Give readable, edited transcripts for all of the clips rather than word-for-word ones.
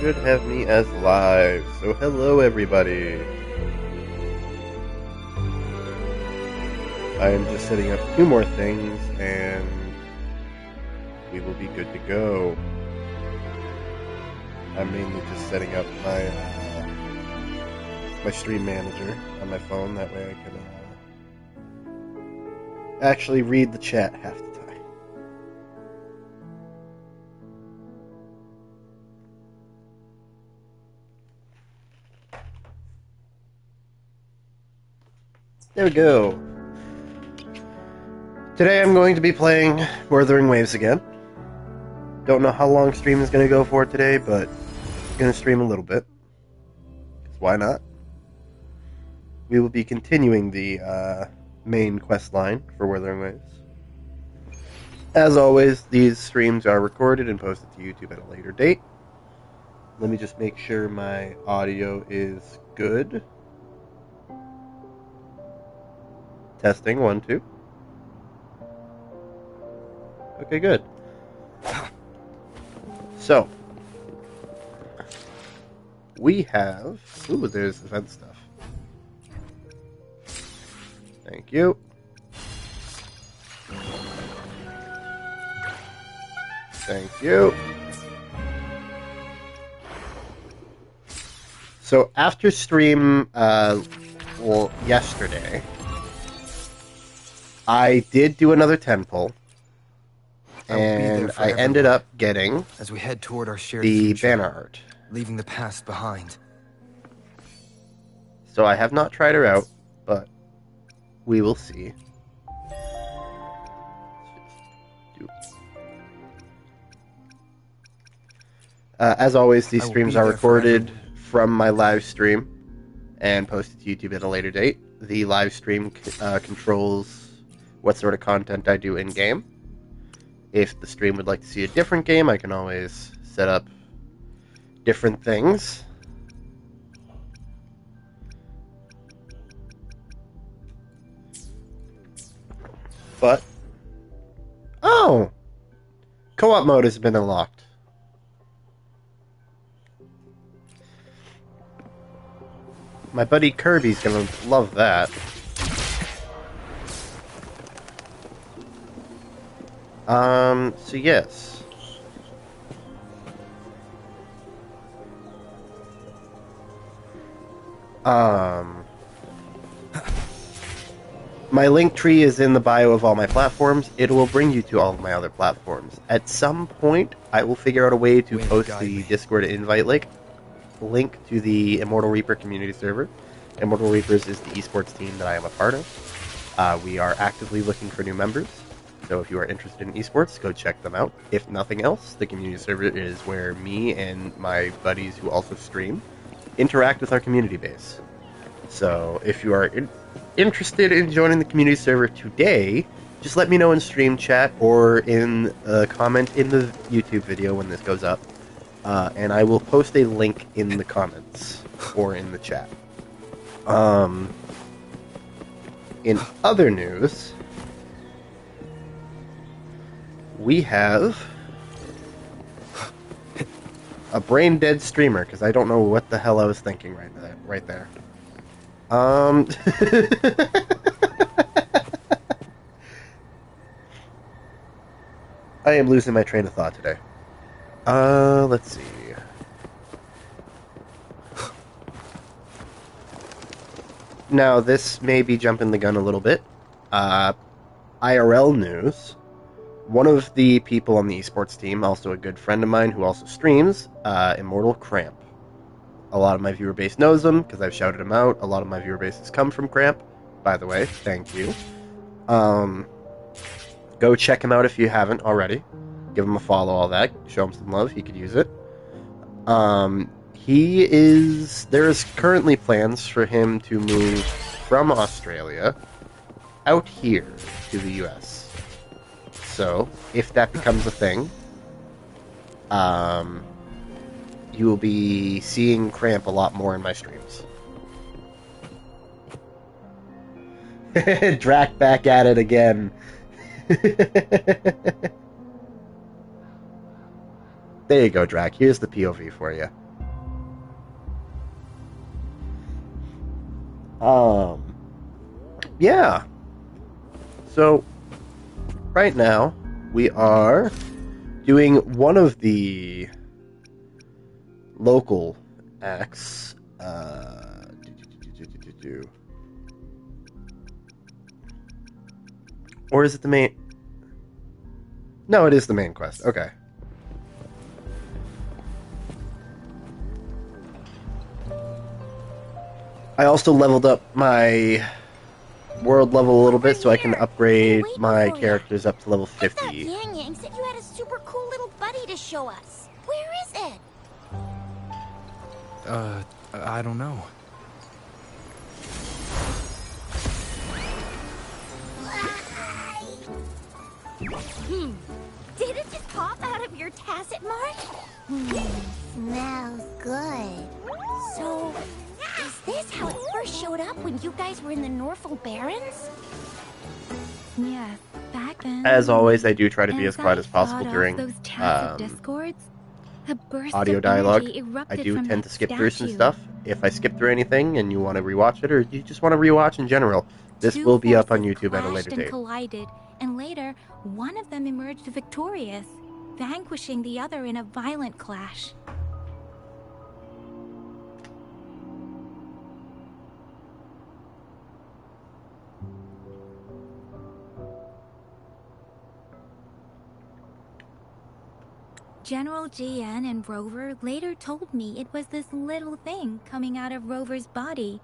should have me as live. So hello everybody. I am just setting up two more things and we will be good to go. I'm mainly just setting up my stream manager on my phone. That way I can actually read the chat half the time. There we go. Today I'm going to be playing Wurthering Waves again. Don't know how long stream is going to go for today, but I'm going to stream a little bit. 'Cause why not? We will be continuing the main quest line for Wurthering Waves. As always, these streams are recorded and posted to YouTube at a later date. Let me just make sure my audio is good. Testing, 1, 2. Okay, good. So, we have... Ooh, there's event stuff. Thank you. Thank you. So, after stream, yesterday, I did do another 10 pull, and I ended up getting as we head toward our shared the future, banner art. leaving the past behind. So I have not tried her out, but we will see. As always, these streams are recorded from my live stream and posted to YouTube at a later date. The live stream controls what sort of content I do in-game. If the stream would like to see a different game, I can always set up different things. But... Oh! Co-op mode has been unlocked. My buddy Kirby's gonna love that. So yes. My link tree is in the bio of all my platforms. It will bring you to all of my other platforms. At some point, I will figure out a way to post the Discord invite link to the Immortal Reaper community server. Immortal Reapers is the esports team that I am a part of. We are actively looking for new members. So if you are interested in esports, go check them out. If nothing else, the community server is where me and my buddies who also stream interact with our community base. So if you are interested in joining the community server today, just let me know in stream chat or in a comment in the YouTube video when this goes up. And I will post a link in the comments or in the chat. In other news... we have a brain-dead streamer, because I don't know what the hell I was thinking right there. I am losing my train of thought today. Let's see. Now, this may be jumping the gun a little bit. IRL news. One of the people on the esports team, also a good friend of mine who also streams, Immortal Cramp. A lot of my viewer base knows him, because I've shouted him out. A lot of my viewer base has come from Cramp, by the way. Thank you. Go check him out if you haven't already. Give him a follow, all that. Show him some love. He could use it. There's currently plans for him to move from Australia out here to the US. So, if that becomes a thing, you will be seeing Cramp a lot more in my streams. Drac back at it again. There you go, Drac. Here's the POV for you. Yeah. So, right now, we are doing one of the local acts. Or is it the main? No, it is the main quest. Okay. I also leveled up my world level a little bit so I can upgrade my characters up to level 50. I thought Yang Yang said you had a super cool little buddy to show us. Where is it? I don't know. Did it just pop out of your tacit mark? Smells good. So, is this how it first showed up when you guys were in the Norfolk Barrens? Yes, back then. As always, I do try to be as quiet as possible during those tacit discords. A burst audio of dialogue. energy erupted I do from tend that to skip through some statue. stuff. If I skip through anything and you want to rewatch it, or you just want to rewatch in general, this Two will be up on forces YouTube at a later clashed and date. collided, and later, one of them emerged victorious, vanquishing the other in a violent clash. General GN and Rover later told me it was this little thing coming out of Rover's body.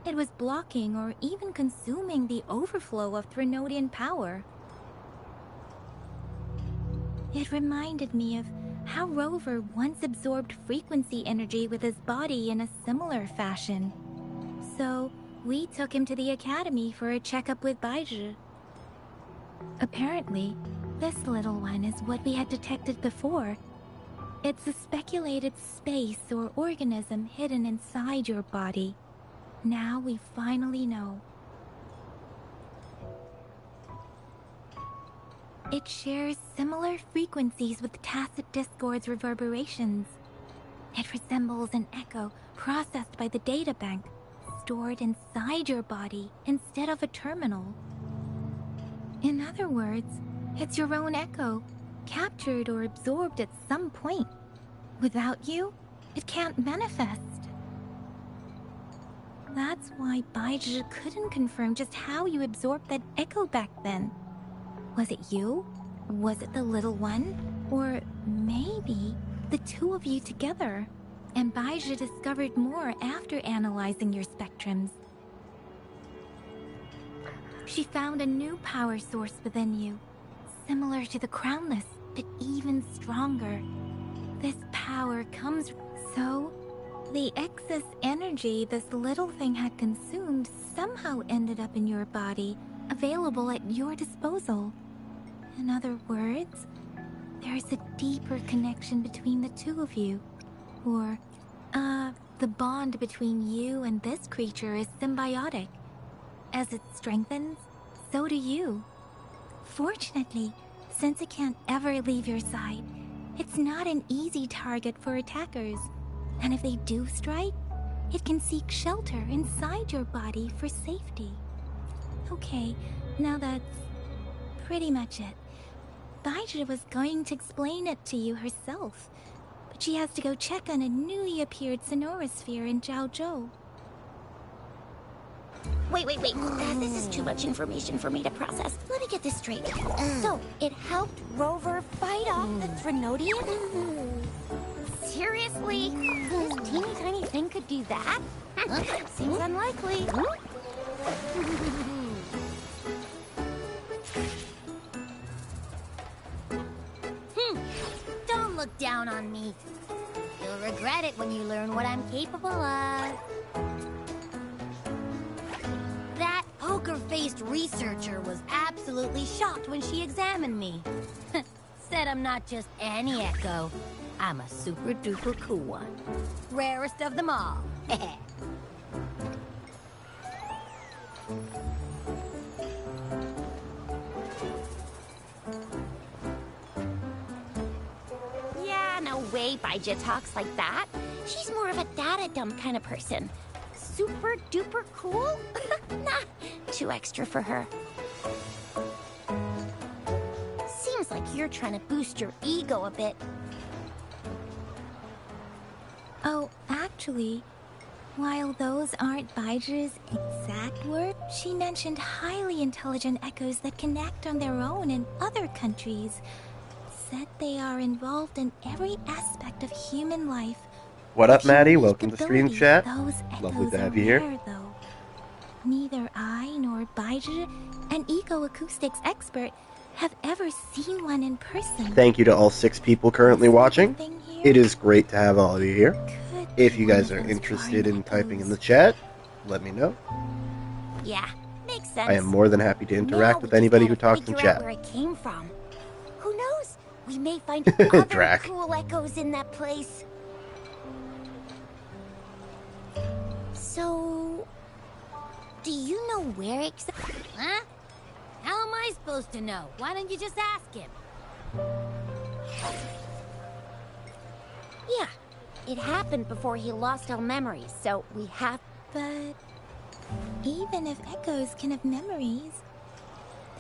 It was blocking or even consuming the overflow of Threnodian power. It reminded me of how Rover once absorbed frequency energy with his body in a similar fashion. So, we took him to the academy for a checkup with Baizhi. Apparently, this little one is what we had detected before. It's a speculated space or organism hidden inside your body. Now we finally know. It shares similar frequencies with tacit discord's reverberations. It resembles an echo processed by the data bank, stored inside your body instead of a terminal. In other words, it's your own echo, captured or absorbed at some point. Without you, it can't manifest. That's why Baizhi couldn't confirm just how you absorbed that echo back then. Was it you? Was it the little one? Or maybe the two of you together? And Baizhi discovered more after analyzing your spectrums. She found a new power source within you, similar to the Crownless, but even stronger. This power comes... So, the excess energy this little thing had consumed somehow ended up in your body, available at your disposal. In other words, there's a deeper connection between the two of you. Or, the bond between you and this creature is symbiotic. As it strengthens, so do you. Fortunately, since it can't ever leave your side, it's not an easy target for attackers. And if they do strike, it can seek shelter inside your body for safety. Okay, now that's pretty much it. Baizhi was going to explain it to you herself, but she has to go check on a newly appeared sonorosphere in Jiaozhou. Wait. This is too much information for me to process. Let me get this straight. So, it helped Rover fight off the Threnodian? Seriously? This teeny tiny thing could do that? Seems unlikely. Don't look down on me. You'll regret it when you learn what I'm capable of. That poker-faced researcher was absolutely shocked when she examined me. Said I'm not just any echo. I'm a super-duper cool one. Rarest of them all. Yeah, no way Baizhi talks like that. She's more of a data dump kind of person. super duper cool? Nah, too extra for her. Seems like you're trying to boost your ego a bit. Oh, actually, while those aren't Baiju's exact words, she mentioned highly intelligent echoes that connect on their own in other countries. Said they are involved in every aspect of human life. What up, A Maddie? unique Welcome to Stream ability. Chat. Those Lovely echoes to have are you here. rare, though. Neither I nor Baiju, an eco-acoustics expert, have ever seen one in person. Thank you to all 6 people currently watching. Thing here It is great to have all of you here. could If be you one guys of are those interested flying in typing in the echoes. chat, let me know. Yeah, makes sense. I am more than happy to interact Now with we just anybody who gotta talks in figure out chat. where it came from. Who knows? We may find other Drac. cool echoes in that place. So, do you know where exactly? Huh? How am I supposed to know? Why don't you just ask him? Yeah, it happened before he lost all memories, so we have. But even if echoes can have memories,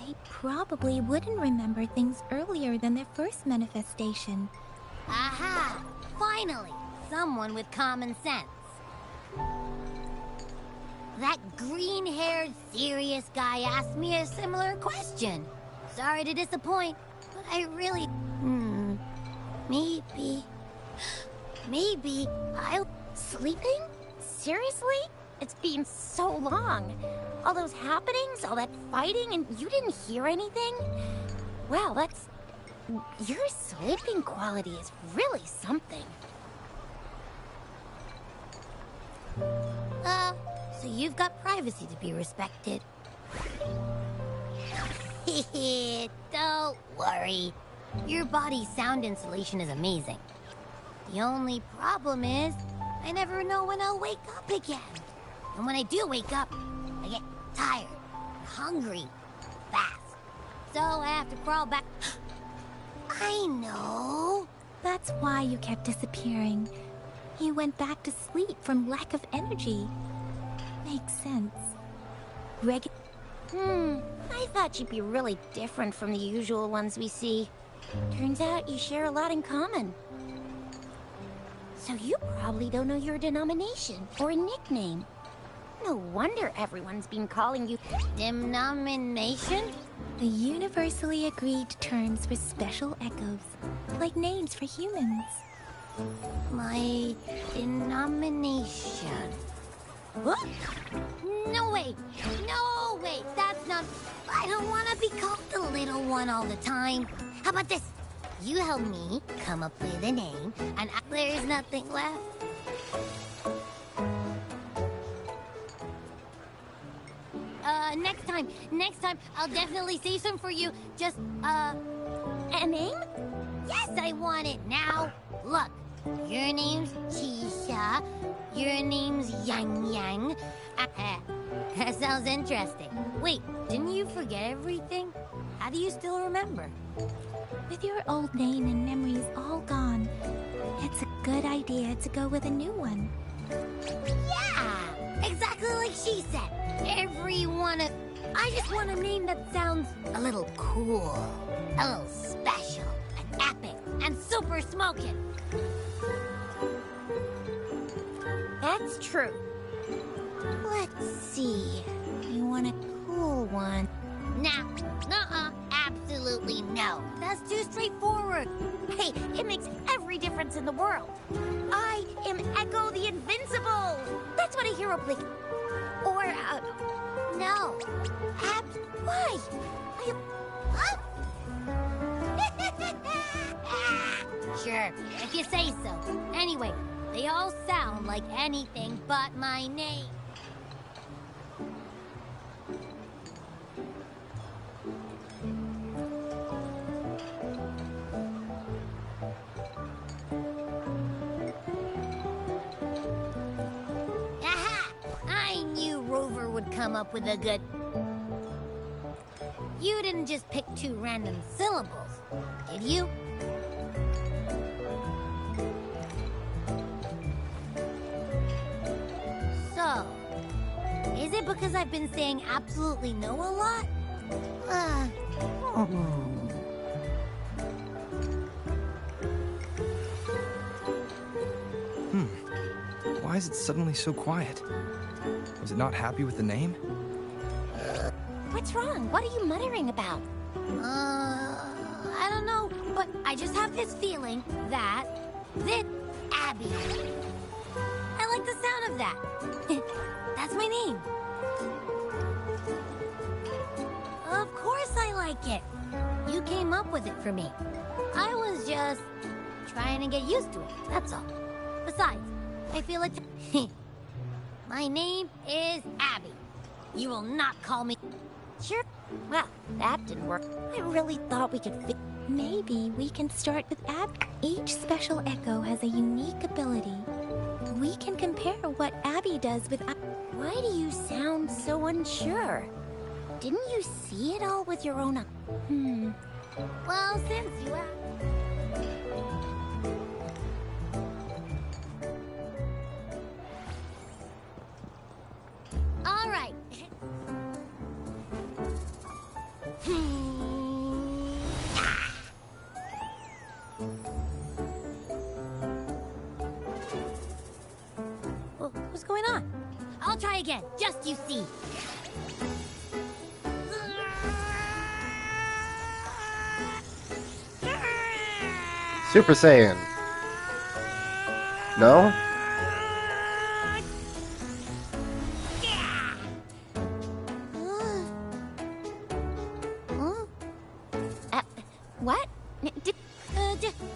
they probably wouldn't remember things earlier than their first manifestation. Aha! Finally! Someone with common sense. That green-haired, serious guy asked me a similar question. Sorry to disappoint, but I really... Maybe I'll... Sleeping? Seriously? It's been so long. All those happenings, all that fighting, and you didn't hear anything? Wow, that's... Your sleeping quality is really something. So you've got privacy to be respected. Don't worry. Your body's sound insulation is amazing. The only problem is, I never know when I'll wake up again. And when I do wake up, I get tired, hungry, fast. So I have to crawl back. I know. That's why you kept disappearing. You went back to sleep from lack of energy. Makes sense. I thought you'd be really different from the usual ones we see. Turns out you share a lot in common. So you probably don't know your denomination or a nickname. No wonder everyone's been calling you Denomination? The universally agreed terms for special echoes, like names for humans. My denomination. What? No way! No way! That's not... I don't want to be called the little one all the time. How about this? You help me come up with a name, and there's nothing left. Next time, I'll definitely say some for you. Just, a name? yes, I want it now. Look, your name's Tisha, your name's Yang Yang. That sounds interesting. Wait, didn't you forget everything? How do you still remember? With your old name and memories all gone, it's a good idea to go with a new one. Yeah, exactly like she said. I just want a name that sounds a little cool, a little special, and epic, and super smoking. That's true. Let's see. You want a cool one? Nah, nuh-uh, absolutely no. That's too straightforward. Hey, it makes every difference in the world. I am Echo the Invincible. That's what a hero play. Or, No. why? Sure, if you say so. Anyway, they all sound like anything but my name. Aha! I knew Rover would come up with a good... You didn't just pick 2 random syllables, did you? So, Is it because I've been saying absolutely no a lot? Why is it suddenly so quiet? Was it not happy with the name? What's wrong? What are you muttering about? I don't know, but I just have this feeling that this Abby. I like the sound of that. That's my name. Of course I like it. You came up with it for me. I was just trying to get used to it, that's all. Besides, I feel like my name is Abby. You will not call me. Sure. Well, that didn't work. I really thought we could fit. Maybe we can start with Abby. Each special echo has a unique ability. We can compare what Abby does with... Why do you sound so unsure? Didn't you see it all with your own... Well, since you asked. All right. What's going on? I'll try again, just you see. Super Saiyan. No? What?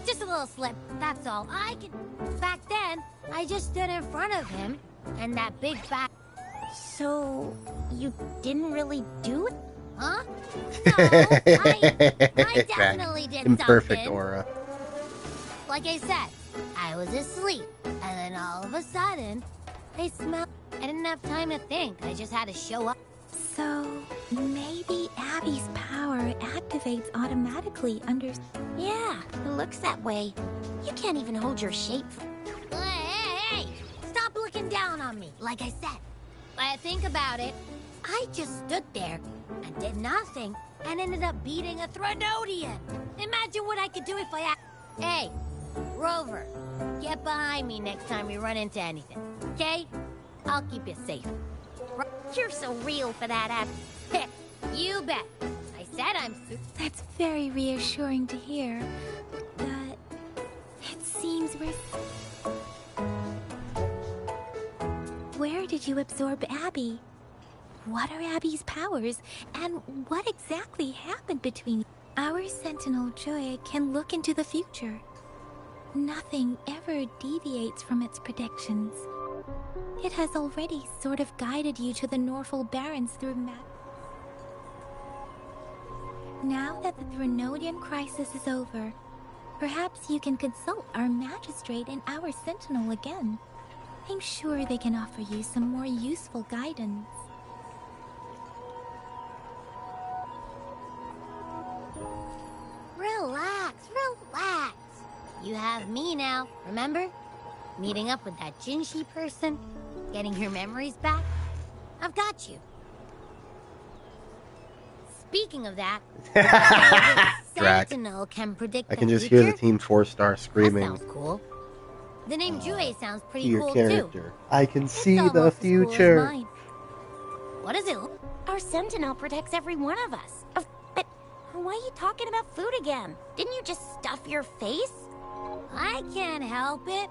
Just a little slip, that's all. Back then, I just stood in front of him, and that big fat... So, you didn't really do it? Huh? No, I definitely did Imperfect something. aura. Like I said, I was asleep, and then all of a sudden, I smelled... I didn't have time to think, I just had to show up. So, maybe Abby's power activates automatically under... Yeah, it looks that way. You can't even hold your shape. Hey! Stop looking down on me. Like I said, I think about it. I just stood there and did nothing and ended up beating a Threnodian. Imagine what I could do if I... Hey, Rover, get behind me next time we run into anything, okay? I'll keep you safe. You're so real for that, Ab. You bet. I said I'm That's very reassuring to hear. But it seems we're... Where did you absorb Abby? What are Abby's powers? And what exactly happened between... Our Sentinel Joy can look into the future. Nothing ever deviates from its predictions. It has already sort of guided you to the Norful Barrens through Now that the Threnodian crisis is over, perhaps you can consult our magistrate and our sentinel again. I'm sure they can offer you some more useful guidance. Relax. You have me now, remember? Meeting up with that Jinshi person, getting your memories back. I've got you. Speaking of that, Drac. Sentinel can predict I can the just future? hear the Team 4-star That screaming. sounds cool. The name Jue sounds pretty Your cool character. too. I can It's see the almost as cool as future. mine. What does it look? Our sentinel protects every one of us. But why are you talking about food again? Didn't you just stuff your face? I can't help it.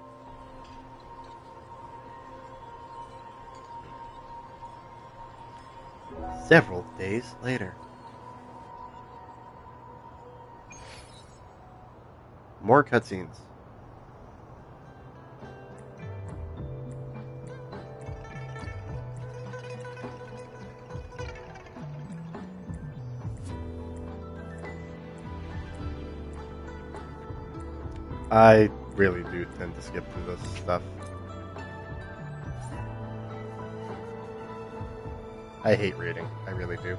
Several days later. More cutscenes. I really do tend to skip through this stuff. I hate reading. I really do.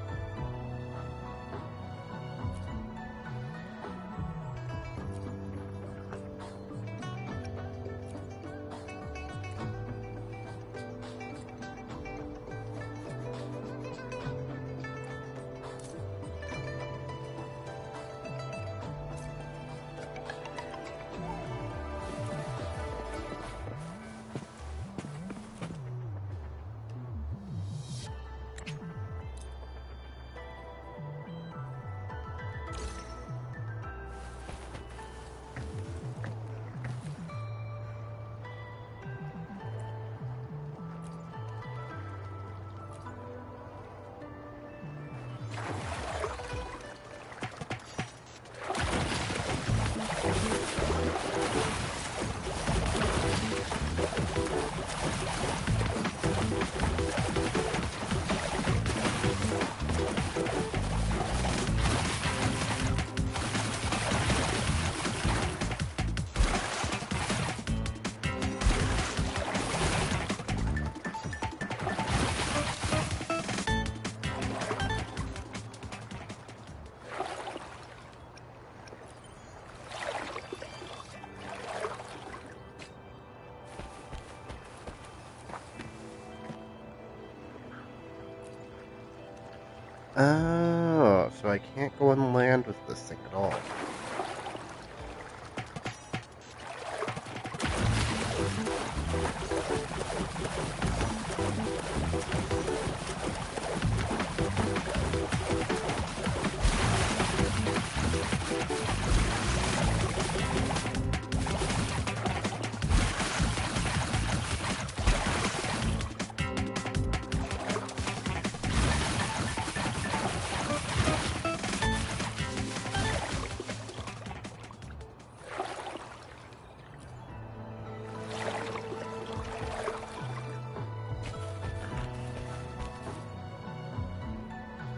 Oh, so I can't go on land with this thing at all.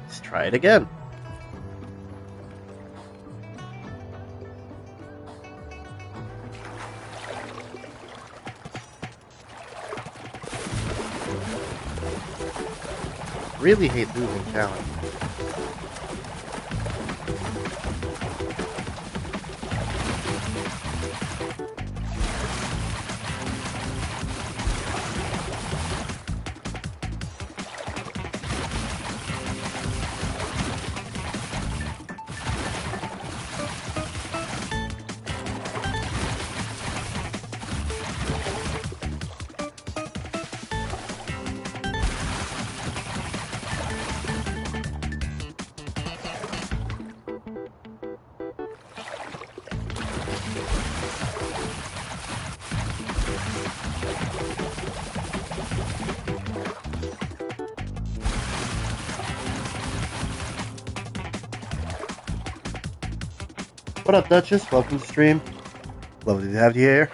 Let's try it again. Really hate losing challenge. What up, Duchess? Welcome to stream. Lovely to have you here.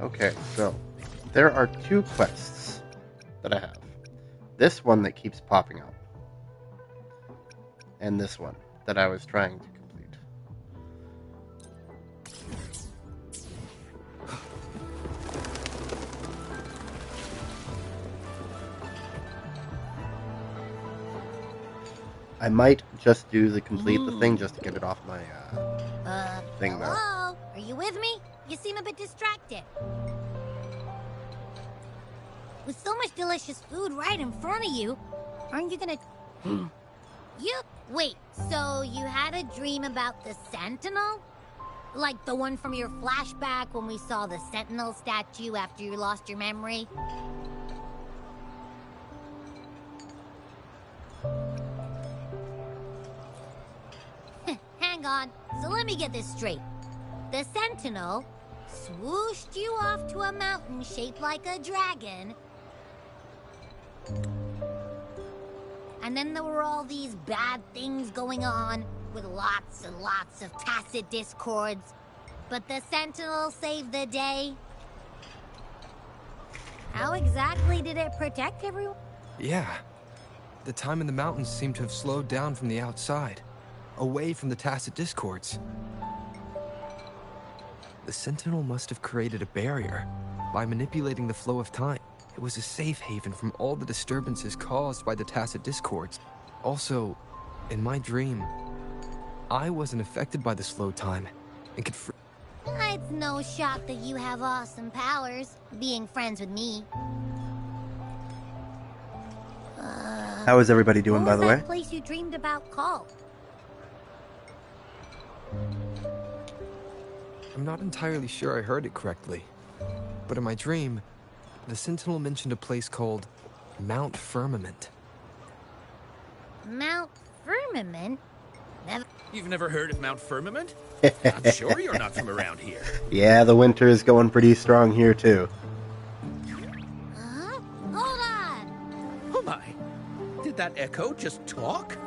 Okay, so there are two quests that I have. This one that keeps popping up, and this one that I was trying to complete. I might just do the complete the thing just to get it off my thing though. Hello? Are you with me? You seem a bit distracted. With so much delicious food right in front of you, aren't you gonna... Wait, so you had a dream about the Sentinel? Like the one from your flashback when we saw the Sentinel statue after you lost your memory? Hang on, so let me get this straight. The Sentinel swooshed you off to a mountain shaped like a dragon. And then there were all these bad things going on, with lots and lots of tacit discords. But the Sentinel saved the day. How exactly did it protect everyone? Yeah. The time in the mountains seemed to have slowed down from the outside, away from the tacit discords. The Sentinel must have created a barrier by manipulating the flow of time. It was a safe haven from all the disturbances caused by the tacit discords. Also, in my dream, I wasn't affected by the slow time and could It's no shock that you have awesome powers, being friends with me. How is everybody doing, by the way? What was that place you dreamed about called? I'm not entirely sure I heard it correctly, but in my dream, the Sentinel mentioned a place called Mount Firmament. Mount Firmament? You've never heard of Mount Firmament? I'm sure you're not from around here. Yeah, the winter is going pretty strong here too. Huh? Hold on! Oh my, did that echo just talk?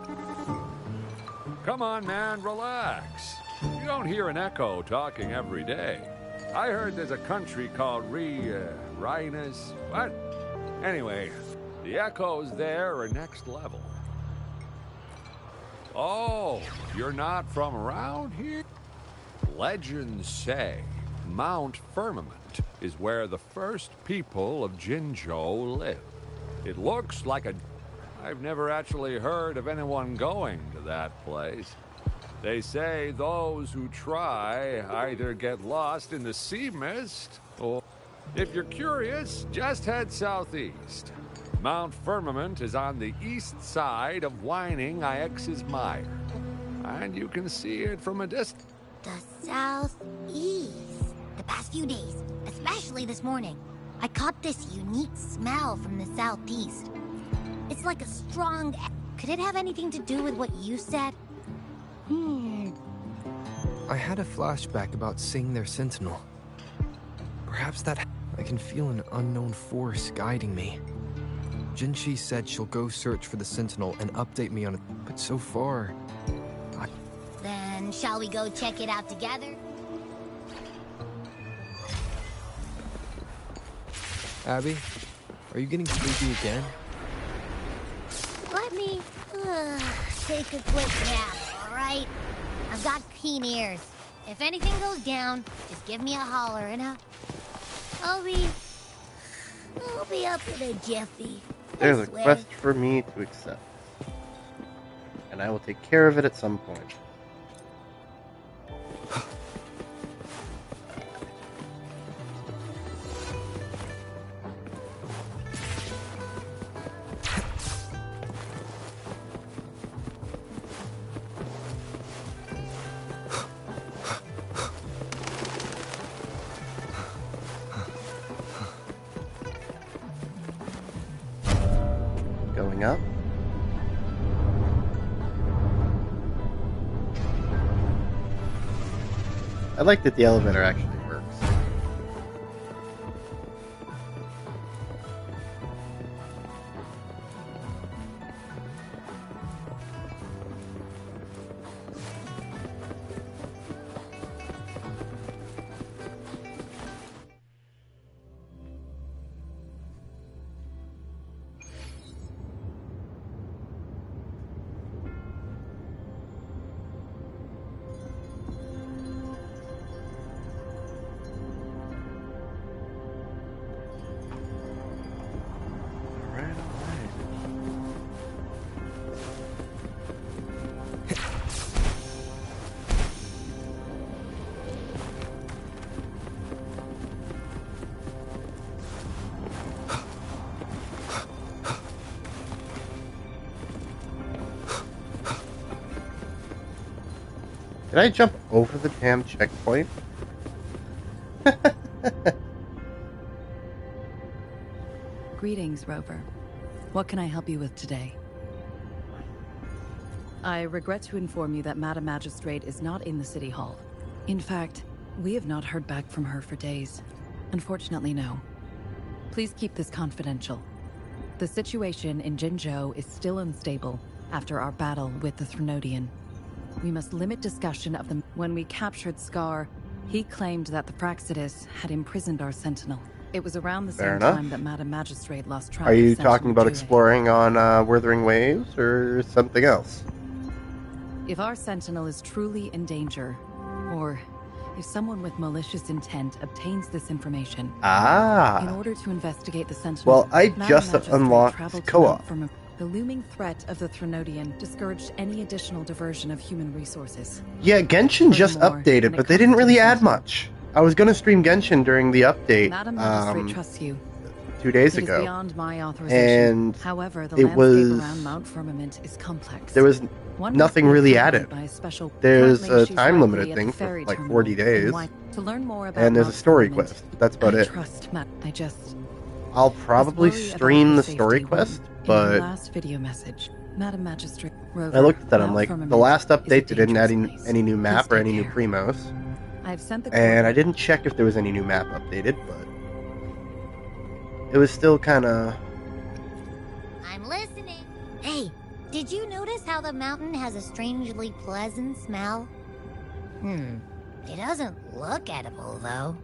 Come on, man, relax. You don't hear an echo talking every day. I heard there's a country called dryness. What? Anyway, the echoes there are next level. Oh, you're not from around here? Legends say Mount Firmament is where the first people of Jinzhou live. It looks like a... I've never actually heard of anyone going to that place. They say those who try either get lost in the sea mist, or if you're curious, just head southeast. Mount Firmament is on the east side of Whining Ix's Mire, and you can see it from a distance. The southeast. The past few days, especially this morning, I caught this unique smell from the southeast. It's like a strong... Could it have anything to do with what you said? I had a flashback about seeing their sentinel. Perhaps that... I can feel an unknown force guiding me. Jinshi said she'll go search for the sentinel and update me on it, but so far... Then shall we go check it out together? Abby, are you getting sleepy again? Let me take a quick nap, alright? I've got keen ears. If anything goes down, just give me a holler and I'll be up in a jiffy. There's a quest for me to accept. And I will take care of it at some point. Going up. I like that the elevator actually works. Did I jump over the damn checkpoint? Greetings, Rover. What can I help you with today? I regret to inform you that Madam Magistrate is not in the City Hall. In fact, we have not heard back from her for days. Unfortunately, no. Please keep this confidential. The situation in Jinzhou is still unstable after our battle with the Threnodian. We must limit discussion of them. When we captured Scar, he claimed that the Praxidus had imprisoned our Sentinel. It was around the same time that Madam Magistrate lost track. Are you of Sentinel talking about Jue. exploring on Wurthering Waves or something else? If our Sentinel is truly in danger, or if someone with malicious intent obtains this information, in Ah, order to investigate the Sentinel, well, I Madam just Magistrate unlocked traveled to co-op. Mount Firmament. The looming threat of the Threnodian discouraged any additional diversion of human resources. Yeah, Genshin just Furthermore, updated, in a but they didn't really add Sentinel, much. I was going to stream Genshin during the update Madam Magistrate trusts you. 2 days It is ago. beyond my authorization. And However, the it landscape was- around Mount Firmament is complex. There was One nothing must be really accompanied added. by a special... There's Currently, a she's time-limited likely at thing the for, ferry like, terminal 40 days. To learn more about And there's a Mount story Firmament, quest. That's about I it. trust Matt. I just... I'll probably worry about stream her the safety story when, quest, in her but last video message, Madam Magistrate Rover, I looked at that, I'm Mount like, Firmament the last is a update, they didn't add dangerous place. any new map Please or take any new care. primos. I've sent the And I coordinates. didn't check if there was any new map updated, but it was still kind of... I'm listening. Hey, did you notice how the mountain has a strangely pleasant smell? It doesn't look edible, though.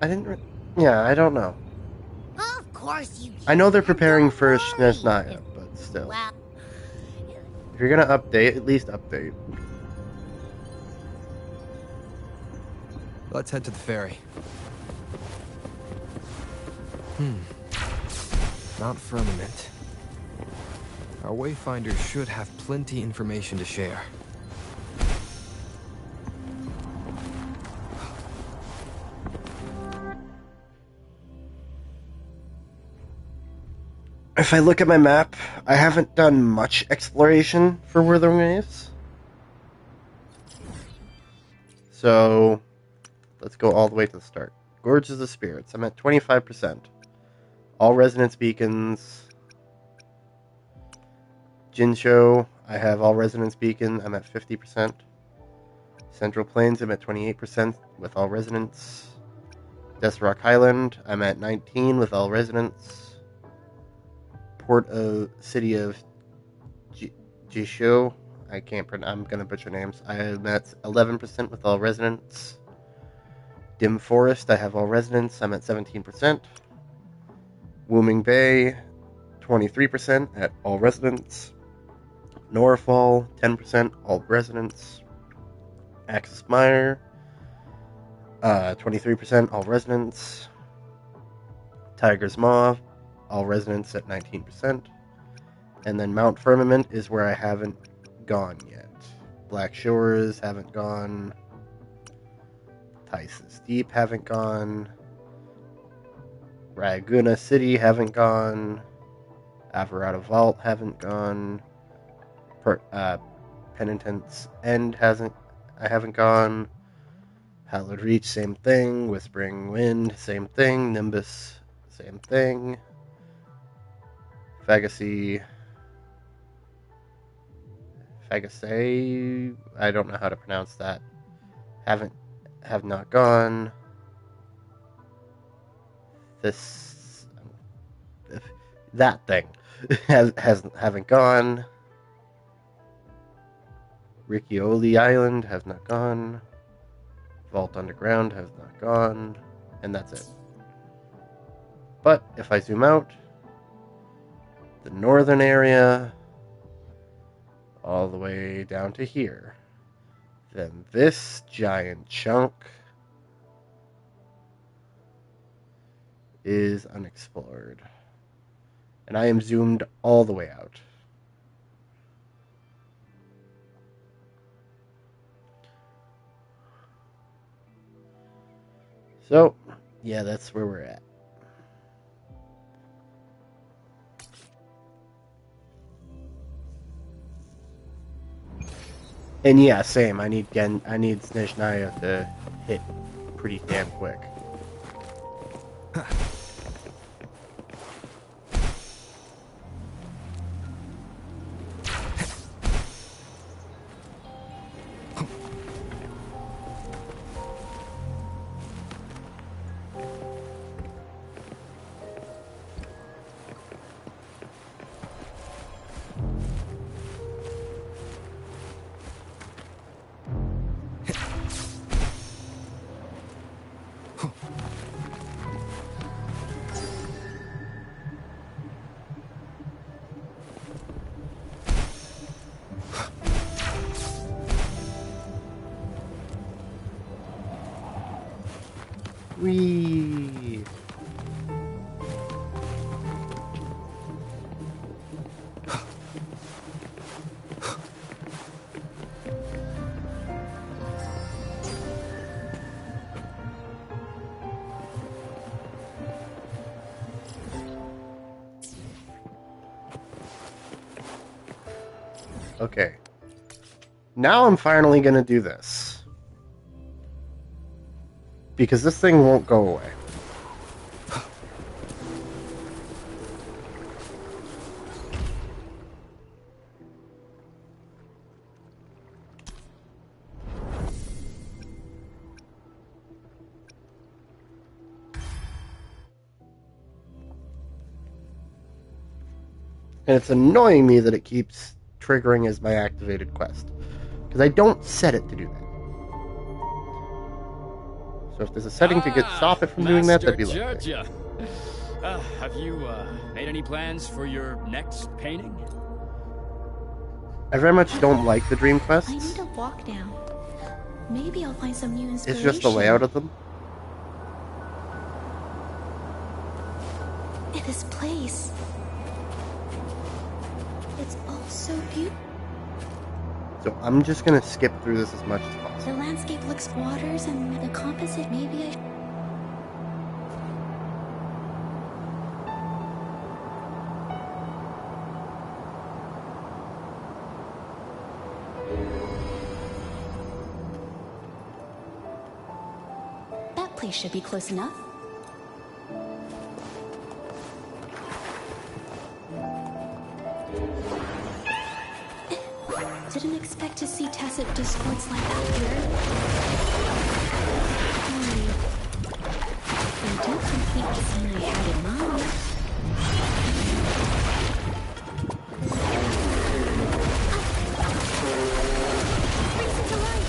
I didn't... Yeah, I don't know. Of course you I know they're can. preparing Don't for worry. Snezhnaya, but still. Well, If you're gonna update, at least update. Let's head to the ferry. Mount Firmament. Our Wayfinder should have plenty information to share. If I look at my map, I haven't done much exploration for Wurthering Waves. So, let's go all the way to the start. Gorges of Spirits, I'm at 25%. All resonance beacons. Jinsho, I have all resonance beacon, I'm at 50%. Central Plains, I'm at 28% with all resonance. Death Rock Highland, I'm at 19 with all resonance. Port of City of Jisho, I'm gonna butcher names. I'm at 11% with all resonance. Dim Forest, I have all resonance, I'm at 17%. Wooming Bay, 23% at all resonance. Norfall, 10%, all resonance. Axis Mire, 23%, all resonance. Tiger's Maw, all resonance at 19%. And then Mount Firmament is where I haven't gone yet. Black Shores haven't gone. Tyson's Deep haven't gone. Raguna City haven't gone. Averada Vault haven't gone. Penitent's End I haven't gone. Hallowed Reach, same thing. Whispering Wind, same thing. Nimbus, same thing. Fagasse, I don't know how to pronounce that. Have not gone. That thing haven't gone. Riccioli Island has not gone. Vault Underground has not gone. And that's it. But if I zoom out, the northern area, all the way down to here, then this giant chunk is unexplored. And I am zoomed all the way out. So, yeah, that's where we're at. And yeah, same. I need Snezhnaya to hit pretty damn quick. Whee! Okay. Now I'm finally gonna do this. Because this thing won't go away. And it's annoying me that it keeps triggering as my activated quest. Because I don't set it to do that. So if there's a setting to stop it from doing that, that'd be lovely. Georgia. Have you made any plans for your next painting? I very much don't like the dream I quests. need a walk down. Maybe I'll find some new It's inspiration. just the layout of them. This place. It's all so beautiful. So I'm just gonna skip through this as much as possible. The landscape looks waters and the composite. Maybe I. That place should be close enough. Didn't expect to see tacit discords like that here. I don't complete the scene I had in mind. Brings it to life.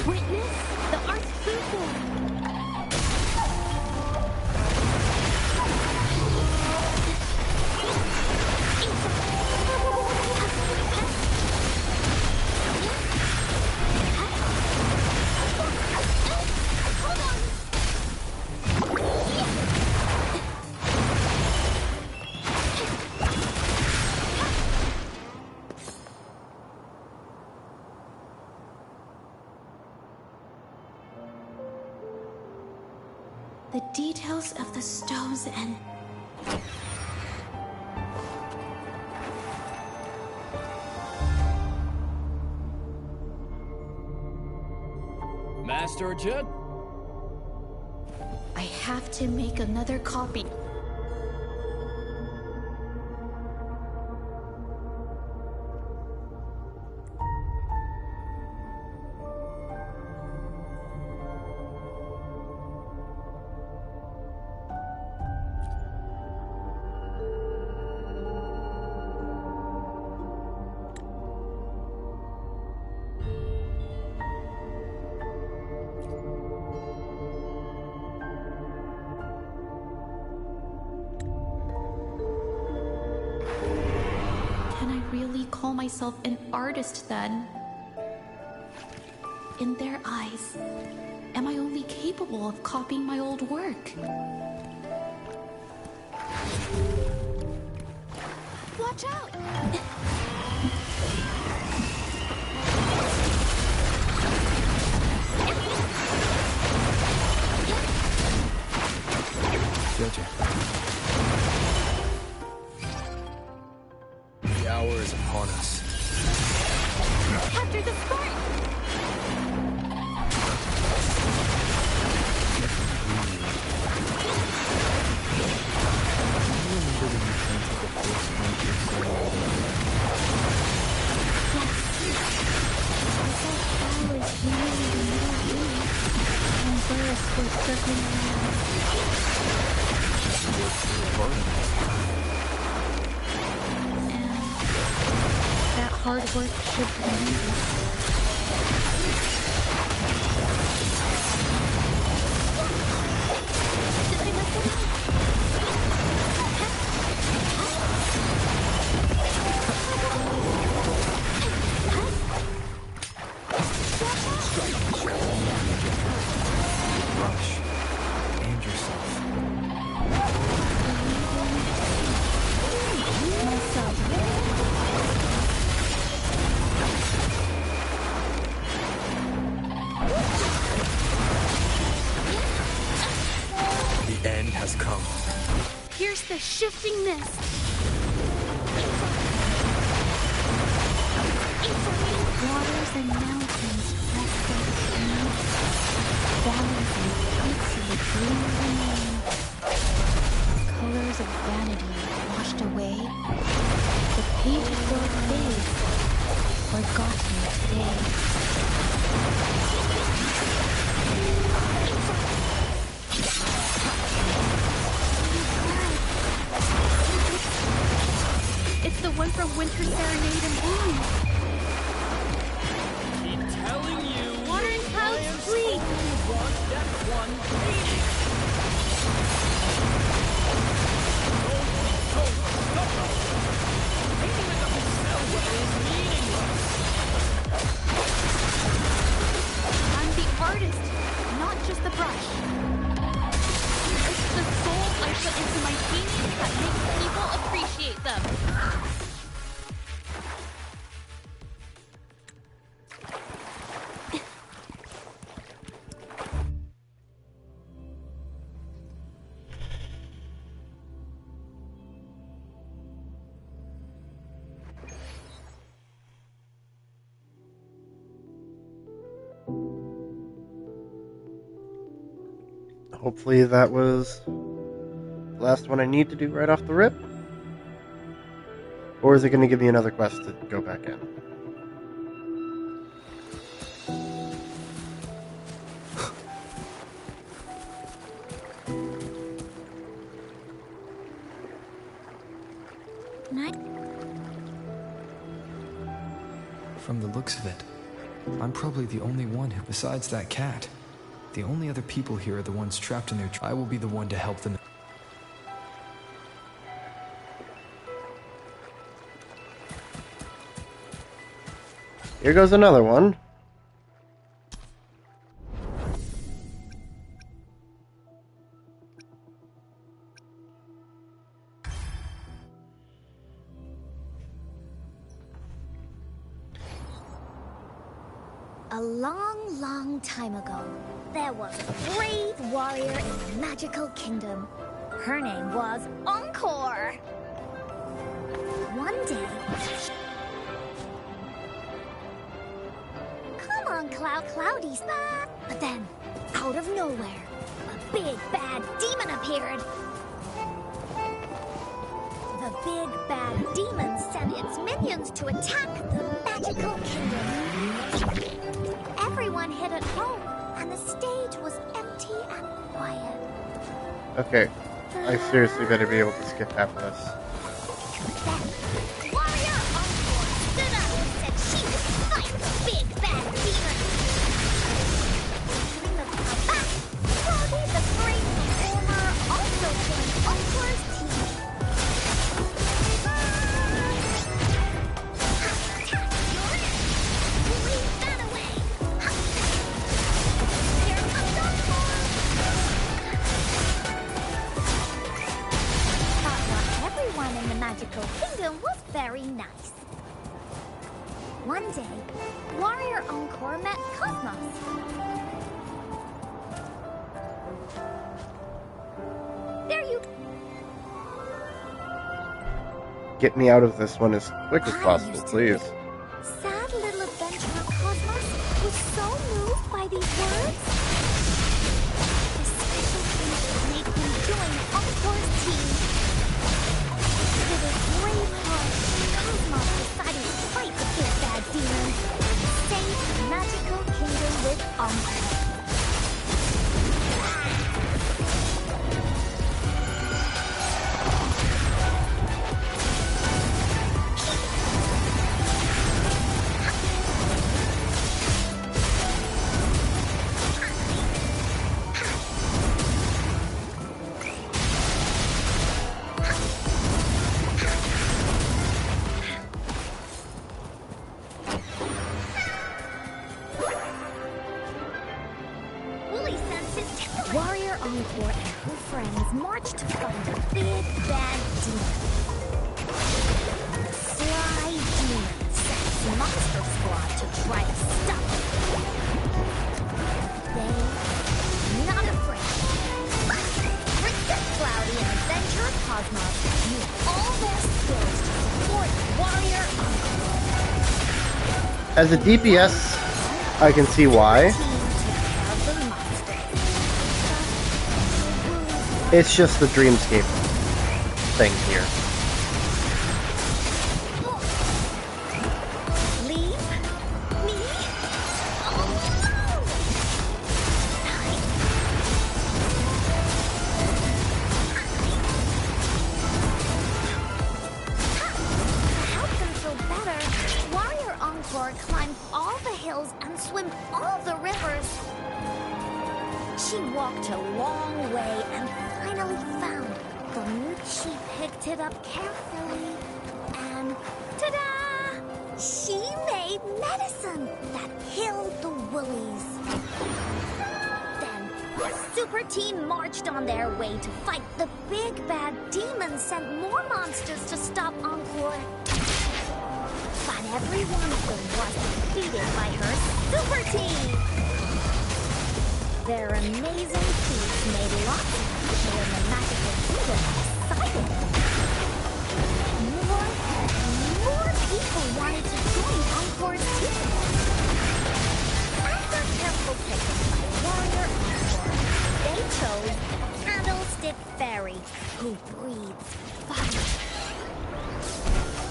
Witness the art's free form. The details of the stones and Master Jed? I have to make another copy. Can I really call myself an artist then? In their eyes, am I only capable of copying my old work? Watch out! Judge. The hour is upon us. Capture the spark! That hard work should be easy. Rush. And yourself. The end has come. Here's the shifting mist. Waters and mountains press their feet. Valleys and peaks in the green remain. colors of vanity washed away, the page-filled days forgotten today. It's the one from Winter Serenade and Bloom. Keep telling you. Watering clouds, flee! Want that one painting. Painting that doesn't sell well is meaningless. I'm the artist, not just the brush. It's the soul I put into my paintings that makes people appreciate them. Hopefully that was the last one I need to do right off the rip. Or is it going to give me another quest to go back in? From the looks of it, I'm probably the only one who, besides that cat, the only other people here are the ones trapped in their... I will be the one to help them. Here goes another one. A long, long time ago, there was a brave warrior in the magical kingdom. Her name was Encore. One day... Come on, Cloudy Spot! But then, out of nowhere, a big bad demon appeared. The big bad demon sent its minions to attack the magical kingdom. Everyone hid at home, and the stage was empty and quiet. Okay, I seriously better be able to skip half of this. Then, Warrior Encore stood up and said she would fight the big bad demon. During the combat, Cloudy the great performer also joined Encore's team. Leave that away! Here comes Encore! But not everyone in the magical kingdom was very nice. One day, Warrior Encore met Cosmos. There you... Get me out of this one as quick as possible, please. Sad little adventurer Cosmos was so moved by these words. A special thing made him join Encore's team. With a brave heart, Cosmos decided to fight the big bad demon and save the magical kingdom with Encore. Woolly sends his temple. Warrior Encore and her friends marched to find the big bad demon. The sly demon sends Monster Squad to try to stop it. They, not afraid, Princess Cloudy and Adventurer Cosmos use all their skills to support Warrior Encore. As a DPS, I can see why. It's just the dreamscape thing here. Leave me alone! To help them feel better, Warrior Encore climbed all the hills and swam all the rivers. She walked a long way and finally found the root. She picked it up carefully and ta-da! She made medicine that killed the woolies. Then the super team marched on their way to fight the big bad demon, sent more monsters to stop Encore. But every one of them was defeated by her super team. Their amazing feats made lots of people in the magical kingdom excited. More and more people wanted to join Encore's team. After careful picking by Warrior Encore, they chose Candlestick Fairy, who breathes fire.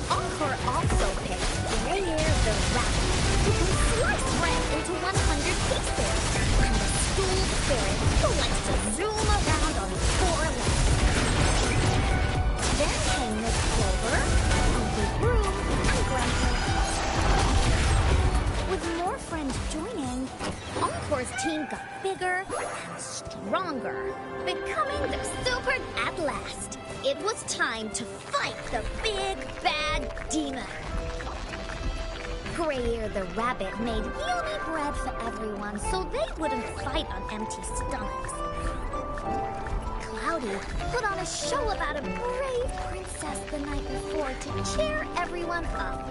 Encore also picked Grayer the Rabbit, who can slice bread into 100 pieces. School spirit who likes to zoom around on 4 legs. Then came Miss Clover, Uncle Broom, and Grandpa. With more friends joining, Encore's team got bigger and stronger, becoming the super at last. It was time to fight the big bad demon. Grayer the Rabbit made yummy bread for everyone so they wouldn't fight on empty stomachs. Cloudy put on a show about a brave princess the night before to cheer everyone up.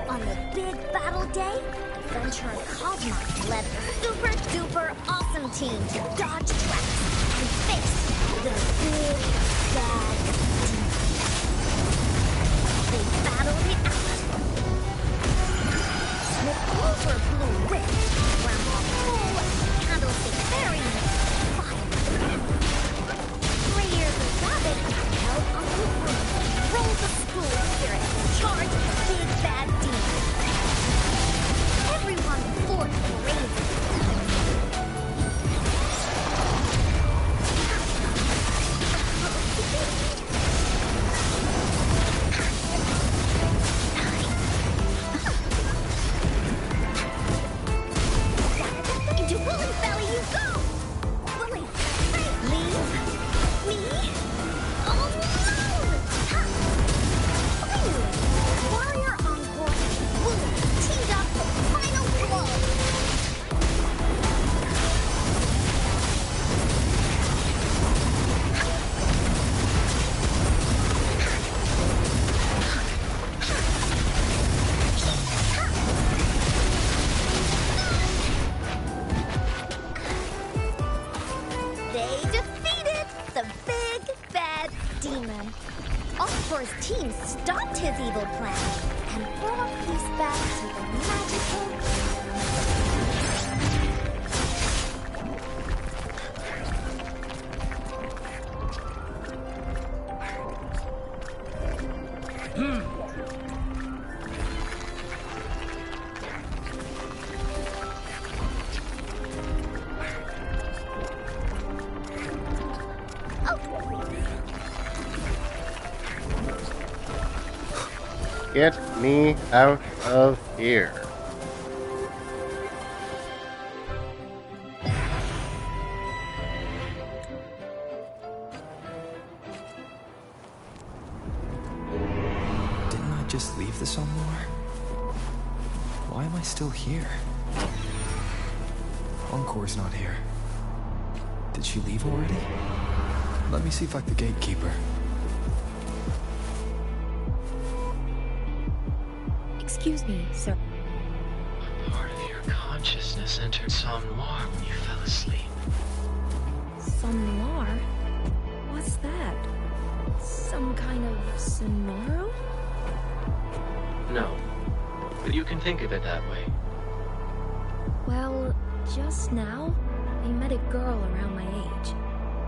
On the big battle day, Adventurer Cosmos led the super duper awesome team to dodge traps and face the big bad demon. They battled it out. With Clover blew wind, Grandpa Bull and Candlestick Fairy made fire. Grayer the Rabbit held Uncle Broom, rolled the school spirit, and charged the big bad demon. Everyone fought bravely. Into Woolly's belly you go! Woolly, leave me alone! Finally, Warrior Encore and Woolly teamed up for the final blow. They defeated the big bad demon. Encore's team stopped his evil plan and brought peace back to the magical Get me out of here. Didn't I just leave the somewhere? Why am I still here? Encore's not here. Did she leave already? Let me see if I can the gatekeeper. Excuse me, sir. What part of your consciousness entered Somme Noir when you fell asleep? Somme Noir? What's that? Some kind of Sonoro? No, but you can think of it that way. Well, just now, I met a girl around my age.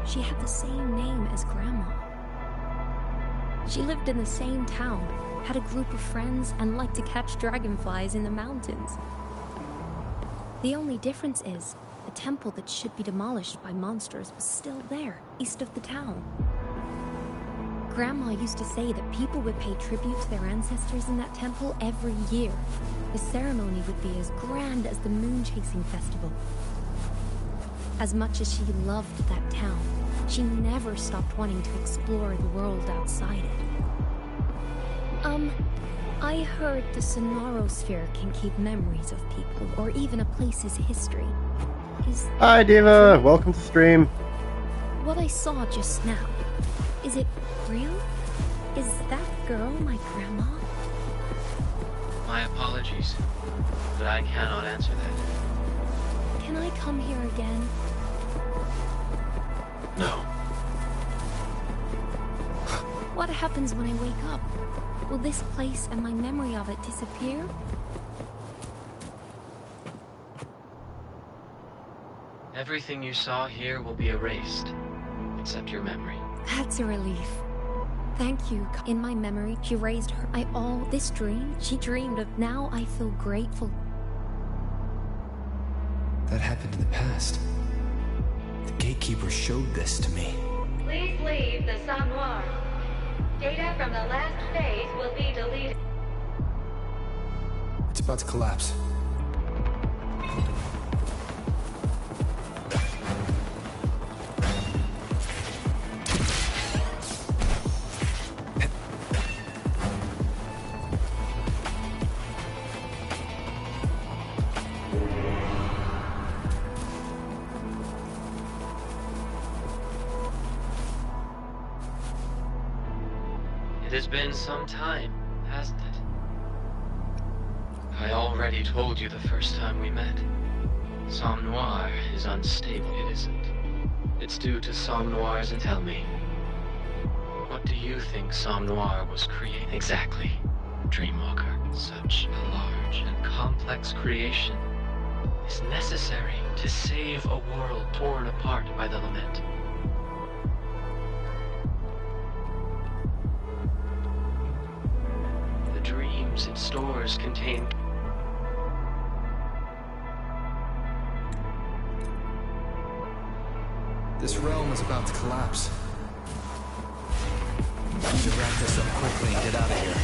She had the same name as Grandma. She lived in the same town, had a group of friends, and liked to catch dragonflies in the mountains. The only difference is, the temple that should be demolished by monsters was still there, east of the town. Grandma used to say that people would pay tribute to their ancestors in that temple every year. The ceremony would be as grand as the moon-chasing festival. As much as she loved that town, she never stopped wanting to explore the world outside it. I heard the Sonorosphere can keep memories of people, or even a place's history. Hi, Diva! Welcome to stream. What I saw just now, is it real? Is that girl my grandma? My apologies, but I cannot answer that. Can I come here again? No. What happens when I wake up? Will this place and my memory of it disappear? Everything you saw here will be erased, except your memory. That's a relief. Thank you. In my memory, she raised her. This dream she dreamed of. Now I feel grateful. That happened in the past. The gatekeeper showed this to me. Please leave the Somme Noir. Data from the last phase will be deleted. It's about to collapse. It has been some time, hasn't it? I already told you the first time we met. Somme Noir is unstable. It isn't. It's due to Somme Noir's... Tell me, what do you think Somme Noir was creating? Exactly, Dreamwalker. Such a large and complex creation is necessary to save a world torn apart by the lament. The dreams it stores contain... This realm is about to collapse. We need to wrap this up quickly and get out of here.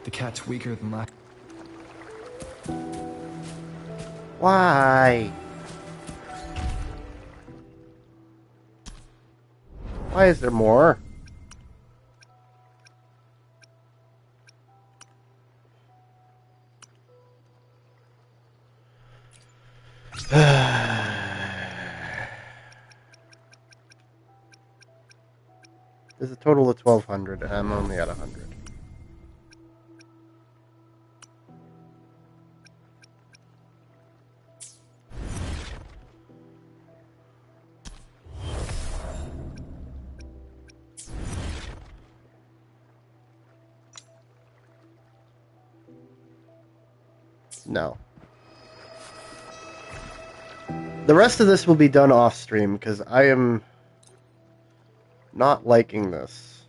The cat's weaker than last. Why? Why is there more? There's a total of 1,200, and I'm only at 100. No. The rest of this will be done off stream because I am not liking this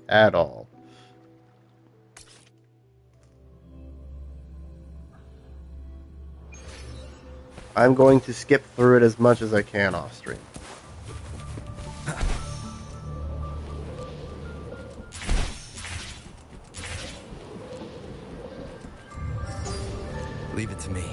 at all. I'm going to skip through it as much as I can off stream. Leave it to me.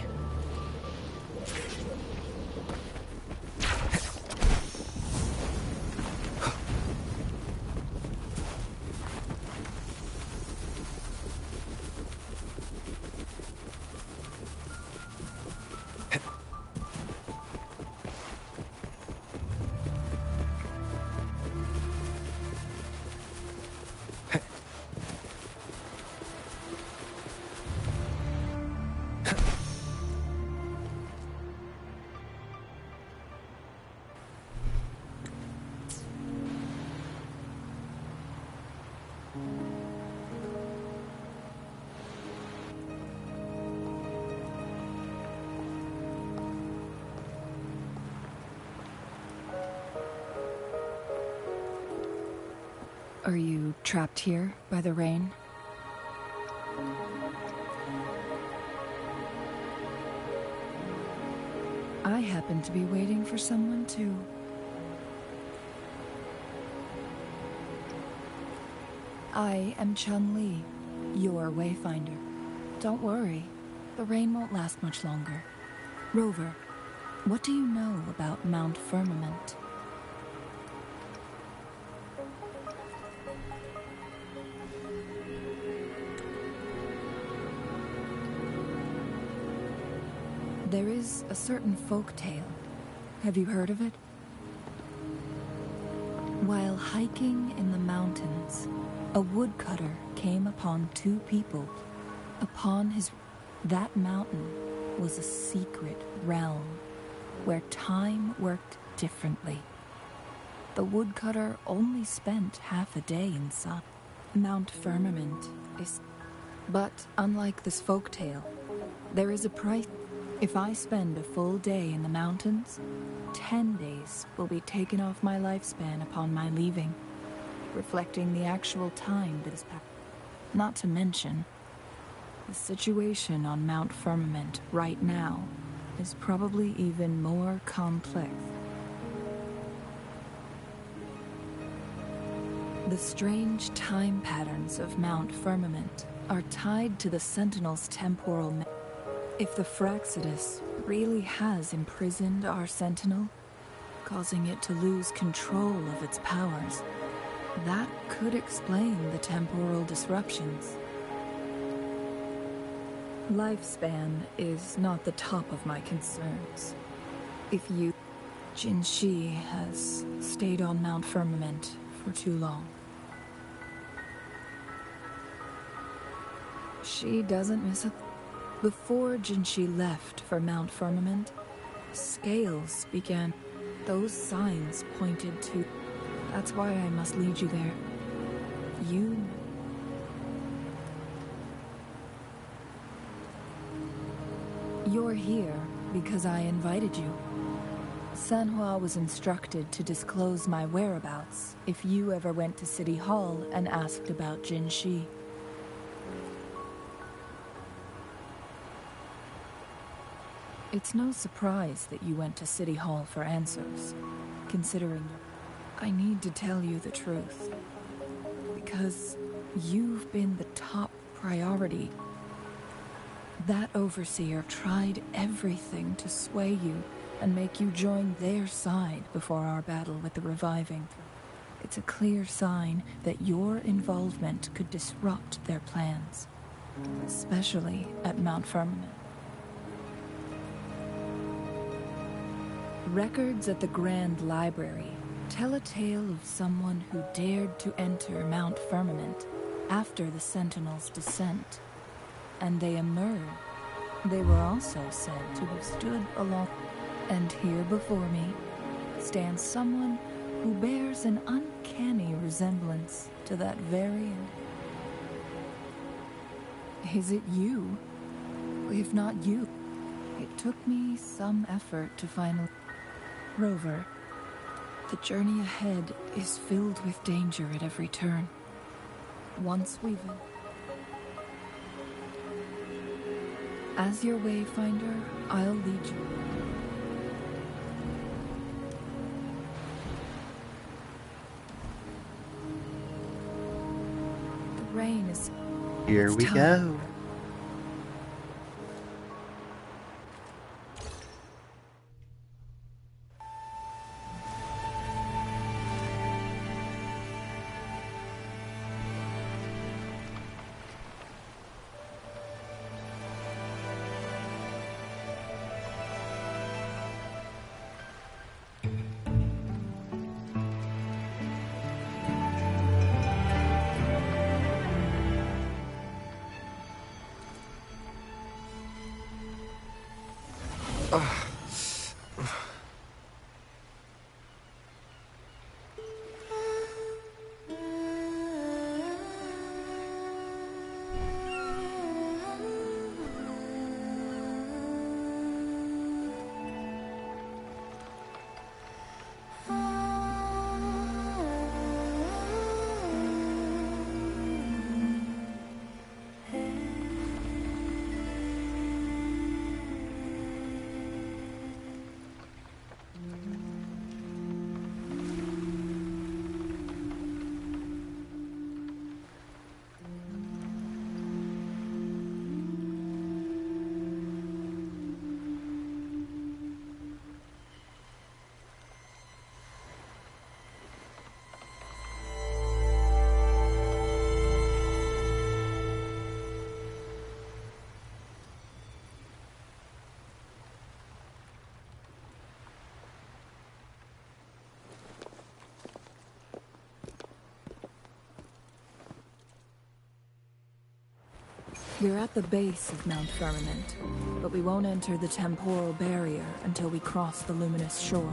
Are you trapped here by the rain? I happen to be waiting for someone too. I am Chun-Li, your wayfinder. Don't worry, the rain won't last much longer. Rover, what do you know about Mount Firmament? There is a certain folk tale. Have you heard of it? While hiking in the mountains, a woodcutter came upon two people. That mountain was a secret realm where time worked differently. The woodcutter only spent half a day inside. Mount Firmament is... But unlike this folktale, there is a price. If I spend a full day in the mountains, 10 days will be taken off my lifespan upon my leaving, reflecting the actual time that is passed. Not to mention, the situation on Mount Firmament right now is probably even more complex. The strange time patterns of Mount Firmament are tied to the Sentinel's temporal... If the Fraxidus really has imprisoned our Sentinel, causing it to lose control of its powers, that could explain the temporal disruptions. Lifespan is not the top of my concerns. Jin Shi has stayed on Mount Firmament for too long. She doesn't miss a... Before Jinshi left for Mount Firmament, scales began. Those signs pointed to... That's why I must lead you there. You're here because I invited you. Sanhua was instructed to disclose my whereabouts if you ever went to City Hall and asked about Jinshi. It's no surprise that you went to City Hall for answers, considering I need to tell you the truth. Because you've been the top priority. That overseer tried everything to sway you and make you join their side before our battle with the reviving. It's a clear sign that your involvement could disrupt their plans, especially at Mount Firmament. Records at the Grand Library tell a tale of someone who dared to enter Mount Firmament after the Sentinel's descent, and they emerged. They were also said to have stood along, and here before me stands someone who bears an uncanny resemblance to that very... Is it you? If not you, it took me some effort to finally... Rover, The journey ahead is filled with danger at every turn. Once we've... As your wayfinder, I'll lead you. The rain is... Here we go. We're at the base of Mount Firmament, but we won't enter the temporal barrier until we cross the luminous shore.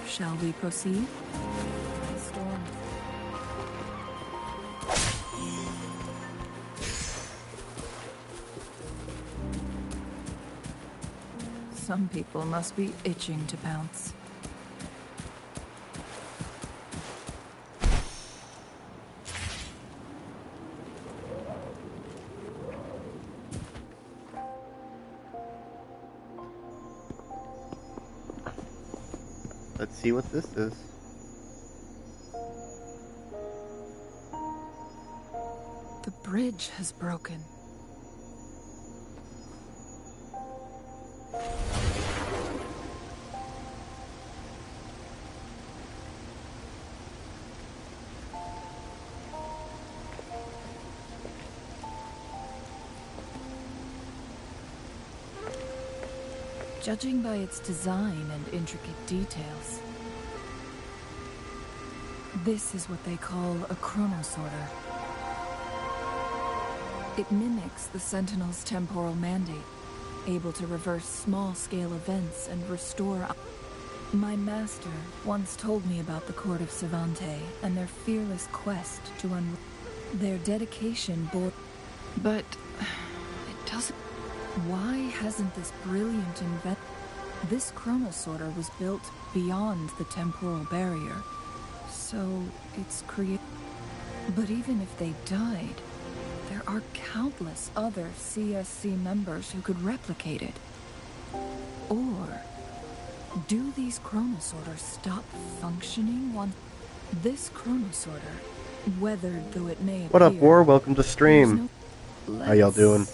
Shall we proceed? The storm. Some people must be itching to pounce. Let's see what this is. The bridge has broken. Judging by its design and intricate details, this is what they call a chronosorter. It mimics the Sentinel's temporal mandate, able to reverse small-scale events and restore... My master once told me about the Court of Savante and their fearless quest to their dedication bore... But it doesn't... Why hasn't this brilliant This chronosorter was built beyond the temporal barrier, so it's But even if they died, there are countless other CSC members who could replicate it. Or do these chronosorters stop functioning once this chronosorter, weathered though it may appear... What up, War? Welcome to stream. How y'all doing?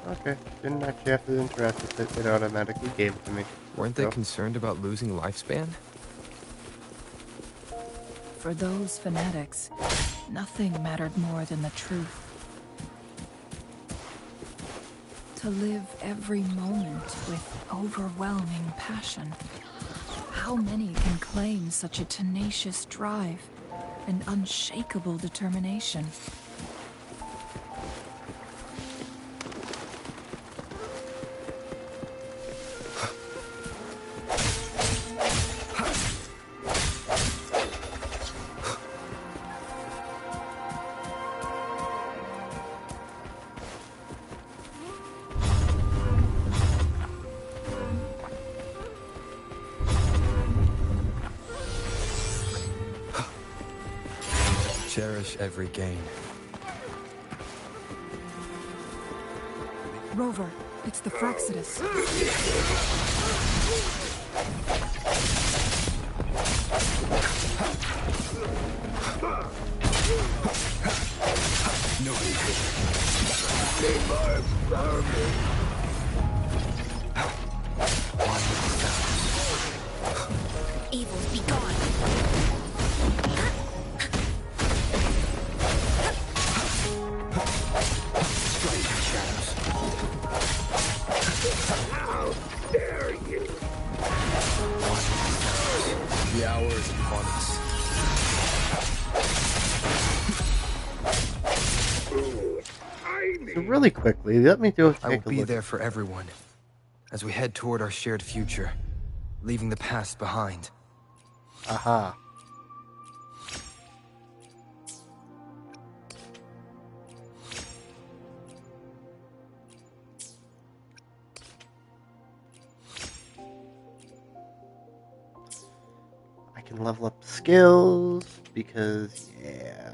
Okay, didn't actually have to interact with it, it automatically gave it to me. Weren't they concerned about losing lifespan? For those fanatics, nothing mattered more than the truth. To live every moment with overwhelming passion. How many can claim such a tenacious drive and unshakable determination? Cherish every gain. Rover, it's the Fraxidus. Nobody could. Evils be gone. The hour is upon us. So really quickly, let me do I will be there for everyone as we head toward our shared future, leaving the past behind. Aha. I can level up skills because, yeah.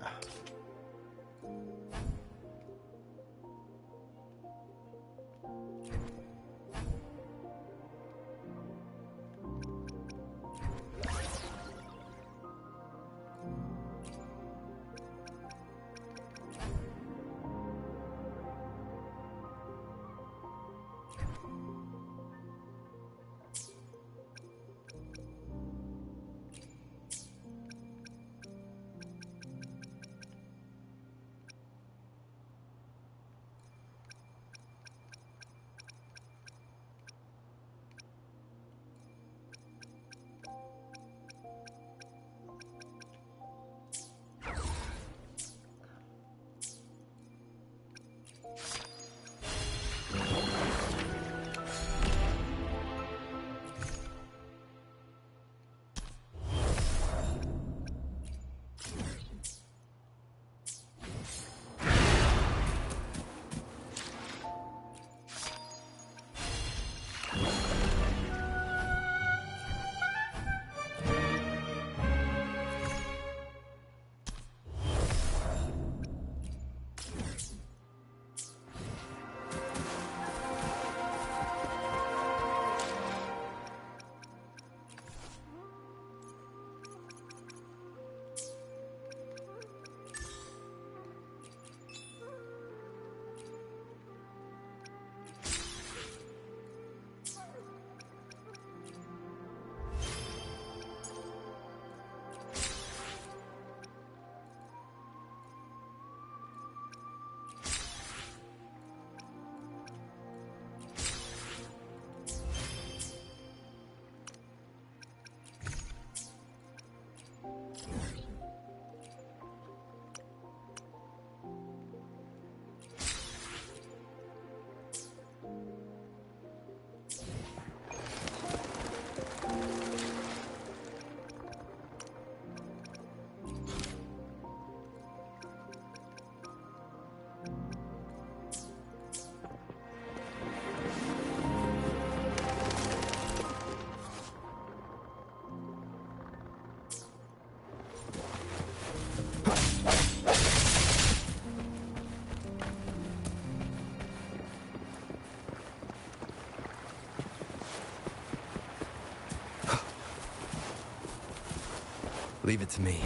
Leave it to me.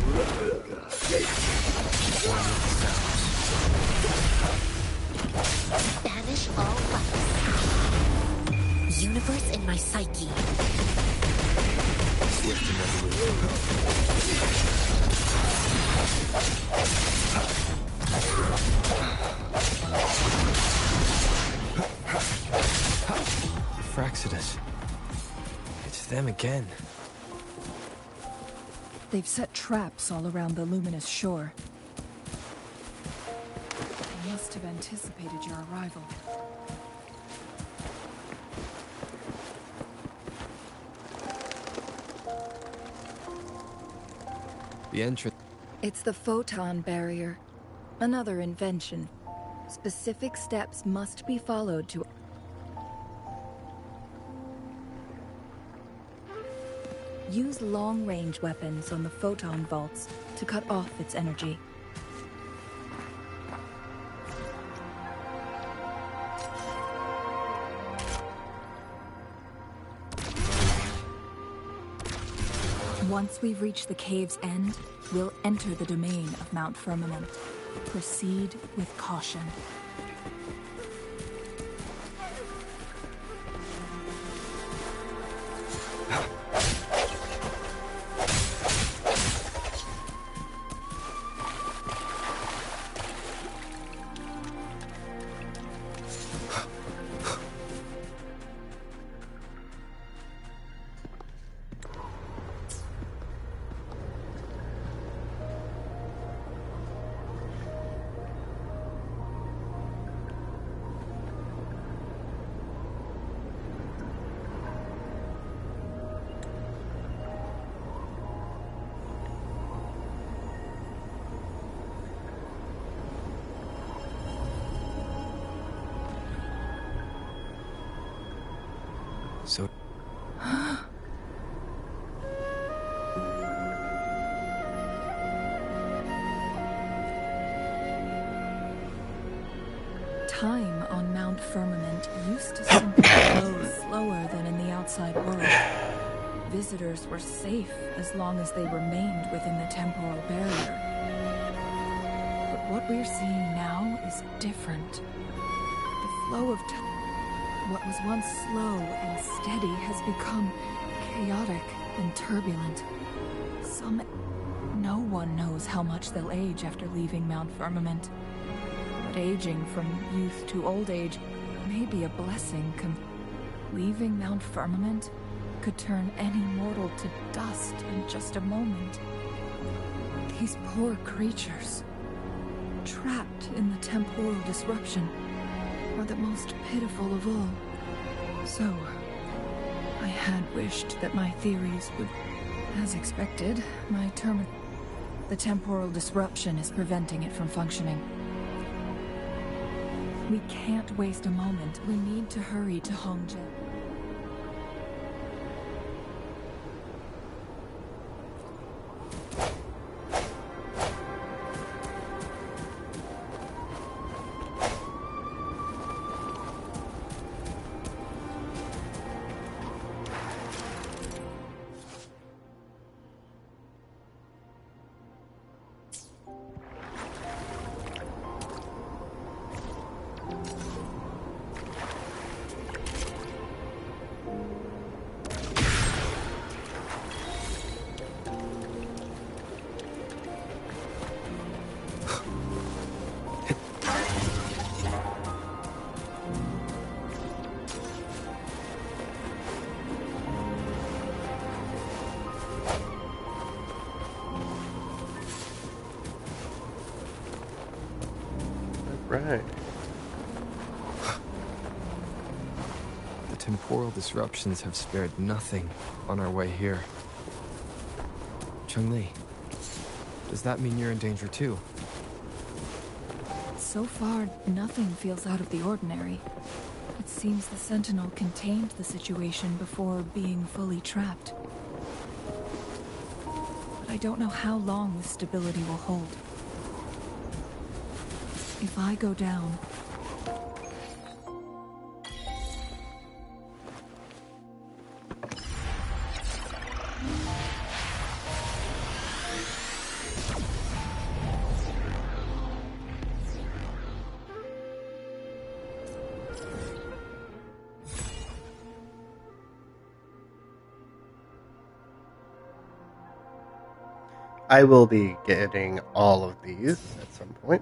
Banish all lights. Universe in my psyche. Swift and resolute. Fraxidus. It's them again. They've set traps all around the luminous shore. They must have anticipated your arrival. The entrance. It's the photon barrier. Another invention. Specific steps must be followed to... Use long-range weapons on the photon vaults to cut off its energy. Once we reach the cave's end, we'll enter the domain of Mount Firmament. Proceed with caution. So... Time on Mount Firmament used to simply flow slower than in the outside world. Visitors were safe as long as they remained within the temporal barrier. But what we're seeing now is different. The flow of time, what was once slow and steady, has become chaotic and turbulent. No one knows how much they'll age after leaving Mount Firmament. But aging from youth to old age may be a blessing. Leaving Mount Firmament could turn any mortal to dust in just a moment. These poor creatures, trapped in the temporal disruption, are the most pitiful of all. So, I had wished that my theories would... As expected, the temporal disruption is preventing it from functioning. We can't waste a moment. We need to hurry to Hongzhen. Right. The temporal disruptions have spared nothing on our way here. Chun-Li, does that mean you're in danger too? So far, nothing feels out of the ordinary. It seems the Sentinel contained the situation before being fully trapped. But I don't know how long this stability will hold. If I go down... I will be getting all of these at some point.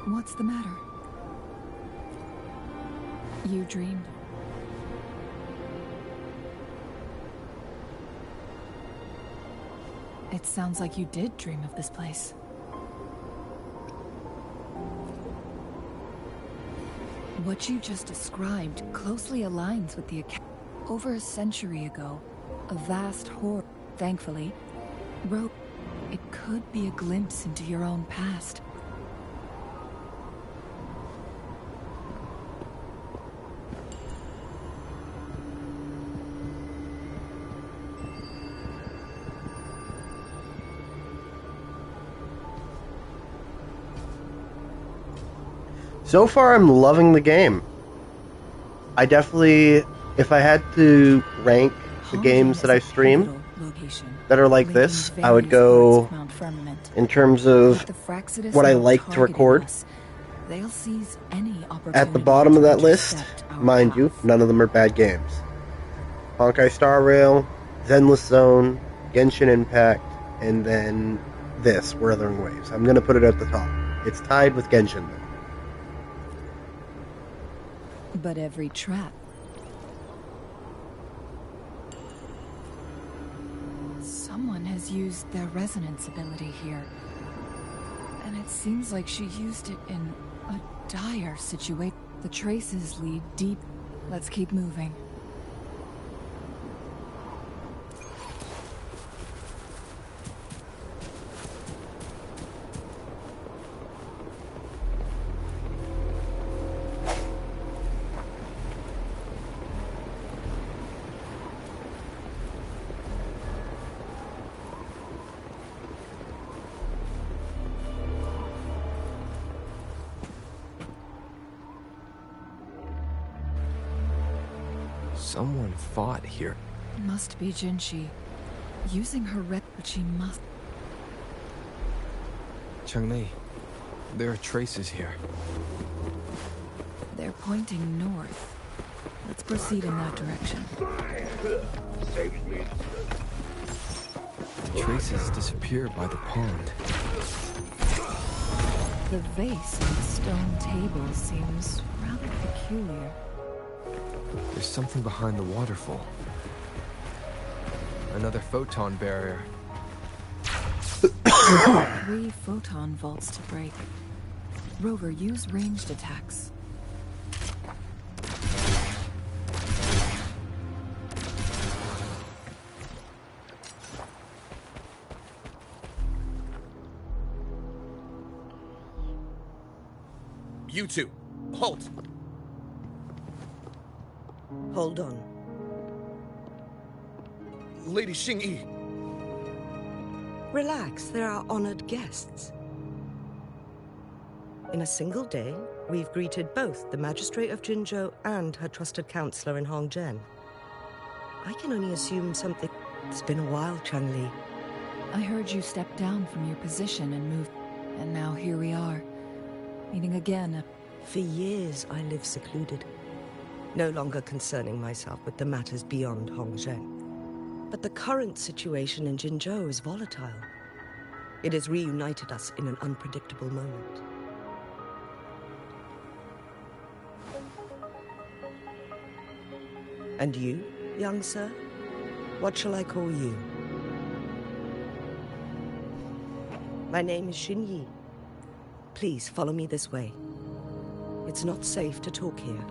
What's the matter? You dreamed? It sounds like you did dream of this place. What you just described closely aligns with the account. Over a century ago, a vast horde, thankfully, wrote. It could be a glimpse into your own past. So far, I'm loving the game. I definitely, if I had to rank the games that I stream that are like this, I would go in terms of what I like to record. At the bottom of that list, mind you, none of them are bad games. Honkai Star Rail, Zenless Zone, Genshin Impact, and then this, Wurthering Waves. I'm going to put it at the top. It's tied with Genshin, though. But every trap. Someone has used their resonance ability here. And it seems like she used it in a dire situation. The traces lead deep. Let's keep moving. Someone fought here. Must be Jinshi. Using her but she must. Changli, there are traces here. They're pointing north. Let's proceed in that direction. The traces disappear by the pond. The vase on the stone table seems rather peculiar. There's something behind the waterfall. Another photon barrier. 3 photon vaults to break. Rover, use ranged attacks. You two, halt! Hold on. Lady Xingyi. Relax, they're our honored guests. In a single day, we've greeted both the Magistrate of Jinzhou and her trusted counselor in Hongzhen. I can only assume something... It's been a while, Changli. I heard you step down from your position and move... And now here we are, meeting again. For years, I lived secluded, no longer concerning myself with the matters beyond Hongzhen. But the current situation in Jinzhou is volatile. It has reunited us in an unpredictable moment. And you, young sir? What shall I call you? My name is Xinyi. Please follow me this way. It's not safe to talk here.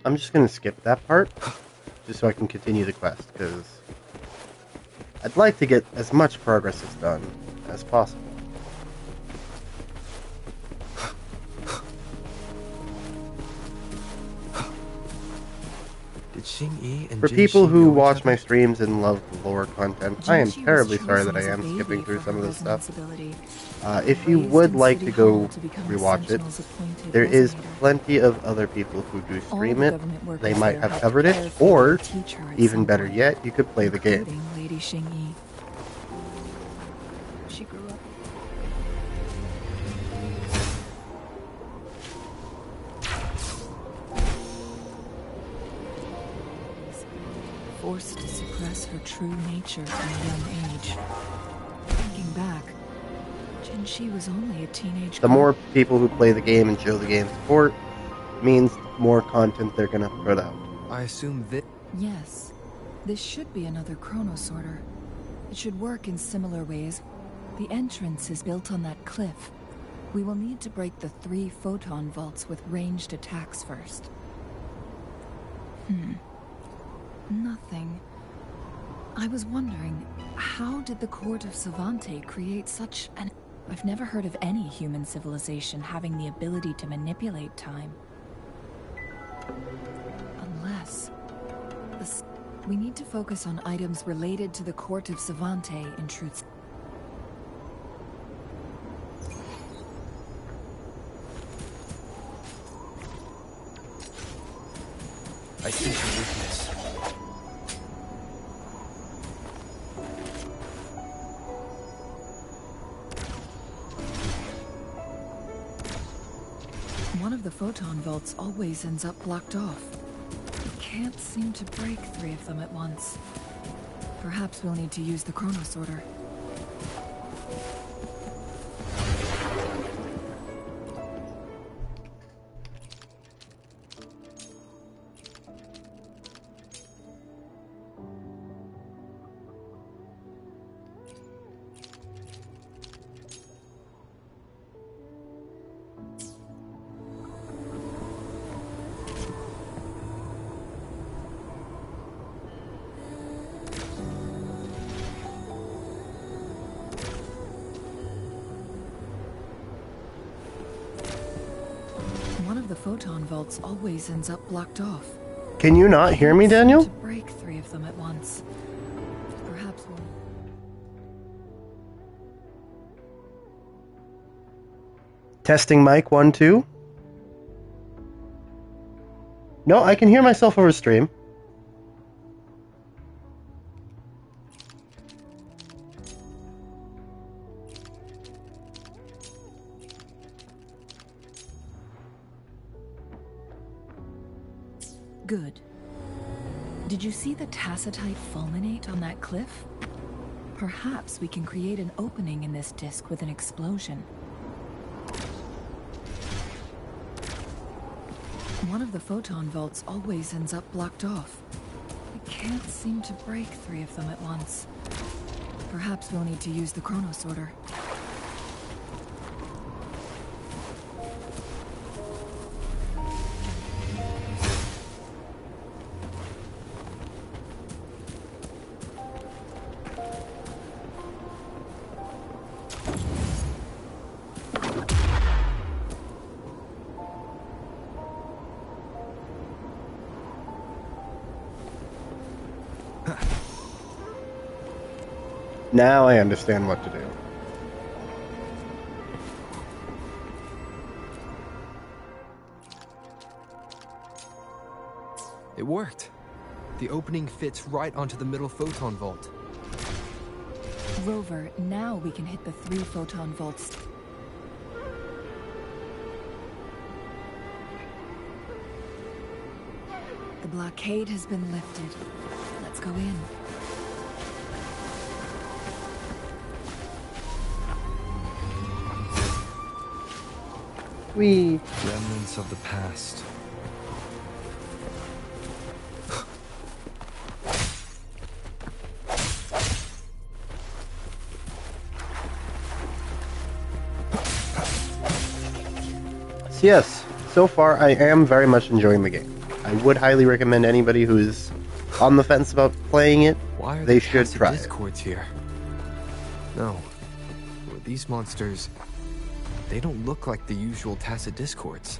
I'm just going to skip that part, just so I can continue the quest, because I'd like to get as much progress as done as possible. Did Xing-Yi and For Jin people Shi who know each watch other? my streams and love the lore content, I am Jinshi was terribly sorry chosen that I as a am baby skipping through for some of her this stuff. resonance ability, If you raised would in like City to go Hall to become the rewatch it, Sentinel's appointed there is resonator. plenty of other people who do All stream the it. government workers They might there have helped covered it, care for or and teach her at even some better point, yet, you could play the game. including Lady Xing-Yi. She grew up. Forced to suppress her true nature from a young age. Thinking back, Jinshi was only a teenage The girl. more people who play the game and show the game support means more content they're gonna put out. I assume that... Yes, this should be another chronosorter. It should work in similar ways. The entrance is built on that cliff. We will need to break the 3 photon vaults with ranged attacks first. Nothing. I was wondering, how did the court of Savante create such an... I've never heard of any human civilization having the ability to manipulate time. Unless... We need to focus on items related to the court of Savante, in truth. I sense your weakness. One of the photon vaults always ends up blocked off. We can't seem to break 3 of them at once. Perhaps we'll need to use the chronosorter. One of the photon vaults always ends up blocked off. Can you not hear me, Daniel? To break 3 of them at once. Perhaps we'll... Testing mic 1, 2. No, I can hear myself over stream. Good. Did you see the tacitite fulminate on that cliff? Perhaps we can create an opening in this disk with an explosion. One of the photon vaults always ends up blocked off. We can't seem to break 3 of them at once. Perhaps we'll need to use the chronosorter. Now I understand what to do. It worked. The opening fits right onto the middle photon vault. Rover, now we can hit the 3 photon vaults. The blockade has been lifted. Let's go in. Whee! Remnants of the past. So yes, so far I am very much enjoying the game. I would highly recommend anybody who's on the fence about playing it, Why are they there should tacit try it. discords here? No. These monsters, they don't look like the usual tacit discords.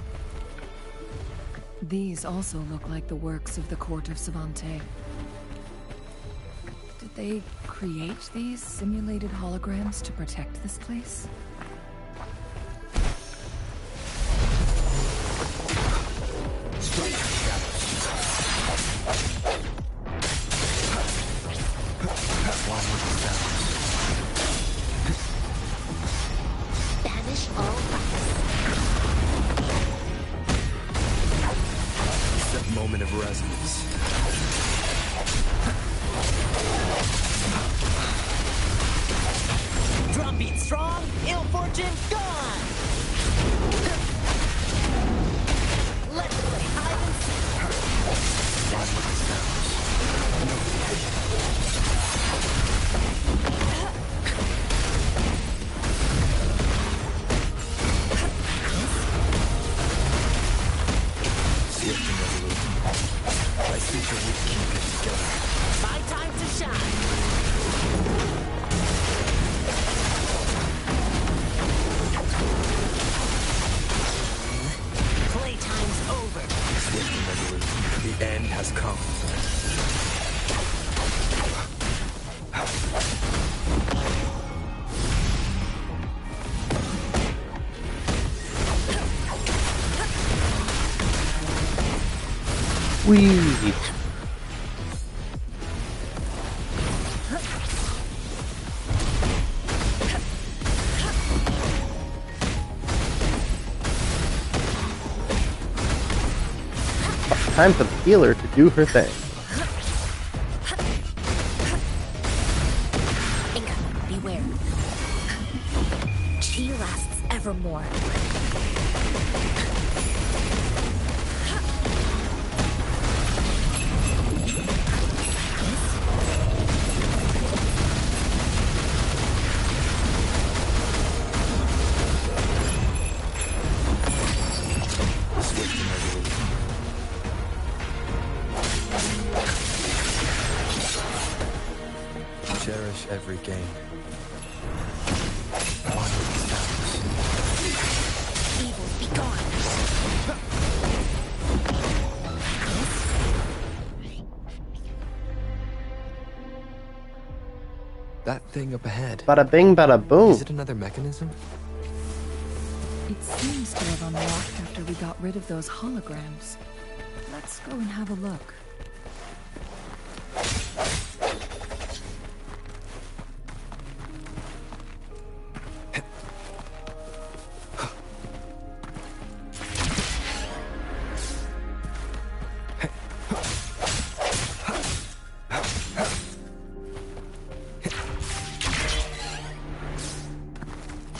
These also look like the works of the court of Savante. Did they create these simulated holograms to protect this place? Banish all vice. That moment of resonance. Drumbeat strong, ill fortune gone! Let's play hide and Swift and resolute. I think we keep it together. my time to shine! Playtime's over. Swift and resolute. The end has come. Whee! Time for the healer to do her thing. Inga, beware. Chi lasts evermore. Cherish every gain. Evils be gone. That thing up ahead. Bada bing, bada boom. Is it another mechanism? It seems to have unlocked after we got rid of those holograms. Let's go and have a look.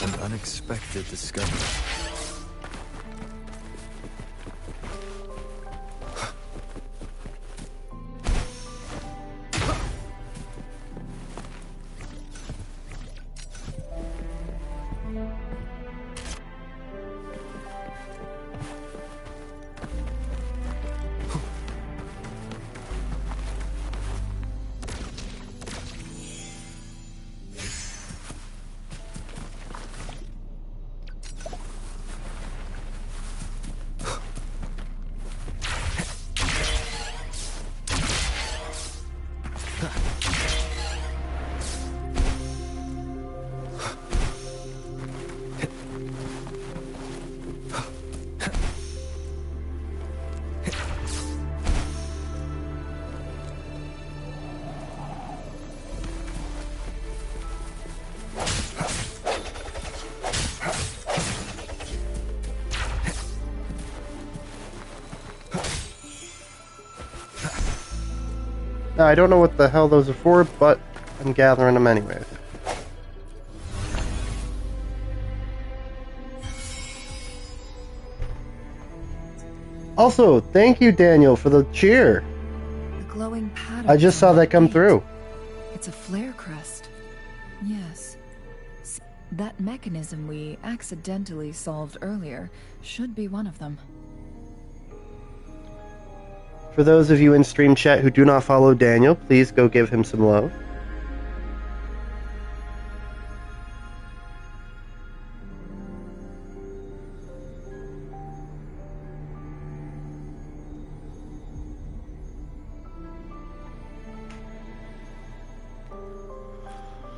An unexpected discovery. Now, I don't know what the hell those are for, but I'm gathering them anyways. Also, thank you, Daniel, for the cheer. The glowing pattern. I just saw that come through. It's a flare crest. Yes. That mechanism we accidentally solved earlier should be one of them. For those of you in stream chat who do not follow Daniel, please go give him some love.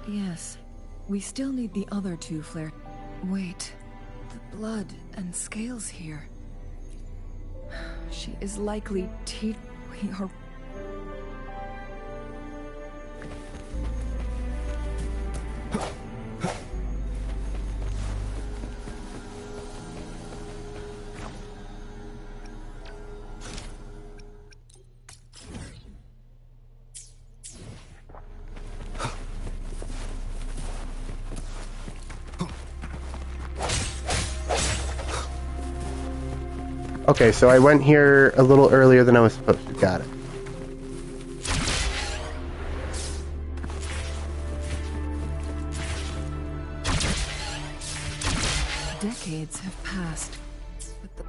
Yes, we still need the other two flare. Wait, the blood and scales here. She is likely we are... Okay, so I went here a little earlier than I was supposed to. Got it. Decades have passed, but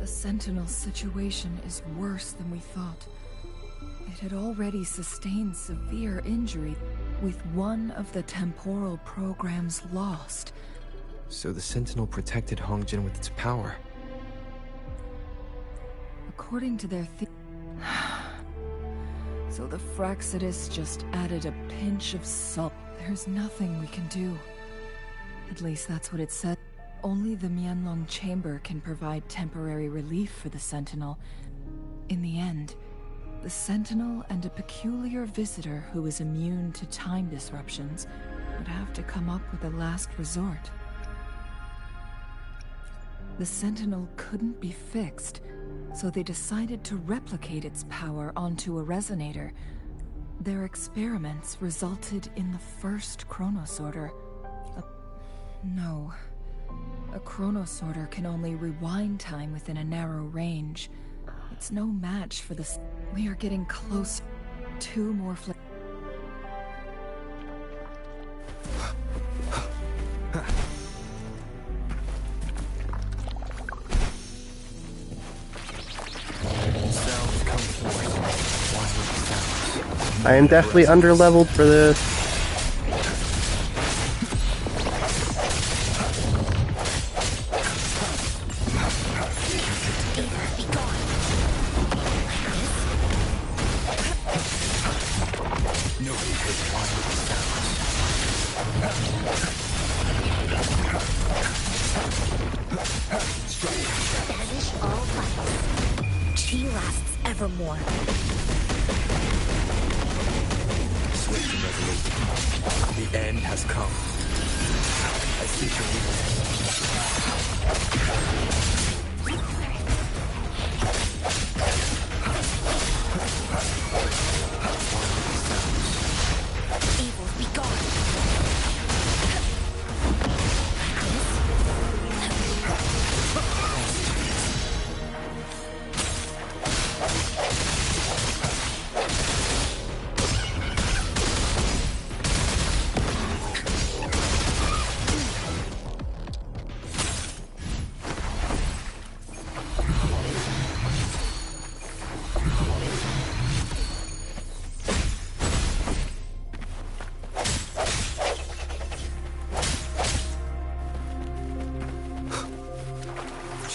the Sentinel situation is worse than we thought. It had already sustained severe injury, with one of the temporal programs lost. So the Sentinel protected Hongjin with its power. According to their so the Fraxidus just added a pinch of salt. There's nothing we can do. At least that's what it said. Only the Mianlong Chamber can provide temporary relief for the Sentinel. In the end, the Sentinel and a peculiar visitor who is immune to time disruptions would have to come up with a last resort. The Sentinel couldn't be fixed, so they decided to replicate its power onto a resonator. Their experiments resulted in the first chronosorter. No. A chronosorter can only rewind time within a narrow range. It's no match for the... We are getting close. Two more I am definitely underleveled for this. She lasts evermore. Swift and resolute. The end has come. I seek Evil, be gone.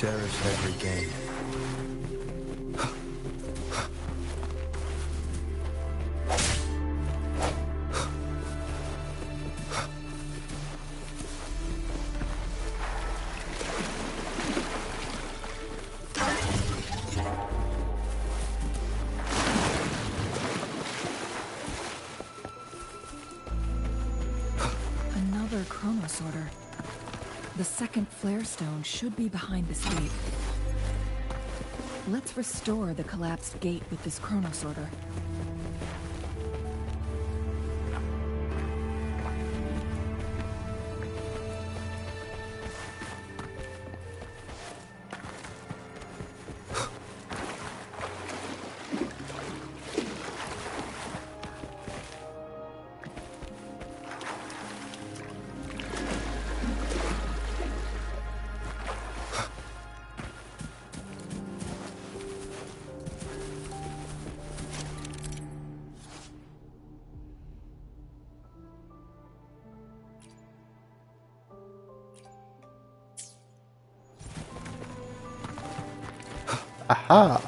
cherish every game. Another chronosorter. The second flare stone should be behind this gate. Let's restore the collapsed gate with this chronosorter. Aha!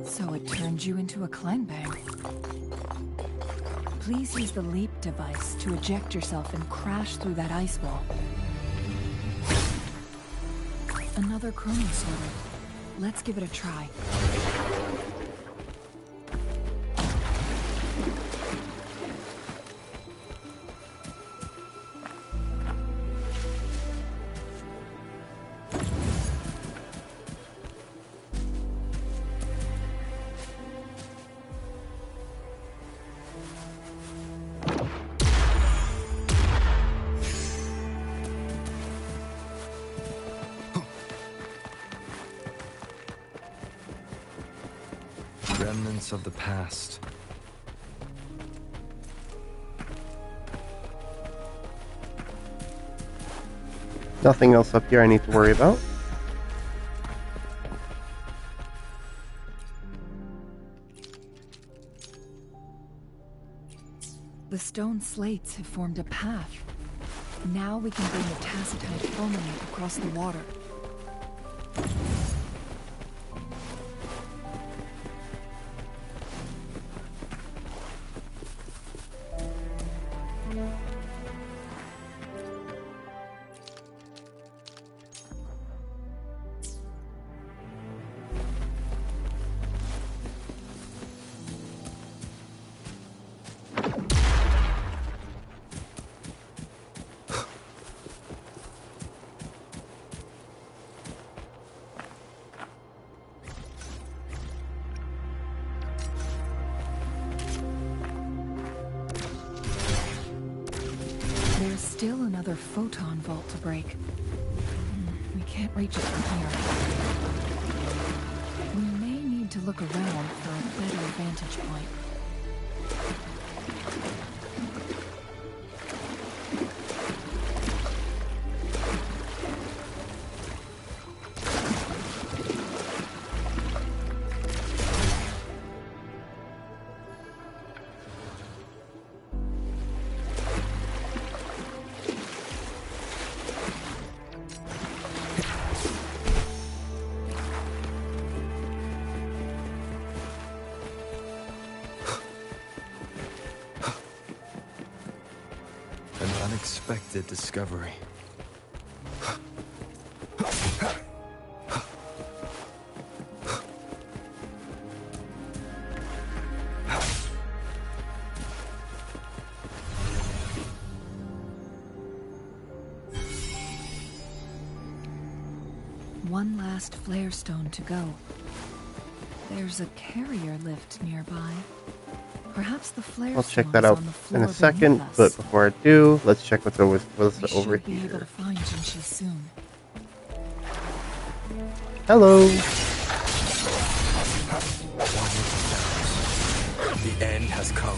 So it turned you into a climb bang. Please use the leap device to eject yourself and crash through that ice wall. Another chrono sorter. Let's give it a try. Remnants of the past. Nothing else up here I need to worry about. The stone slates have formed a path. Now we can bring the tacitite firmament across the water. There's still another photon vault to break. We can't reach it from here. We may need to look around for a better vantage point. An unexpected discovery. One last flare stone to go. There's a carrier lift nearby. Perhaps the flare I'll check stone that is out on the in floor a second, beneath us. but before I do, let's check what's over We over should be able here. to find Jinchi soon. Hello. The end has come.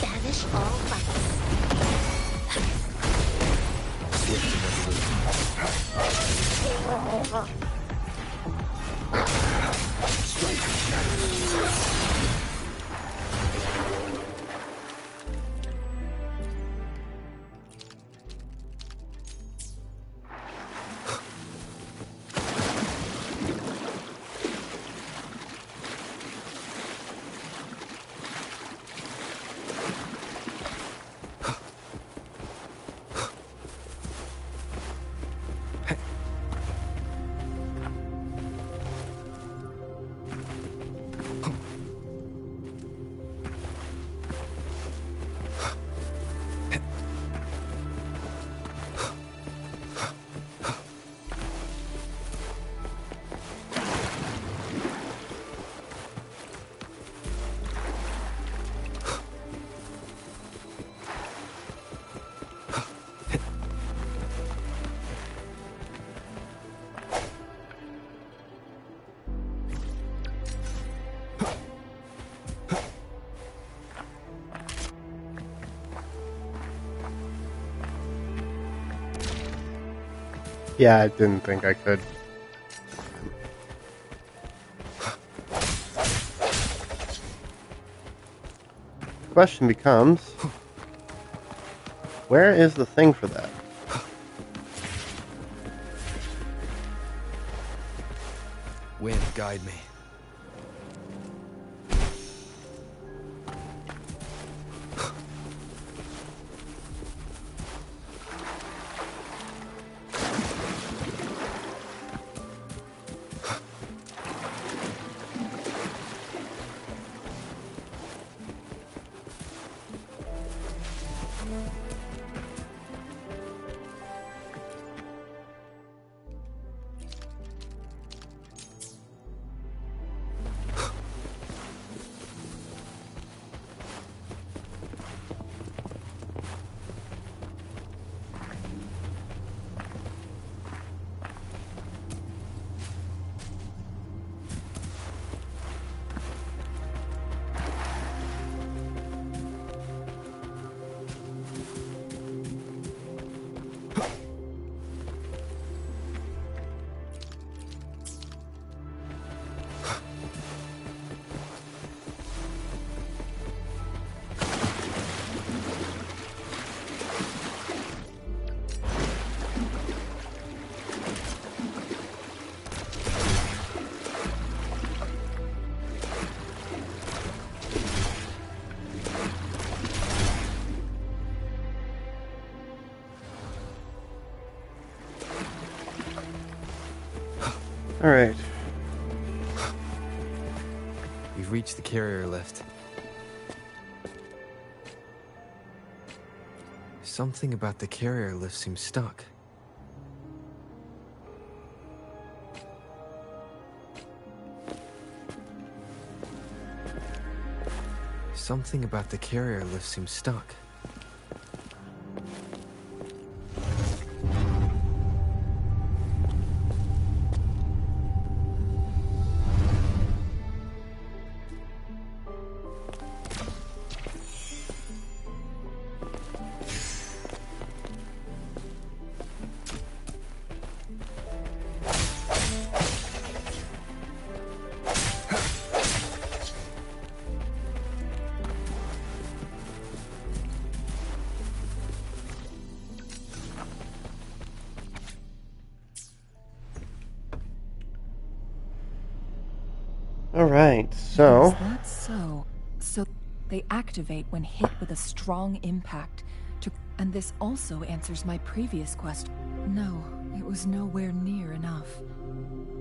Banish all vice. Swift and resolute. Yeah, I didn't think I could. The question becomes, where is the thing for that? Wind, guide me. Alright. We've reached the carrier lift. Something about the carrier lift seems stuck. Something about the carrier lift seems stuck. Alright, so... Is that so? So they activate when hit with a strong impact. And this also answers my previous question. No, it was nowhere near enough.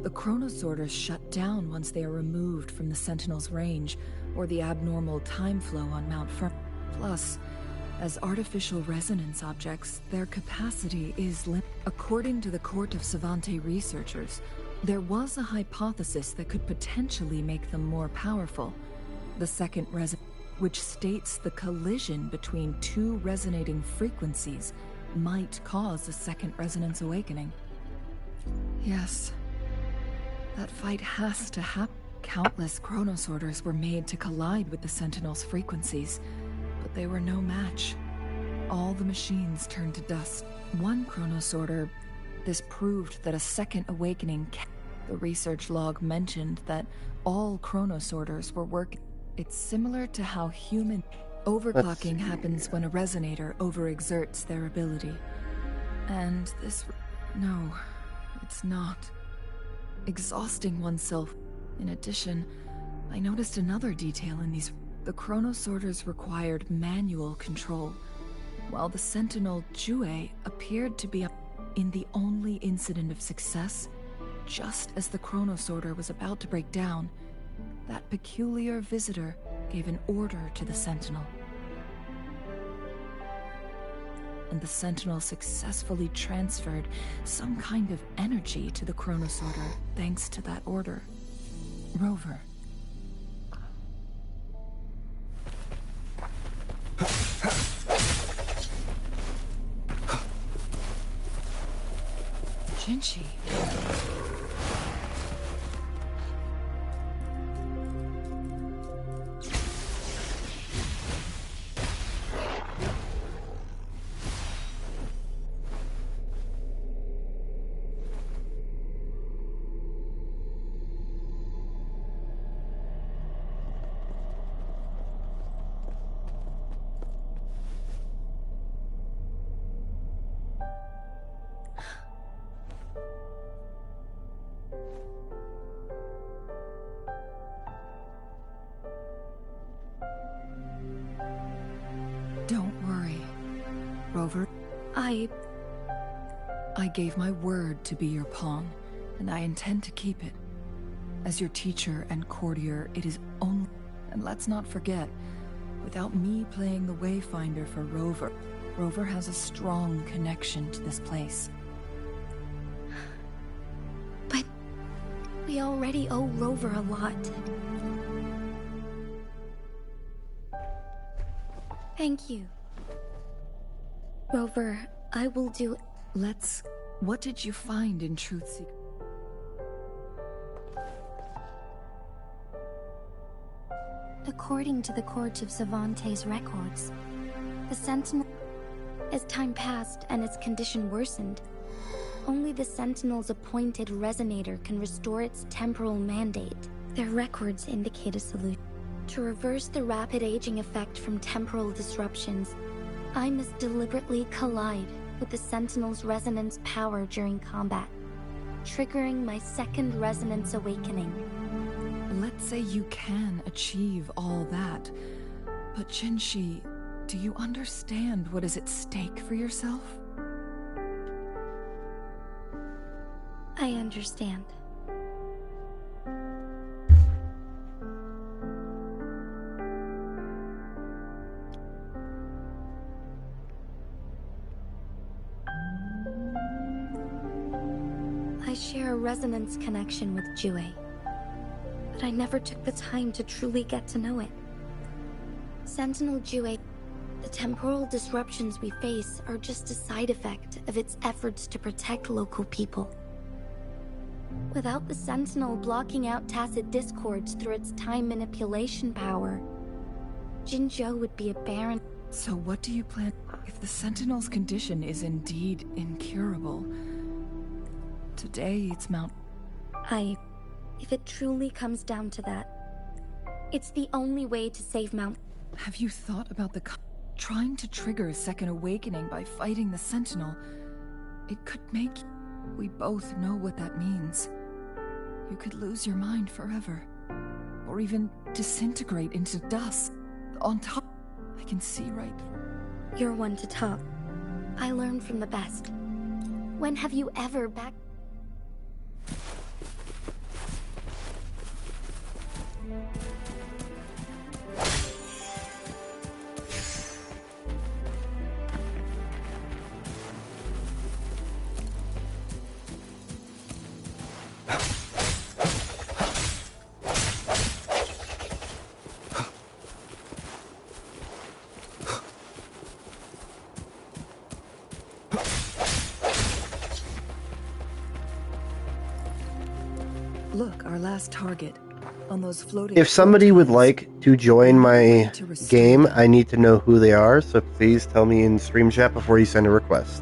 The chronosorters shut down once they are removed from the Sentinel's range, or the abnormal time flow on Mount Firm. Plus, as artificial resonance objects, their capacity is limited. According to the Court of Savante researchers, there was a hypothesis that could potentially make them more powerful. The second resonance, which states the collision between two resonating frequencies might cause a second resonance awakening. Yes, that fight has to happen. Countless chronosorters were made to collide with the Sentinel's frequencies, but they were no match. All the machines turned to dust. One chronosorter, this proved that a second awakening The research log mentioned that all chronosorters were working. It's similar to how human overclocking happens when a resonator overexerts their ability. And this... No, it's not. Exhausting oneself. In addition, I noticed another detail in these. The chronosorters required manual control, while the Sentinel Jue appeared to be in the only incident of success. Just as the chronosorter was about to break down, that peculiar visitor gave an order to the Sentinel. And the Sentinel successfully transferred some kind of energy to the chronosorter thanks to that order. Rover. Jinchi. Don't worry, Rover. I gave my word to be your pawn, and I intend to keep it. As your teacher and courtier, it is only... And let's not forget, without me playing the Wayfinder for Rover, Rover has a strong connection to this place. But we already owe Rover a lot. Thank you. Rover, I will do... What did you find in Truth Seeker? According to the Court of Savante's records, the Sentinel... As time passed and its condition worsened, only the Sentinel's appointed resonator can restore its temporal mandate. Their records indicate a solution. To reverse the rapid aging effect from temporal disruptions, I must deliberately collide with the Sentinel's resonance power during combat, triggering my second resonance awakening. Let's say you can achieve all that, but Jinshi, do you understand what is at stake for yourself? I understand. I share a resonance connection with Jue, but I never took the time to truly get to know it. Sentinel Jue, the temporal disruptions we face are just a side effect of its efforts to protect local people. Without the Sentinel blocking out tacit discords through its time manipulation power, Jinzhou would be a barren... So what do you plan... If the Sentinel's condition is indeed incurable, today it's Mount... If it truly comes down to that, it's the only way to save Mount... Have you thought about trying to trigger a second awakening by fighting the Sentinel? It could make... We both know what that means. You could lose your mind forever. Or even disintegrate into dust. On top... I can see right... You're one to talk. I learn from the best. When have you ever back... Look, our last target. On those floating... If somebody would like to join my game, I need to know who they are, so please tell me in stream chat before you send a request.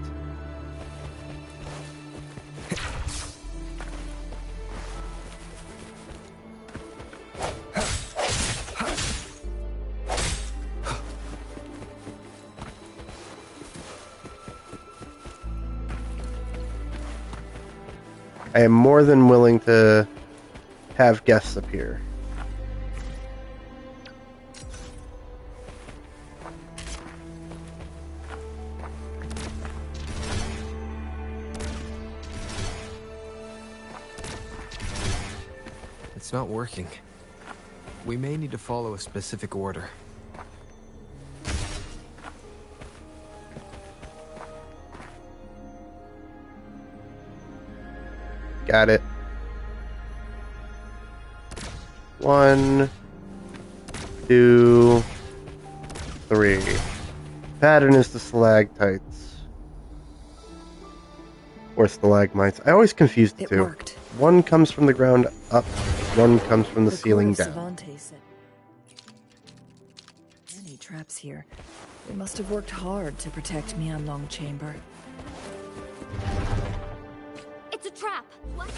I am more than willing to have guests appear. It's not working. We may need to follow a specific order. Got it. 1, 2, 3. Pattern is the stalactites. Or stalagmites. I always confuse the two. Worked. One comes from the ground up, one comes from the ceiling down. Savante said... Many traps here. They must have worked hard to protect Mianlong Chamber. It's a trap! What?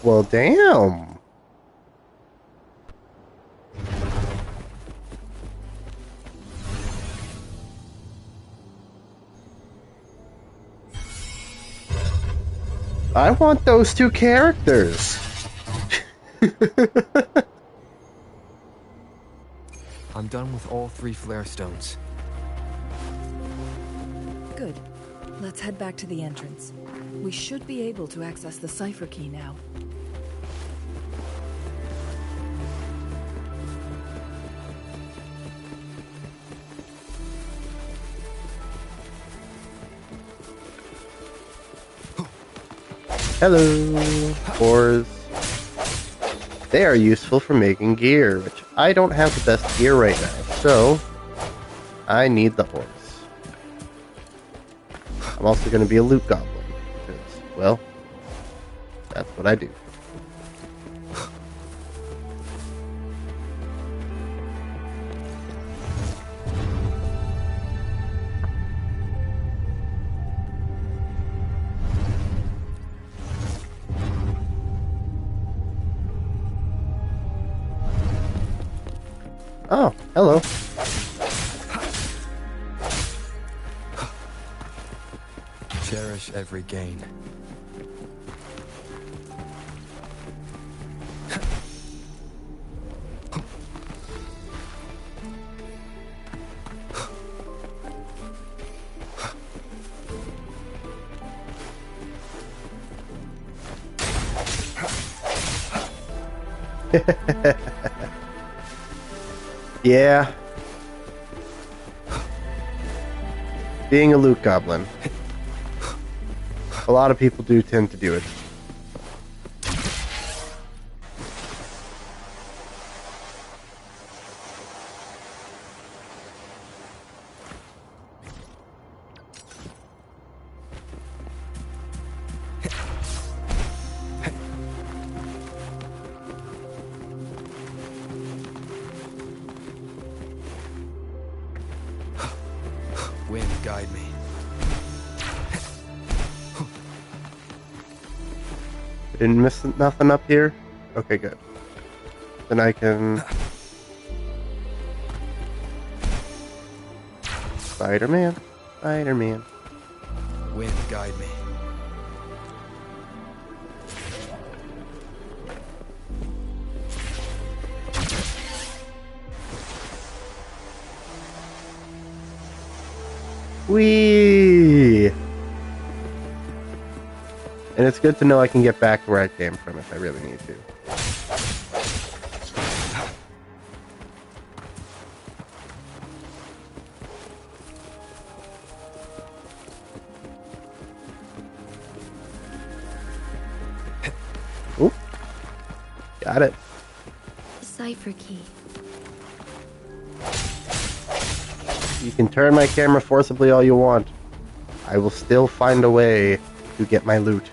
Well, damn. I want those two characters. I'm done with all 3 flare stones. Good. Let's head back to the entrance. We should be able to access the cipher key now. Hello, ores. They are useful for making gear, which I don't have the best gear right now, so I need the ores. I'm also going to be a loot goblin, because, well, that's what I do. Oh, hello. Cherish every gain. Yeah. Being a loot goblin. A lot of people do tend to do it. Wind, guide me. Didn't miss nothing up here? Okay, good. Then I can... Spider-Man. Spider-Man. Wind, guide me. Whee! And it's good to know I can get back to where I came from if I really need to. Oop. Got it. Cipher key. You can turn my camera forcibly all you want. I will still find a way to get my loot.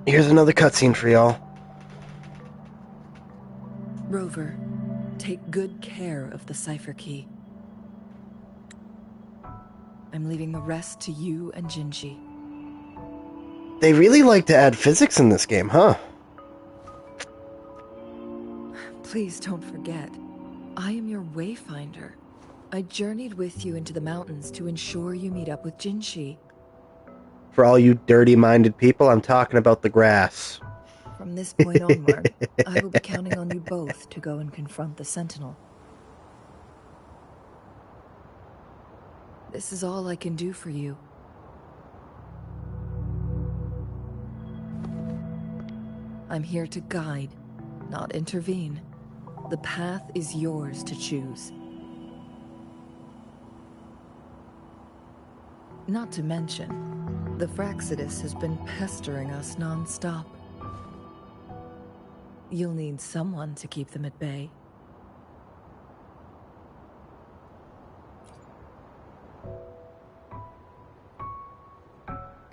Here's another cutscene for y'all. Rover, take good care of the cipher key. I'm leaving the rest to you and Jinji. They really like to add physics in this game, huh? Please don't forget, I am your wayfinder. I journeyed with you into the mountains to ensure you meet up with Jinji. For all you dirty-minded people, I'm talking about the grass. From this point onward, I will be counting on you both to go and confront the Sentinel. This is all I can do for you. I'm here to guide, not intervene. The path is yours to choose. Not to mention, the Fraxidus has been pestering us non-stop. You'll need someone to keep them at bay.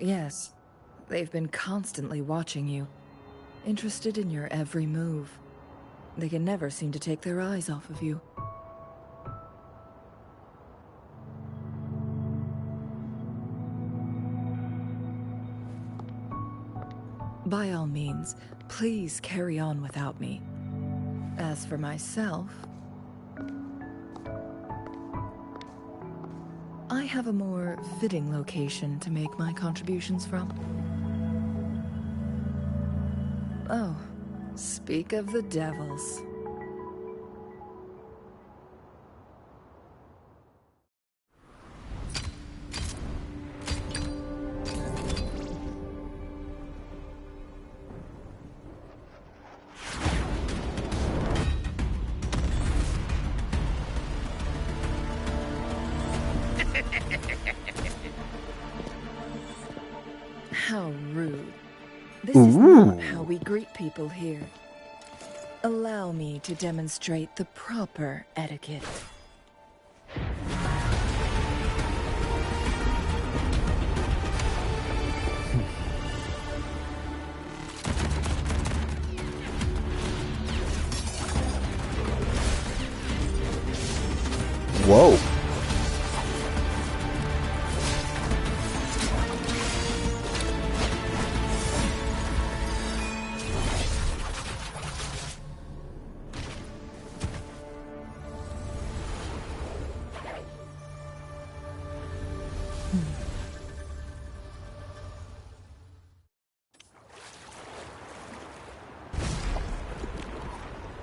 Yes. They've been constantly watching you, interested in your every move. They can never seem to take their eyes off of you. By all means, please carry on without me. As for myself, I have a more fitting location to make my contributions from. Oh, speak of the devils. How rude. This is not how we greet people here. Allow me to demonstrate the proper etiquette. Whoa.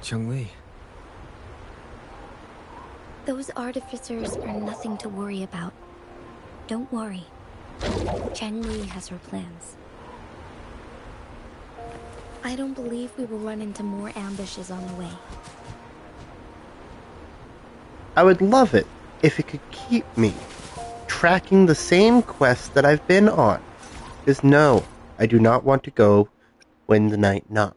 Chun-Li. Those artificers are nothing to worry about. Don't worry. Chun-Li has her plans. I don't believe we will run into more ambushes on the way. I would love it if it could keep me tracking the same quest that I've been on. Because no, I do not want to go when the night knocks.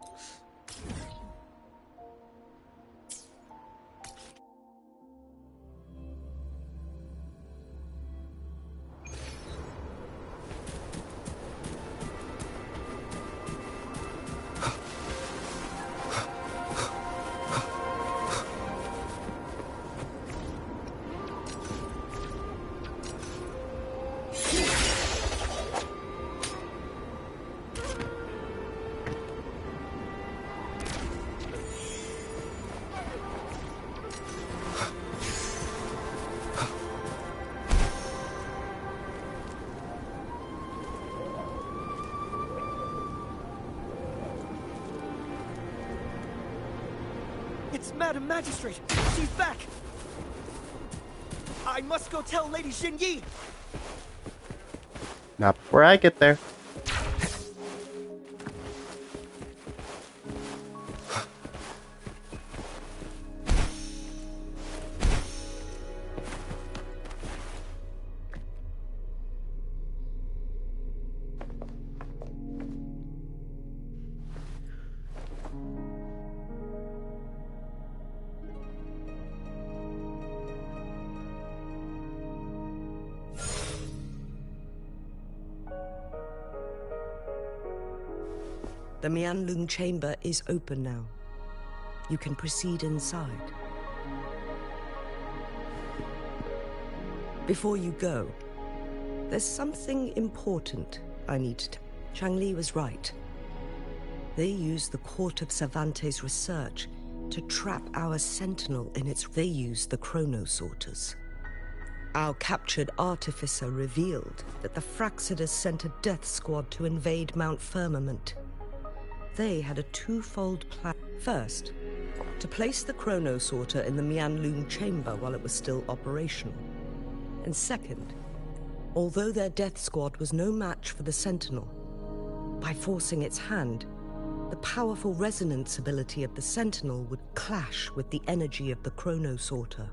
It's Madam Magistrate! She's back! I must go tell Lady Xinyi! Not before I get there. The Mianlun chamber is open now. You can proceed inside. Before you go, there's something important I need to... Chun-Li was right. They use the Court of Cervantes' research to trap our sentinel in its... They use the Chronosorters. Our captured artificer revealed that the Fraxidus sent a death squad to invade Mount Firmament. They had a twofold plan. First, to place the Chronosorter in the Mianlun chamber while it was still operational. And second, although their death squad was no match for the Sentinel, by forcing its hand, the powerful resonance ability of the Sentinel would clash with the energy of the Chronosorter.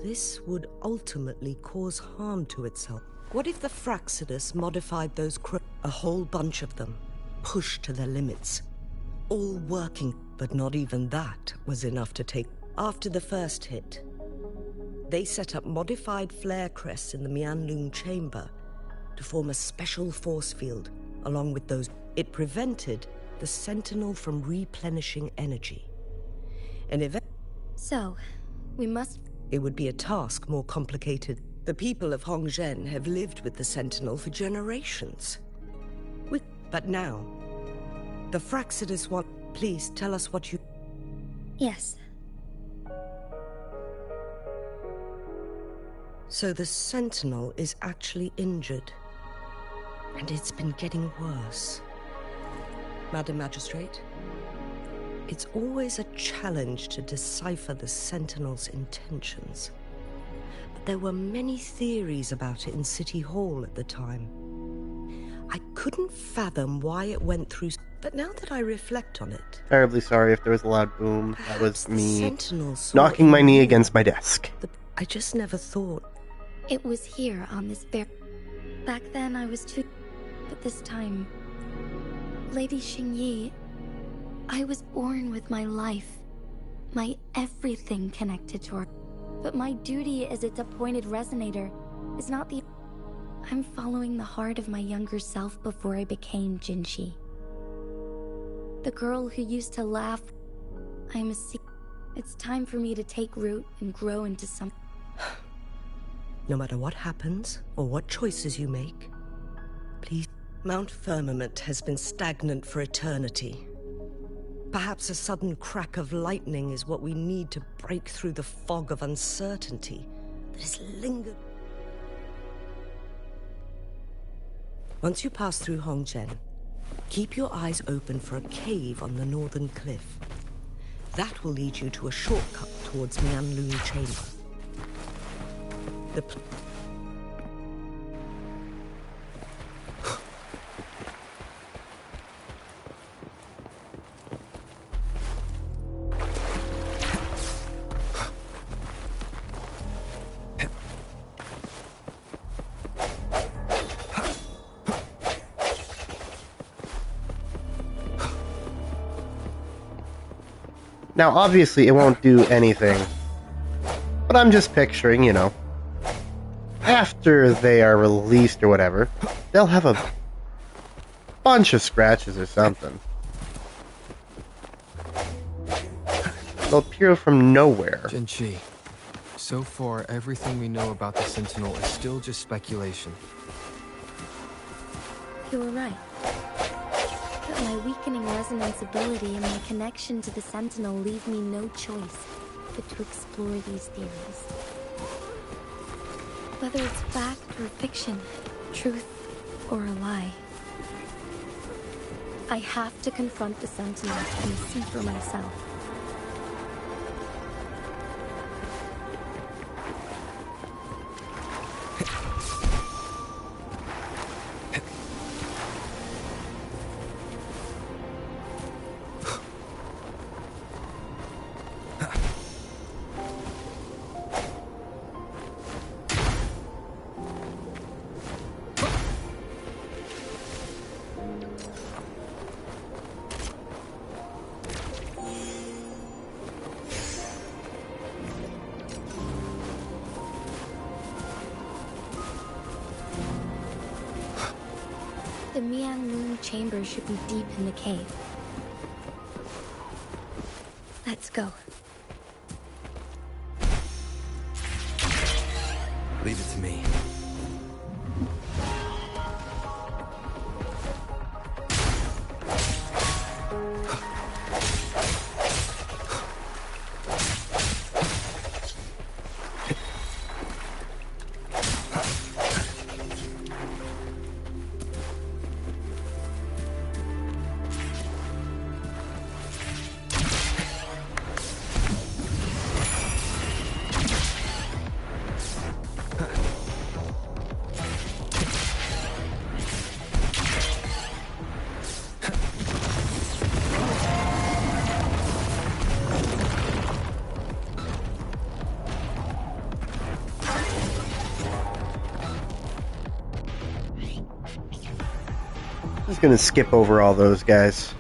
This would ultimately cause harm to itself. What if the Fraxidus modified those a whole bunch of them, pushed to their limits, all working, but not even that was enough to take. After the first hit, they set up modified flare crests in the Mianlun chamber to form a special force field, along with those. It prevented the Sentinel from replenishing energy. And if So, we must... It would be a task more complicated. The people of Hongzhen have lived with the Sentinel for generations. But now, the Fraxidus want... Please tell us what you... Yes. So the Sentinel is actually injured. And it's been getting worse. Madam Magistrate, it's always a challenge to decipher the Sentinel's intentions. But there were many theories about it in City Hall at the time. I couldn't fathom why it went through... But now that I reflect on it... Terribly sorry if there was a loud boom. That was me knocking my knee against my desk. I just never thought... It was here on this bear... Back then I was too... But this time... Lady Xingyi... I was born with my life. My everything connected to her. But my duty as its appointed resonator is not the... I'm following the heart of my younger self before I became Jinshi. The girl who used to laugh. I'm a It's time for me to take root and grow into something. No matter what happens, or what choices you make, please... Mount Firmament has been stagnant for eternity. Perhaps a sudden crack of lightning is what we need to break through the fog of uncertainty that has lingered. Once you pass through Hongzhen, keep your eyes open for a cave on the northern cliff. That will lead you to a shortcut towards Mianlun Chamber. Now, obviously, it won't do anything. But I'm just picturing, you know, after they are released or whatever, they'll have a bunch of scratches or something. They'll appear from nowhere. Jinshi, so far, everything we know about the Sentinel is still just speculation. You were right. But my weakening resonance ability and my connection to the Sentinel leave me no choice but to explore these theories. Whether it's fact or fiction, truth or a lie, I have to confront the Sentinel and see for myself. The Mianlun Chamber should be deep in the cave. Let's go. Leave it to me. Just gonna skip over all those guys.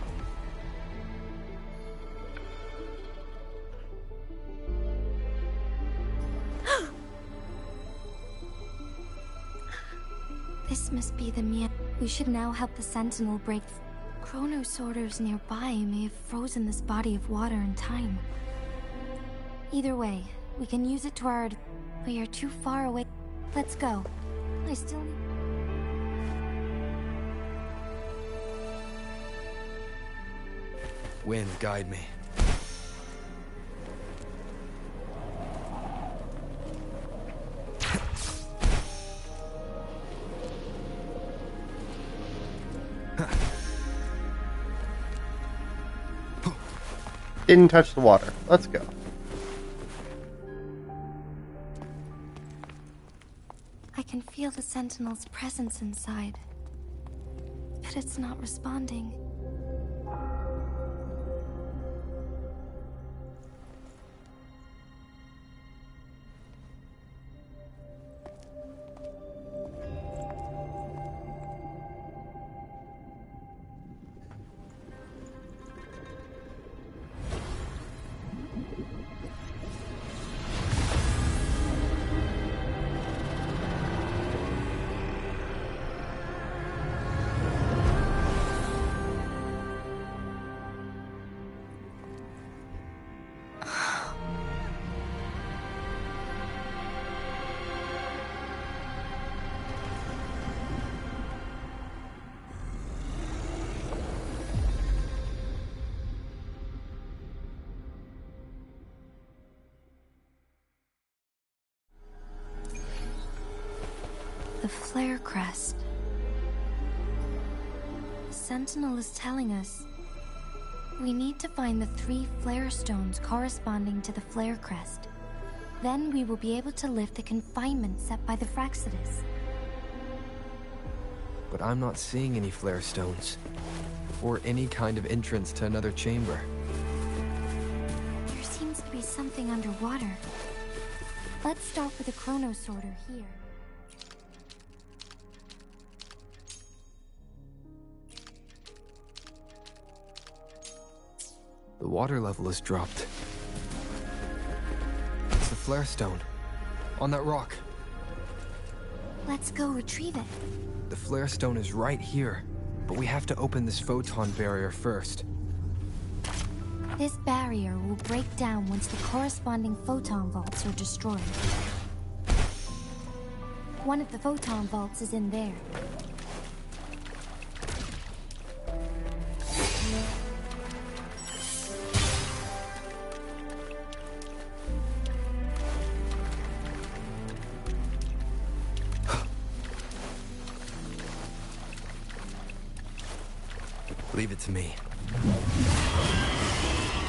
This must be the Mia. We should now help the Sentinel break. Chrono sorters nearby may have frozen this body of water in time. Either way, we can use it to our... We are too far away. Let's go. I still need... Wind, guide me. Didn't touch the water. Let's go. I can feel the Sentinel's presence inside. But it's not responding. The flare crest. The Sentinel is telling us we need to find the 3 flare stones corresponding to the flare crest. Then we will be able to lift the confinement set by the Fraxidus. But I'm not seeing any flare stones, or any kind of entrance to another chamber. There seems to be something underwater. Let's start with a chrono sorter here. The water level has dropped. It's the flare stone. On that rock. Let's go retrieve it. The flare stone is right here, but we have to open this photon barrier first. This barrier will break down once the corresponding photon vaults are destroyed. One of the photon vaults is in there. Leave it to me.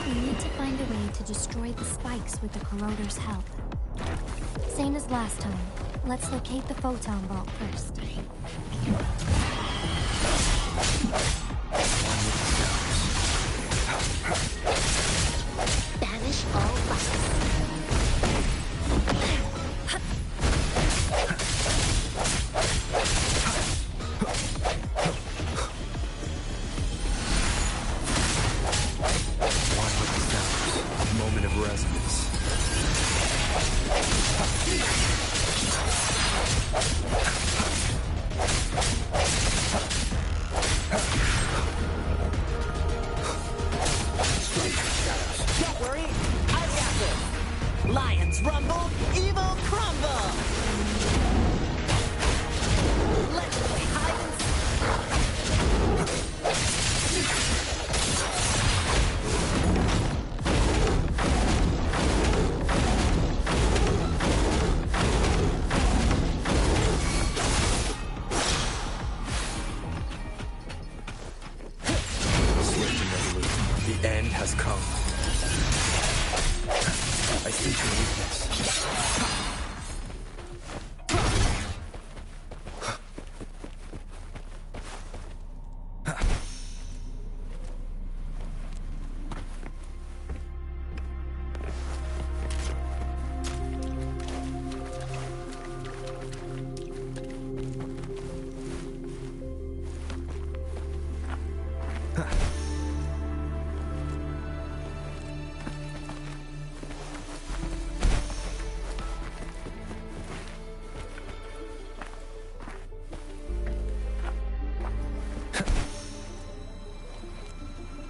We need to find a way to destroy the spikes with the corroder's help. Same as last time. Let's locate the photon vault first. Banish all bugs. Moment of resonance. Don't worry, I got this.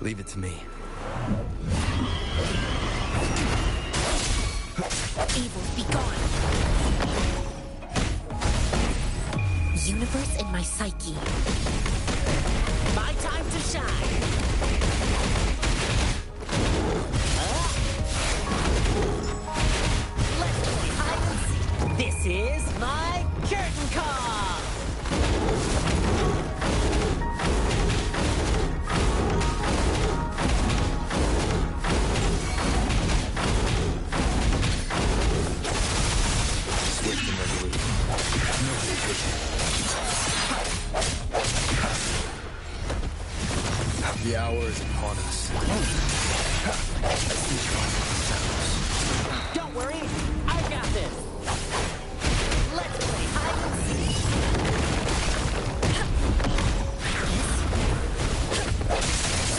Leave it to me. Evil, be gone. Universe in my psyche. My time to shine. Let's play hide and seek. This is my curtain call. Swift and resolute. No hesitation. The hour is upon us. I see shadows. Don't worry, I got this. Let's play hide and seek.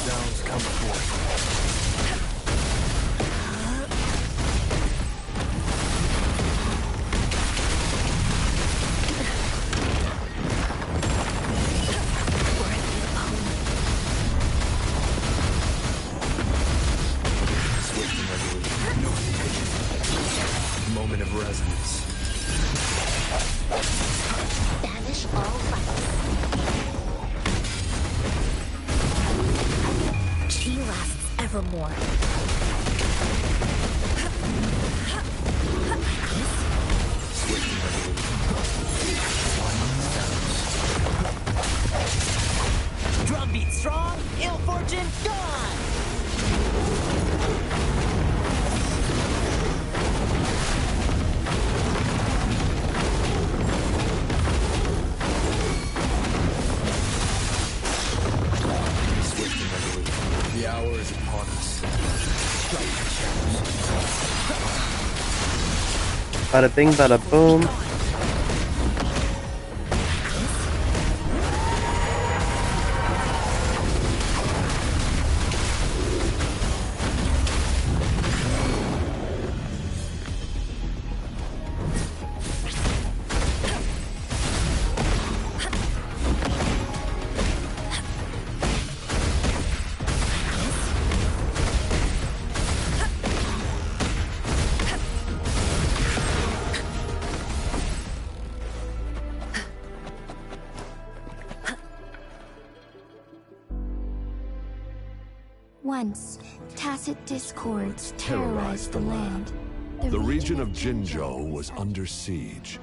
Sounds come forth. Moment of resonance. Banish all lights. Chi lasts evermore. Drumbeat strong, ill fortune gone! The hour is upon us. Bada bing, bada boom. Once, tacit discords terrorized the land. The region of Jinzhou was under siege.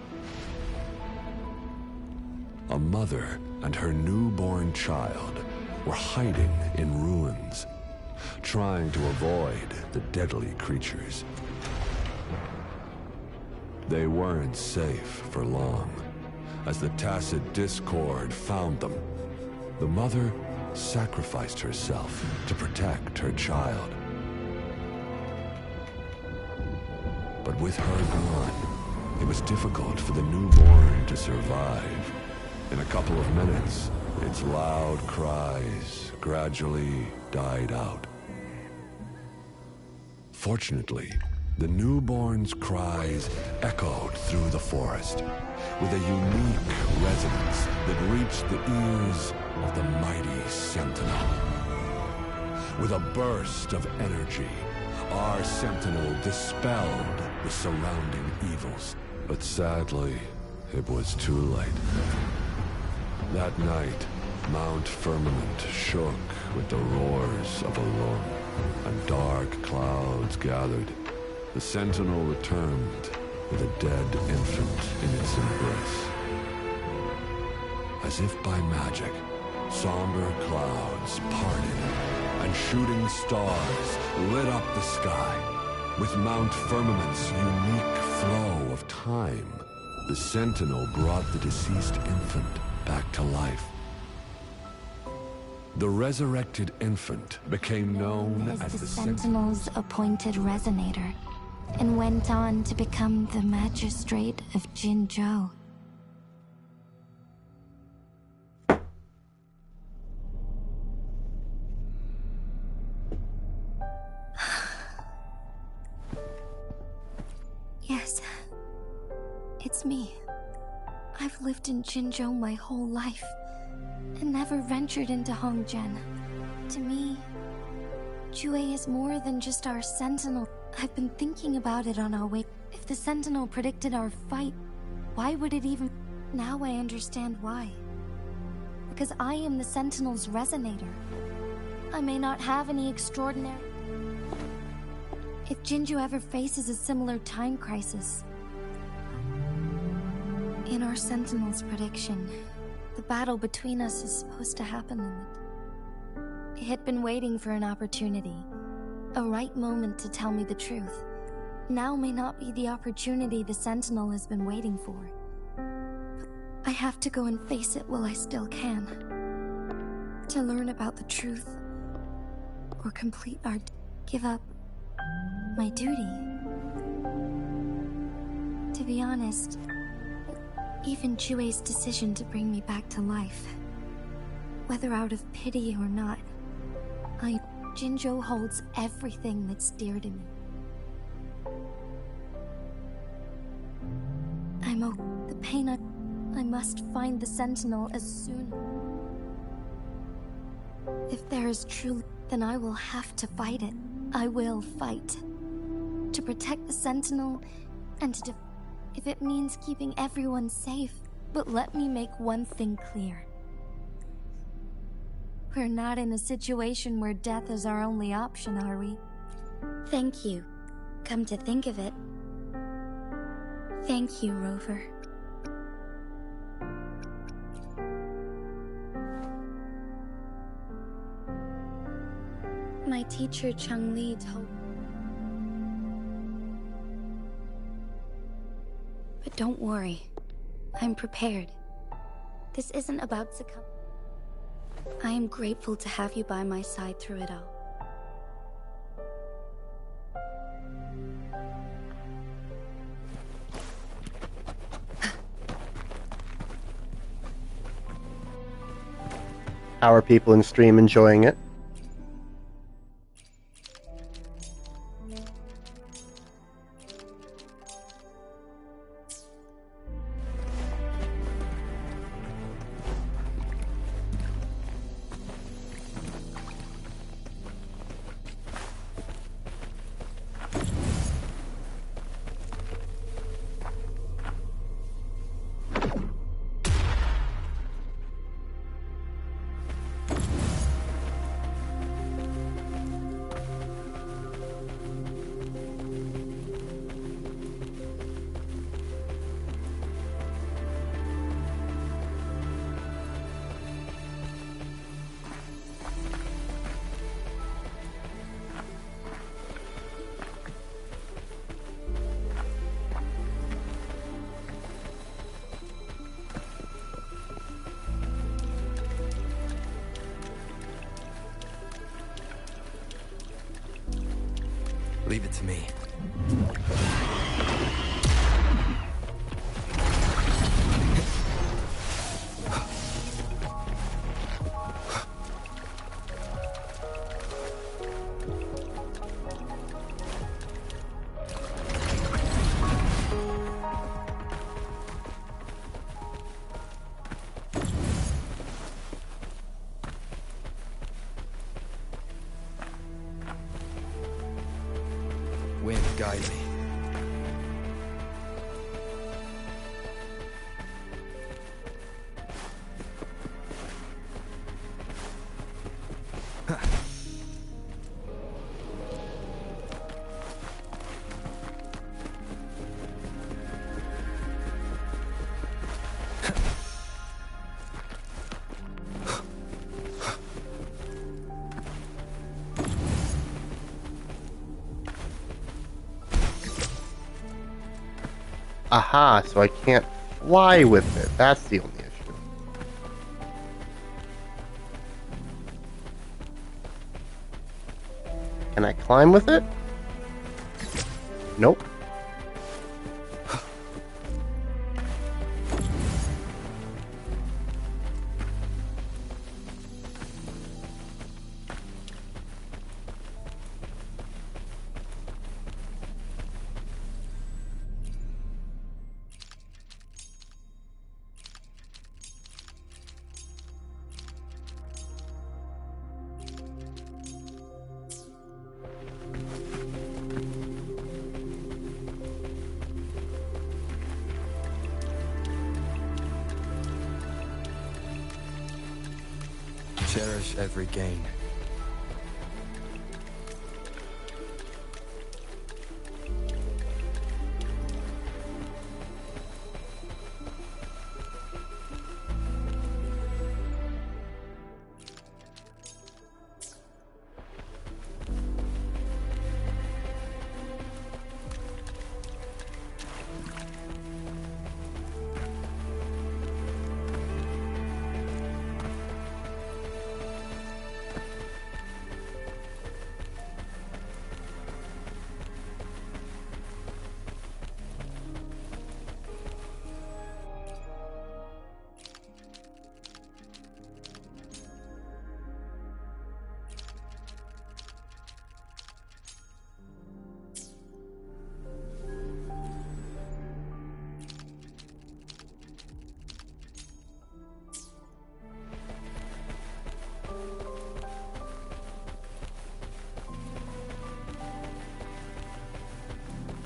A mother and her newborn child were hiding in ruins, trying to avoid the deadly creatures. They weren't safe for long, as the tacit discord found them. The mother sacrificed herself to protect her child. But with her gone, it was difficult for the newborn to survive. In a couple of minutes, its loud cries gradually died out. Fortunately, the newborn's cries echoed through the forest with a unique resonance that reached the ears of the mighty Sentinel. With a burst of energy, our Sentinel dispelled the surrounding evils. But sadly, it was too late. That night, Mount Firmament shook with the roars of a lung, and dark clouds gathered. The Sentinel returned with a dead infant in its embrace. As if by magic, somber clouds parted, and shooting stars lit up the sky. With Mount Firmament's unique flow of time, the Sentinel brought the deceased infant back to life. The resurrected infant became known as the Sentinel's appointed resonator, and went on to become the magistrate of Jinzhou. Yes, it's me. I've lived in Jinzhou my whole life, and never ventured into Hongzhen. To me, Jue is more than just our sentinel. I've been thinking about it on our way. If the sentinel predicted our fight, why would it even... Now I understand why. Because I am the sentinel's resonator. I may not have any extraordinary... If Jinju ever faces a similar time crisis... In our sentinel's prediction, the battle between us is supposed to happen in it. It had been waiting for an opportunity, a right moment to tell me the truth. Now may not be the opportunity the sentinel has been waiting for. I have to go and face it while I still can. To learn about the truth, or complete our... give up my duty. To be honest, even Jue's decision to bring me back to life, whether out of pity or not, Jinjo holds everything that's dear to me. The pain I must find the sentinel as soon. If there is truly, then I will have to fight it. I will fight. To protect the sentinel, and to if it means keeping everyone safe. But let me make one thing clear. We're not in a situation where death is our only option, are we? Thank you. Come to think of it. Thank you, Rover. My teacher, Chung Li, told... But don't worry. I'm prepared. This isn't about succumb. I am grateful to have you by my side through it all. How are people in stream enjoying it? Leave it to me. Wind, guide me. Aha, so I can't fly with it. That's the only issue. Can I climb with it? Nope. Cherish every gain.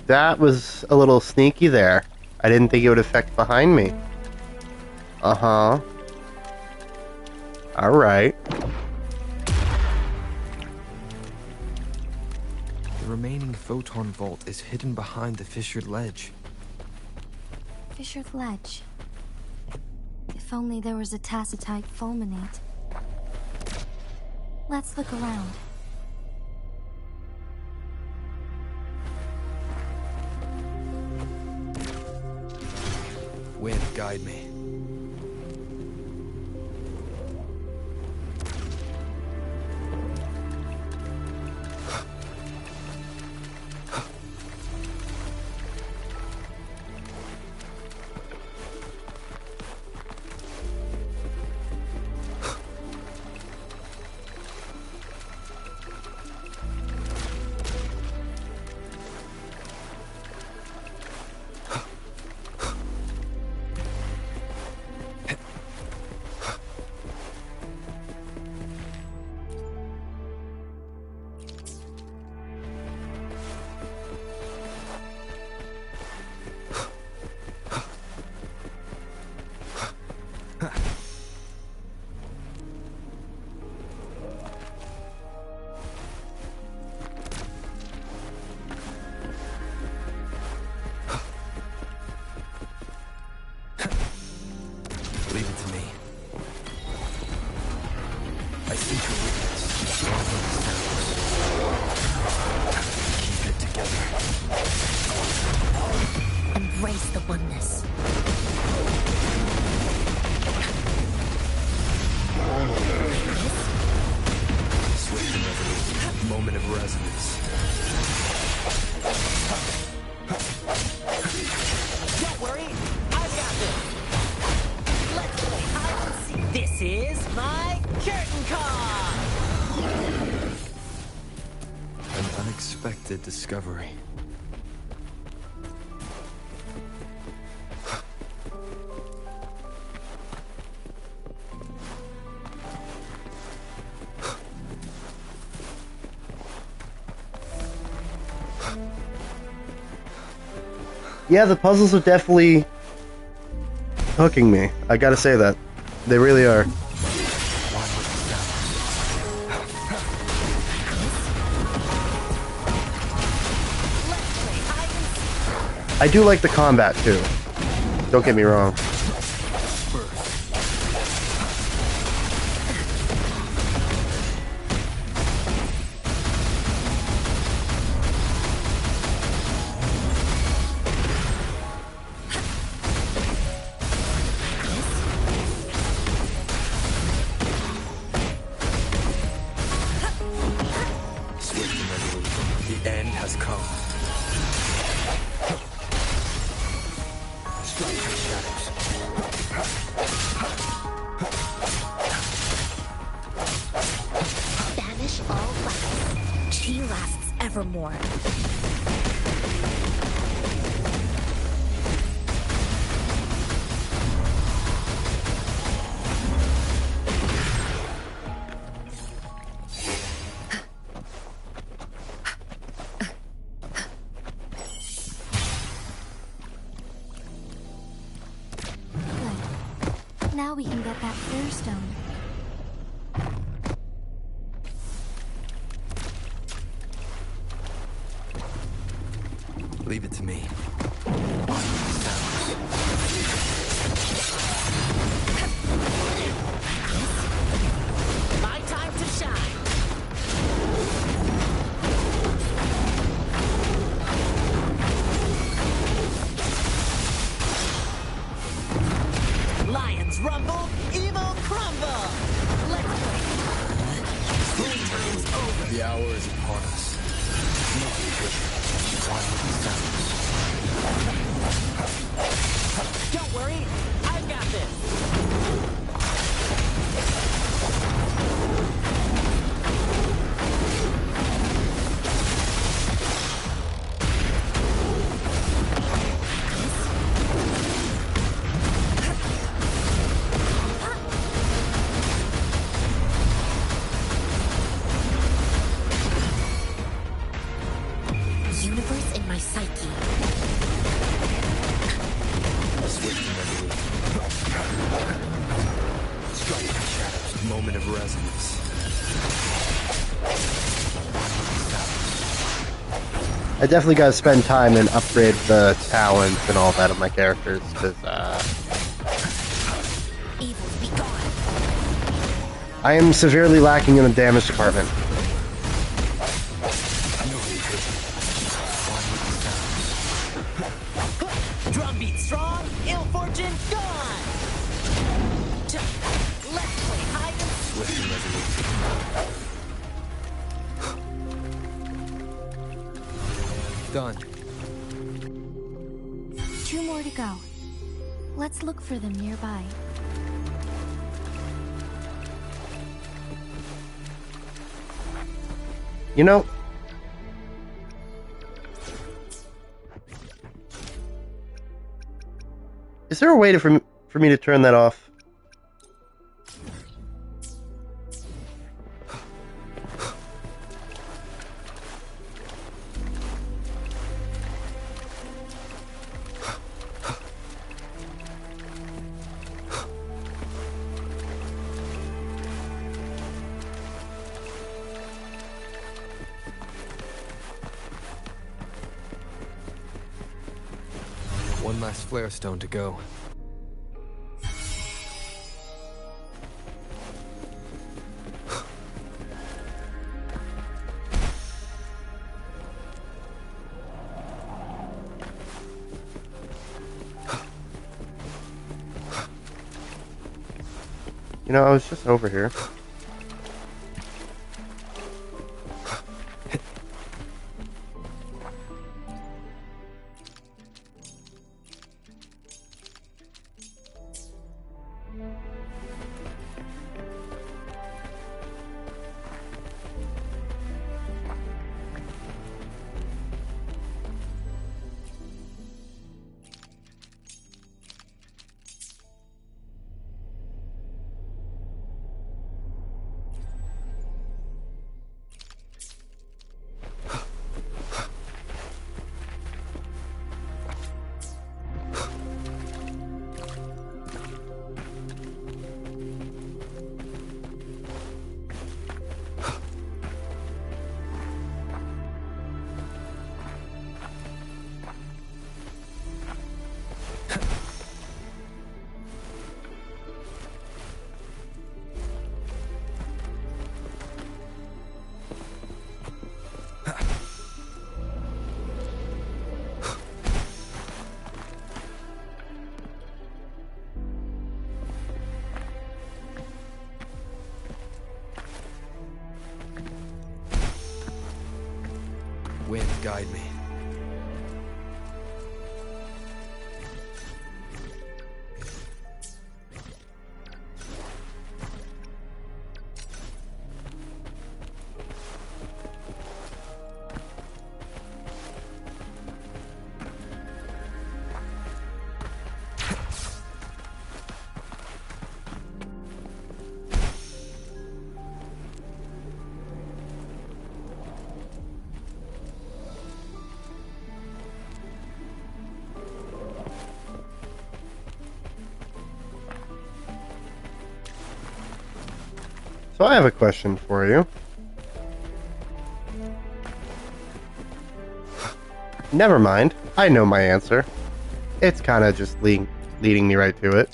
That was a little sneaky there. I didn't think it would affect behind me. Uh-huh. Alright. The remaining photon vault is hidden behind the fissured ledge. Fissured ledge. If only there was a tacitite fulminate. Let's look around. Wind, guide me. Leave it to me. I see your weakness. Keep it together. Embrace the oneness. Swift and resolute. Moment of resonance. Don't worry, I've got this. Let's play hide and seek. This is my curtain call. An unexpected discovery. Yeah, the puzzles are definitely hooking me. I gotta say that. They really are. I do like the combat too. Don't get me wrong. The end has come. Banish all life. She lasts evermore. Now we can get that Fairstone. Lions rumble, evil crumble! Let's play. Playtime's over. The hour is upon us. Don't worry, I've got this. Universe in my psyche. Striking shadows, moment of resonance. I definitely got to spend time and upgrade the talents and all that of my characters, because I am severely lacking in the damage department. Drumbeat strong, ill fortune gone! Let's play hide and Swift and resolute. Done. 2 more to go. Let's look for them nearby. You know, is there a way for me to turn that off? One last flare stone to go. You know, I was just over here. Wind, guide me. So I have a question for you. Never mind. I know my answer. It's kind of just leading me right to it.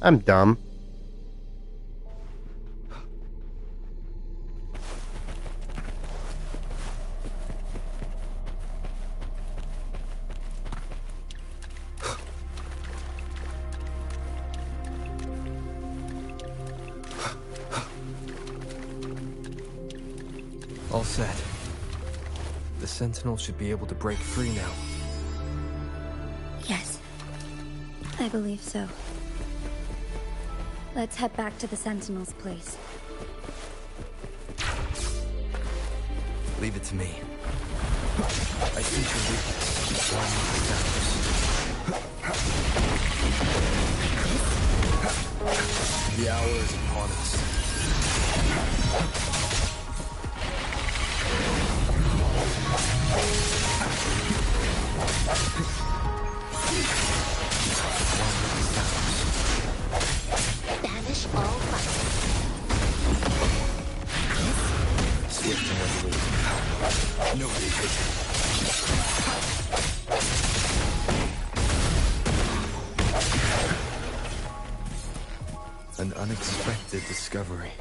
I'm dumb. All set. The Sentinel should be able to break free now. Yes. I believe so. Let's head back to the Sentinel's place. Leave it to me. I see your weakness. The hour is upon us. Banish all fire. Swift and resolute. No vacation. An unexpected discovery.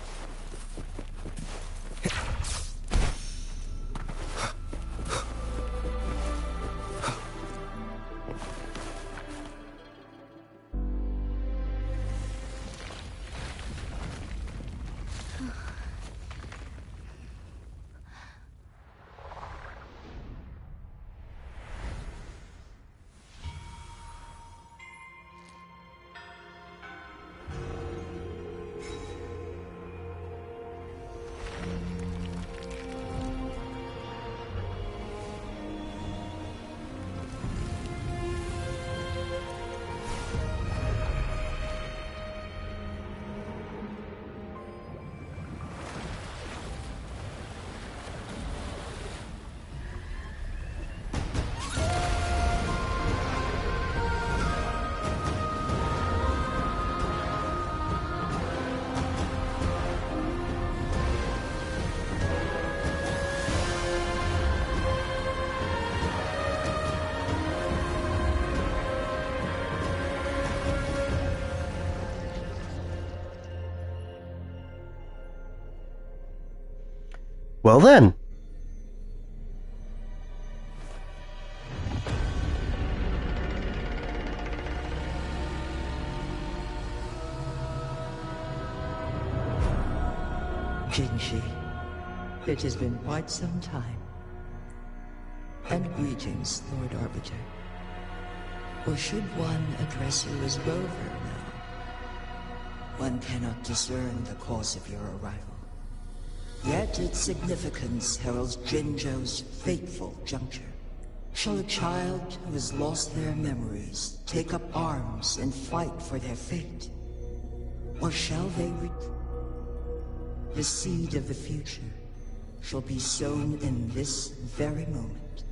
Well then. Jinshi, it has been quite some time. And greetings, Lord Arbiter. Or should one address you as Rover now? One cannot discern the cause of your arrival. Yet its significance heralds Jinzhou's fateful juncture. Shall a child who has lost their memories take up arms and fight for their fate? Or shall they The seed of the future shall be sown in this very moment.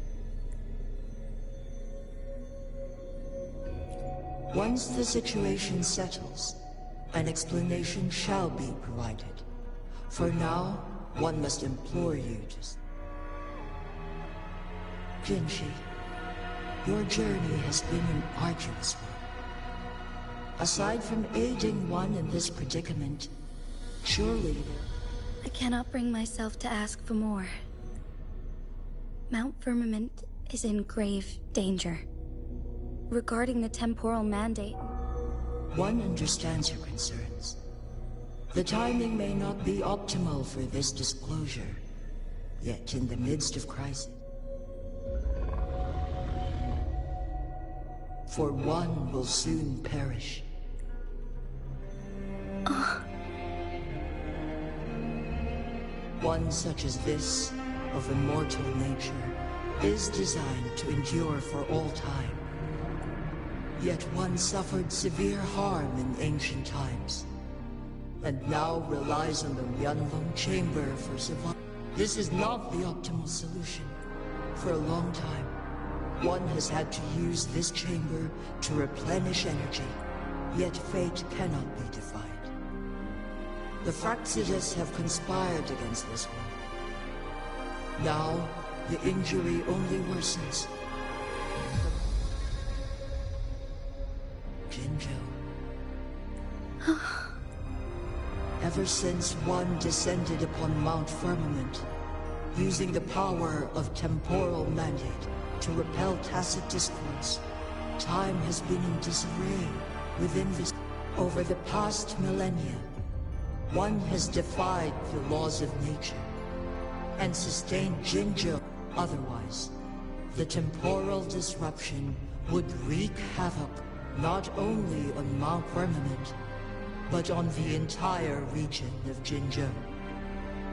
Once the situation settles, an explanation shall be provided. For now, one must implore you to... Jinshi, your journey has been an arduous one. Aside from aiding one in this predicament, surely... I cannot bring myself to ask for more. Mount Firmament is in grave danger. Regarding the temporal mandate... One understands your concerns. The timing may not be optimal for this disclosure, yet in the midst of crisis. For one will soon perish. One such as this, of immortal nature, is designed to endure for all time. Yet one suffered severe harm in ancient times, and now relies on the Yanlong Chamber for survival. This is not the optimal solution. For a long time, one has had to use this chamber to replenish energy, yet fate cannot be defied. The Fraxidus have conspired against this one. Now, the injury only worsens. Jinzhou. Ever since one descended upon Mount Firmament, using the power of temporal mandate to repel tacit discords, time has been in disarray within this. Over the past millennia, one has defied the laws of nature, and sustain Jinzhou. Otherwise, the temporal disruption would wreak havoc not only on Mount Firmament, but on the entire region of Jinzhou.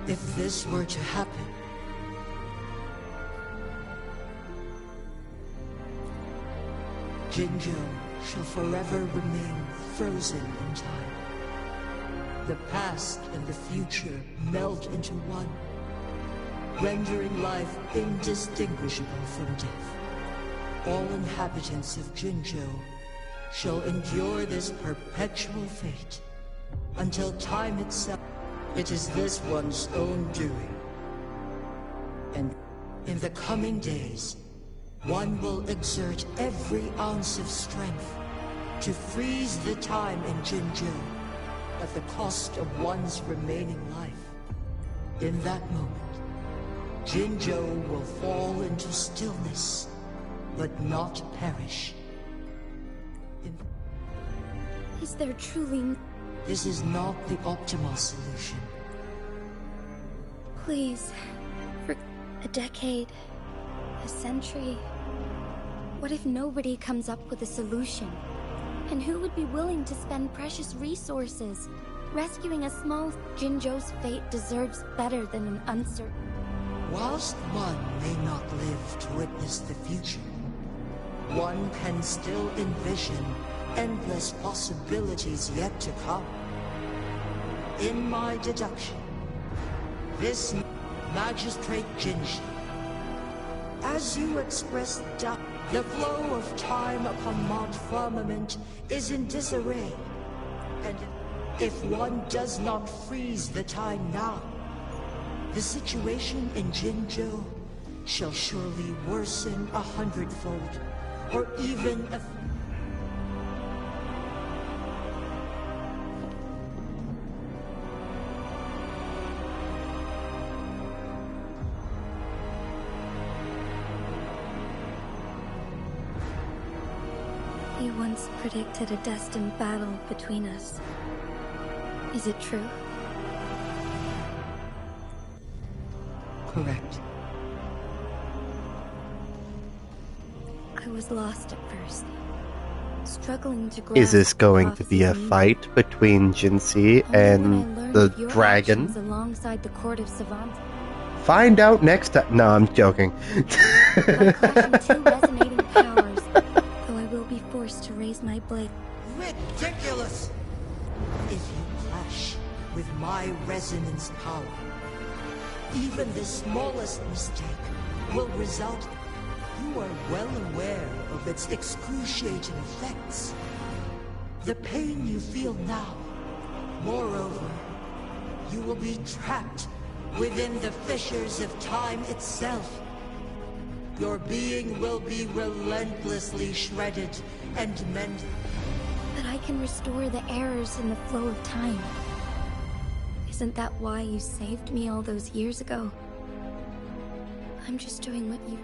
If this were to happen, Jinzhou shall forever remain frozen in time. The past and the future melt into one, rendering life indistinguishable from death. All inhabitants of Jinzhou shall endure this perpetual fate until time itself. It is this one's own doing. And in the coming days, one will exert every ounce of strength to freeze the time in Jinzhou at the cost of one's remaining life. In that moment, Jinzhou will fall into stillness, but not perish. Is there truly... This is not the optimal solution. Please, for a decade, a century, what if nobody comes up with a solution? And who would be willing to spend precious resources? Rescuing a small Jinzhou's fate deserves better than an uncertain... Whilst one may not live to witness the future, one can still envision endless possibilities yet to come. In my deduction, this Magistrate Jinshi, as you expressed doubt, the flow of time upon Mount Firmament is in disarray, and if one does not freeze the time now, the situation in Jinzhou shall surely worsen 100-fold, or even a... You once predicted a destined battle between us. Is it true? Correct. I was lost at first, struggling to grasp. Is this going to be a fight between Jinxie and the dragon? Alongside the court of Savant. Find out next time. No, I'm joking. By clashing two resonating powers, though I will be forced to raise my blade. Ridiculous! If you clash with my resonance power, even the smallest mistake will result. You are well aware of its excruciating effects. The pain you feel now. Moreover, you will be trapped within the fissures of time itself. Your being will be relentlessly shredded and mended. But I can restore the errors in the flow of time. Isn't that why you saved me all those years ago? I'm just doing what you...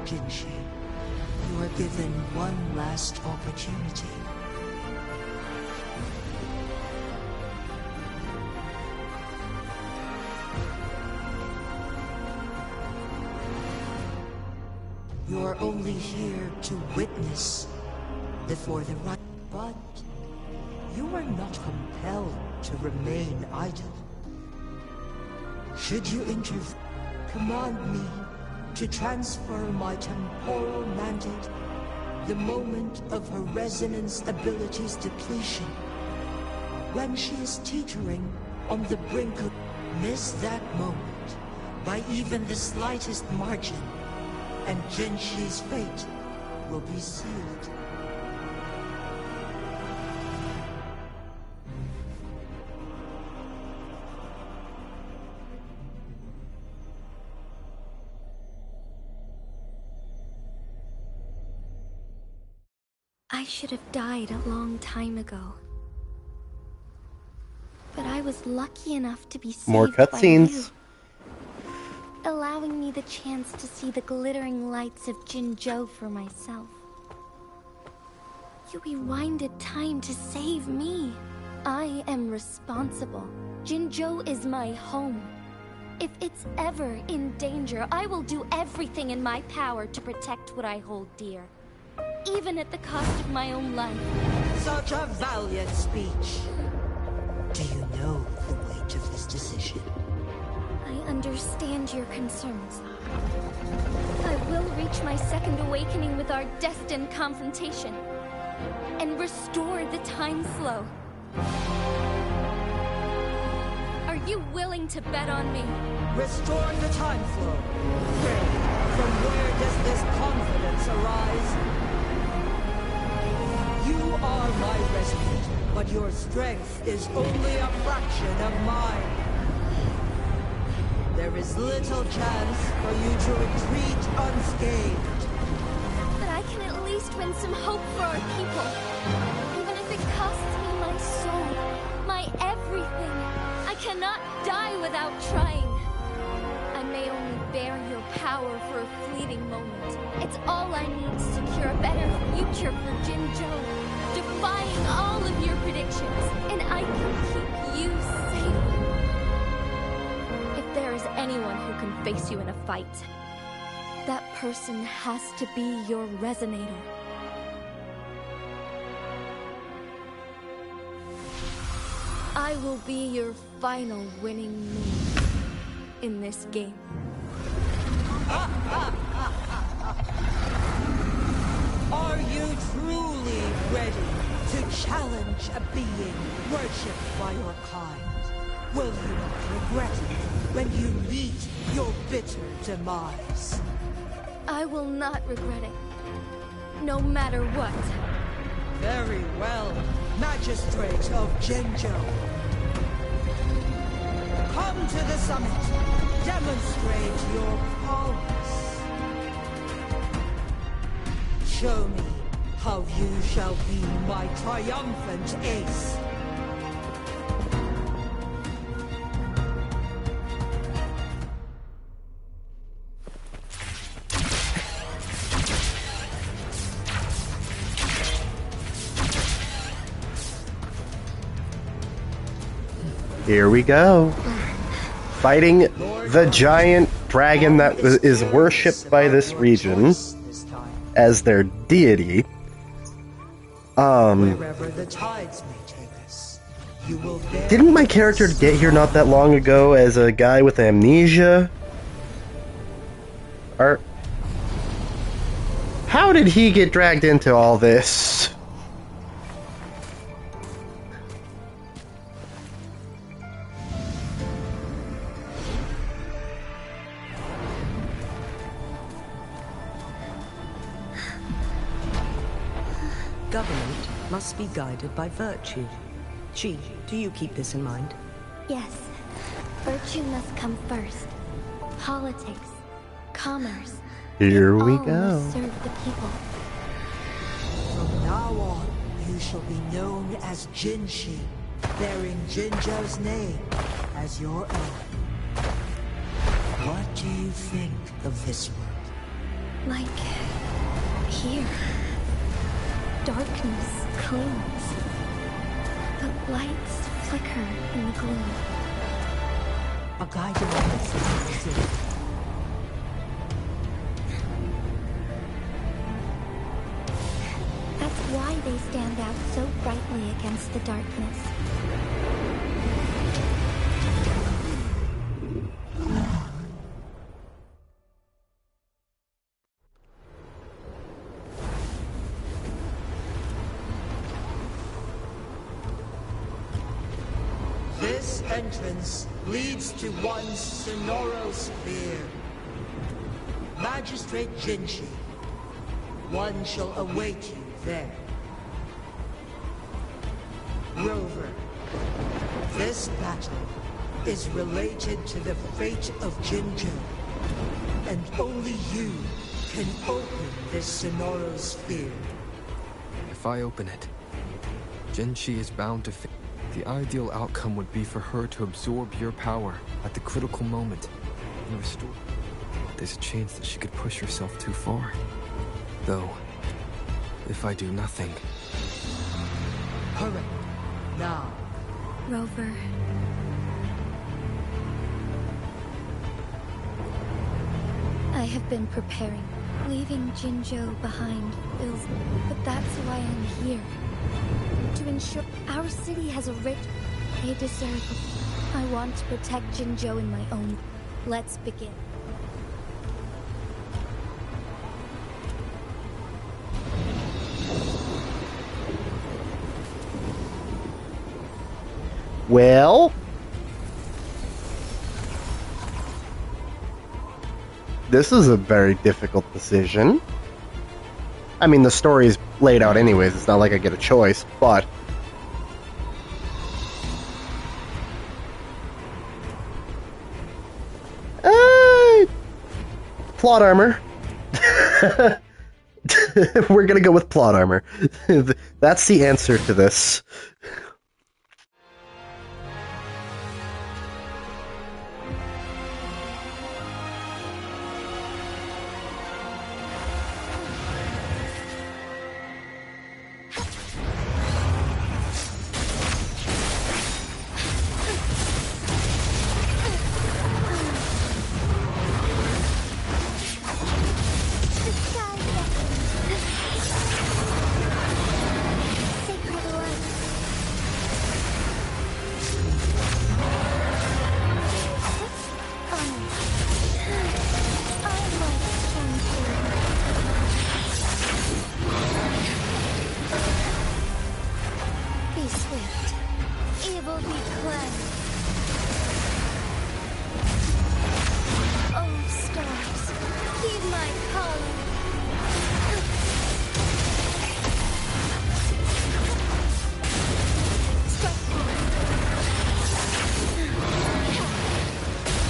Jinshi, you are given one last opportunity. You are only here to witness before the right, but you are not compelled to remain idle. Should you intervene, command me to transfer my temporal mandate the moment of her resonance ability's depletion. When she is teetering on the brink of... Miss that moment by even the slightest margin, and Jinshi's fate will be sealed. I should have died a long time ago. But I was lucky enough to be saved More by cutscenes. you, allowing me the chance to see the glittering lights of Jinzhou for myself. You rewinded time to save me. I am responsible. Jinzhou is my home. If it's ever in danger, I will do everything in my power to protect what I hold dear. Even at the cost of my own life. Such a valiant speech. Do you know the weight of this decision? I understand your concerns. I will reach my second awakening with our destined confrontation. And restore the time flow. Are you willing to bet on me? Restore the time flow. From where does this confidence arise? You are my resident, but your strength is only a fraction of mine. There is little chance for you to retreat unscathed. But I can at least win some hope for our people. Even if it costs me my soul, my everything. I cannot die without trying. I may only bear your power for a fleeting moment. It's all I need to secure a better future for Jinzhou. Defying all of your predictions, and I can keep you safe. If there is anyone who can face you in a fight, that person has to be your resonator. I will be your final winning move in this game. Are you truly ready to challenge a being worshipped by your kind? Will you not regret it when you meet your bitter demise? I will not regret it, no matter what. Very well, Magistrate of Jinzhou. Come to the summit. Demonstrate your prowess. Show me how you shall be my triumphant ace. Here we go. Fighting the giant dragon that is worshipped by this region as their deity. Wherever the tides may take us, you will bear. Didn't my character get here not that long ago as a guy with amnesia? Or how did he get dragged into all this? Government must be guided by virtue. Chi, do you keep this in mind? Yes, virtue must come first. Politics, commerce. Here we all go. must serve the people. From now on, you shall be known as Jinshi, bearing Jinzhou's name as your own. What do you think of this world? Like here. Darkness clings. The lights flicker in the gloom. A guiding message. That's why they stand out so brightly against the darkness. This entrance leads to one Sonoro Sphere. Magistrate Jinshi, one shall await you there. Rover, this battle is related to the fate of Jinzhou, and only you can open this Sonoro Sphere. If I open it, Jinshi is bound to fail. The ideal outcome would be for her to absorb your power at the critical moment and restore. There's a chance that she could push herself too far. Though, if I do nothing. Hurry. Now. Rover. I have been preparing. Leaving Jinzhou behind feels... But that's why I'm here. To ensure our city has a rich... They deserve... I want to protect Jinzhou in my own... Let's begin. Well... This is a very difficult decision. I mean, the story's laid out anyways. It's not like I get a choice, but... Plot armor. We're gonna go with plot armor. That's the answer to this.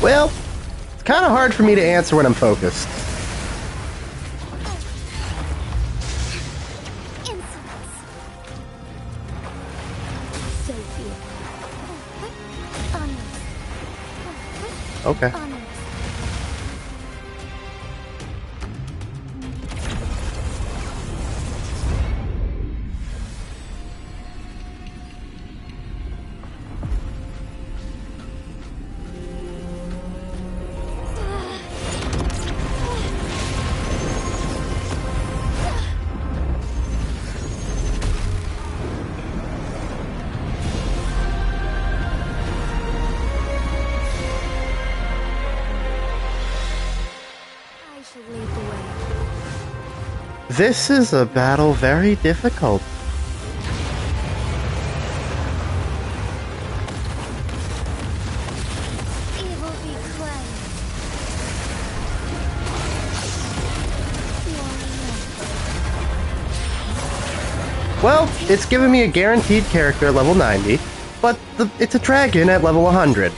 Well, it's kind of hard for me to answer when I'm focused. Okay. This is a battle very difficult. Well, it's giving me a guaranteed character at level 90, but it's a dragon at level 100.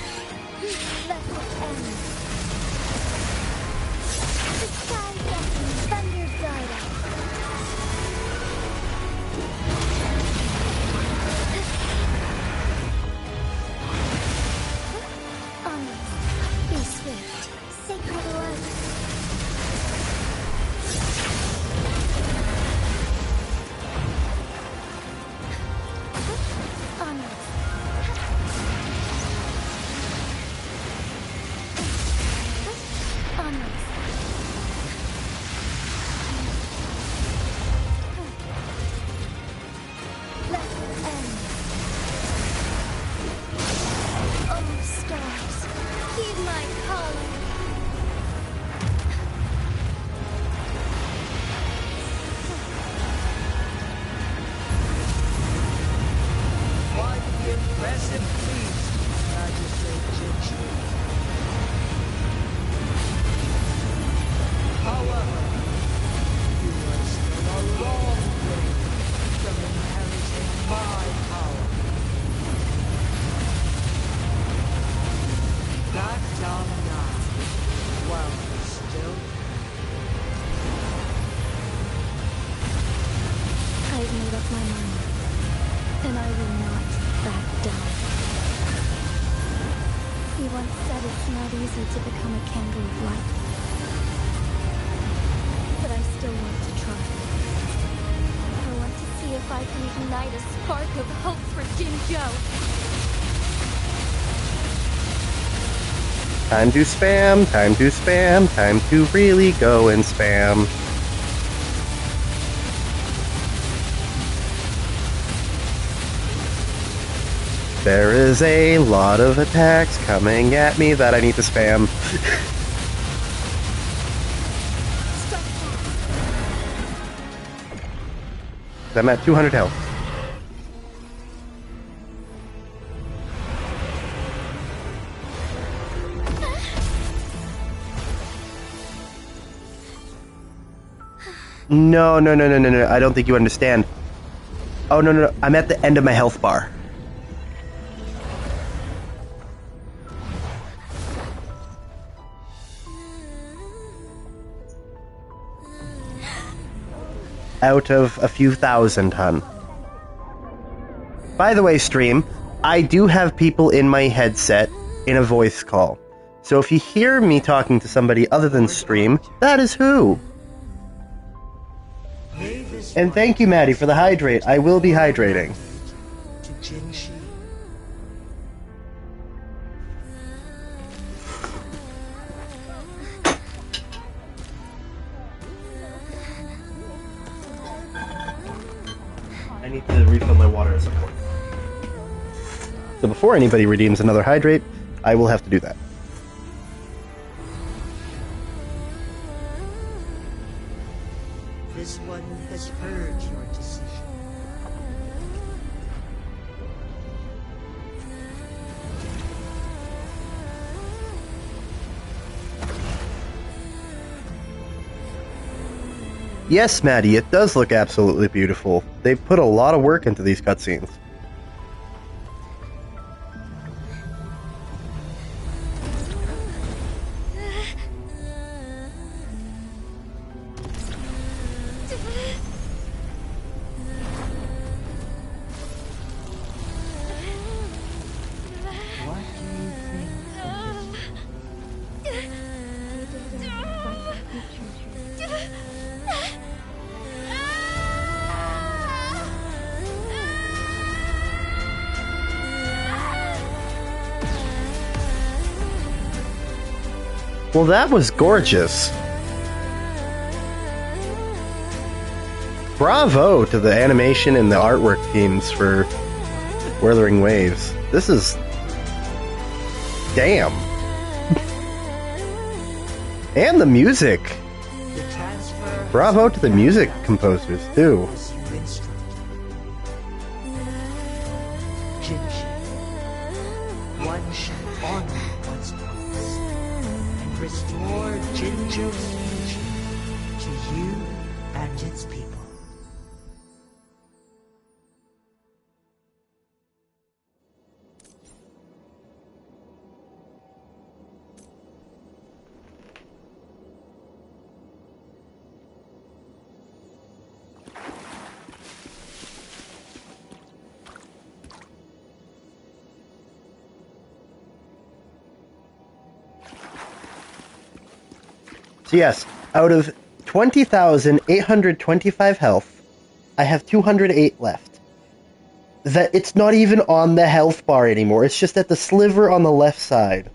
if I can ignite a spark of hope for Jinzhou. Time to spam, time to spam, time to really go and spam. There is a lot of attacks coming at me that I need to spam. I'm at 200 health. No. I don't think you understand. Oh, no. I'm at the end of my health bar. Out of a few thousand, hun. By the way, stream, I do have people in my headset in a voice call. So if you hear me talking to somebody other than stream, that is who. And thank you, Maddie, for the hydrate. I will be hydrating. I need to refill my water at some point. So before anybody redeems another hydrate, I will have to do that. This one has heard your decision. Yes, Maddie, it does look absolutely beautiful. They've put a lot of work into these cutscenes. Well, that was gorgeous. Bravo to the animation and the artwork teams for Wurthering Waves. This is... damn. And the music. Bravo to the music composers, too. One shall honor one's promise and restore Jinzhou's future to you and its people. So yes, out of 20,825 health, I have 208 left. That it's not even on the health bar anymore, it's just at the sliver on the left side.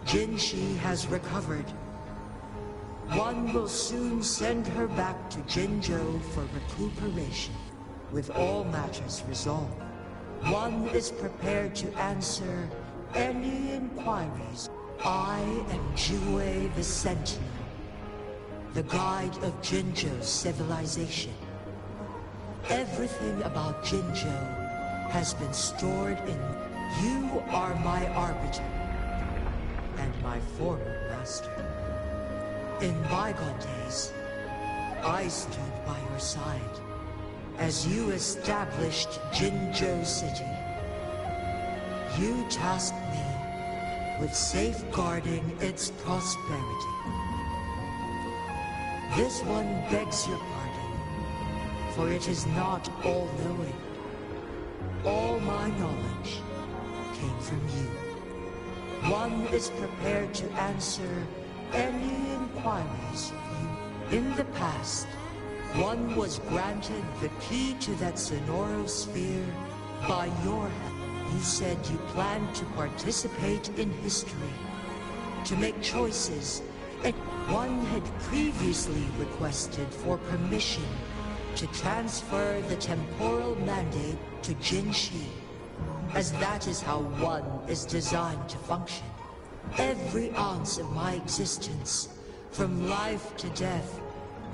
Jinshi has recovered. One will soon send her back to Jinzhou for recuperation, with all matters resolved. One is prepared to answer any inquiries. I am Jue the Sentinel, the guide of Jinzhou's civilization. Everything about Jinzhou has been stored in... You are my arbiter and my former master. In bygone days, I stood by your side, as you established Jinzhou City, you tasked me with safeguarding its prosperity. This one begs your pardon, for it is not all-knowing. All my knowledge came from you. One is prepared to answer any inquiries you. In the past, one was granted the key to that Sonoro sphere by your hand. You said you planned to participate in history, to make choices, and one had previously requested for permission to transfer the temporal mandate to Jinshi, as that is how one is designed to function. Every ounce of my existence, from life to death,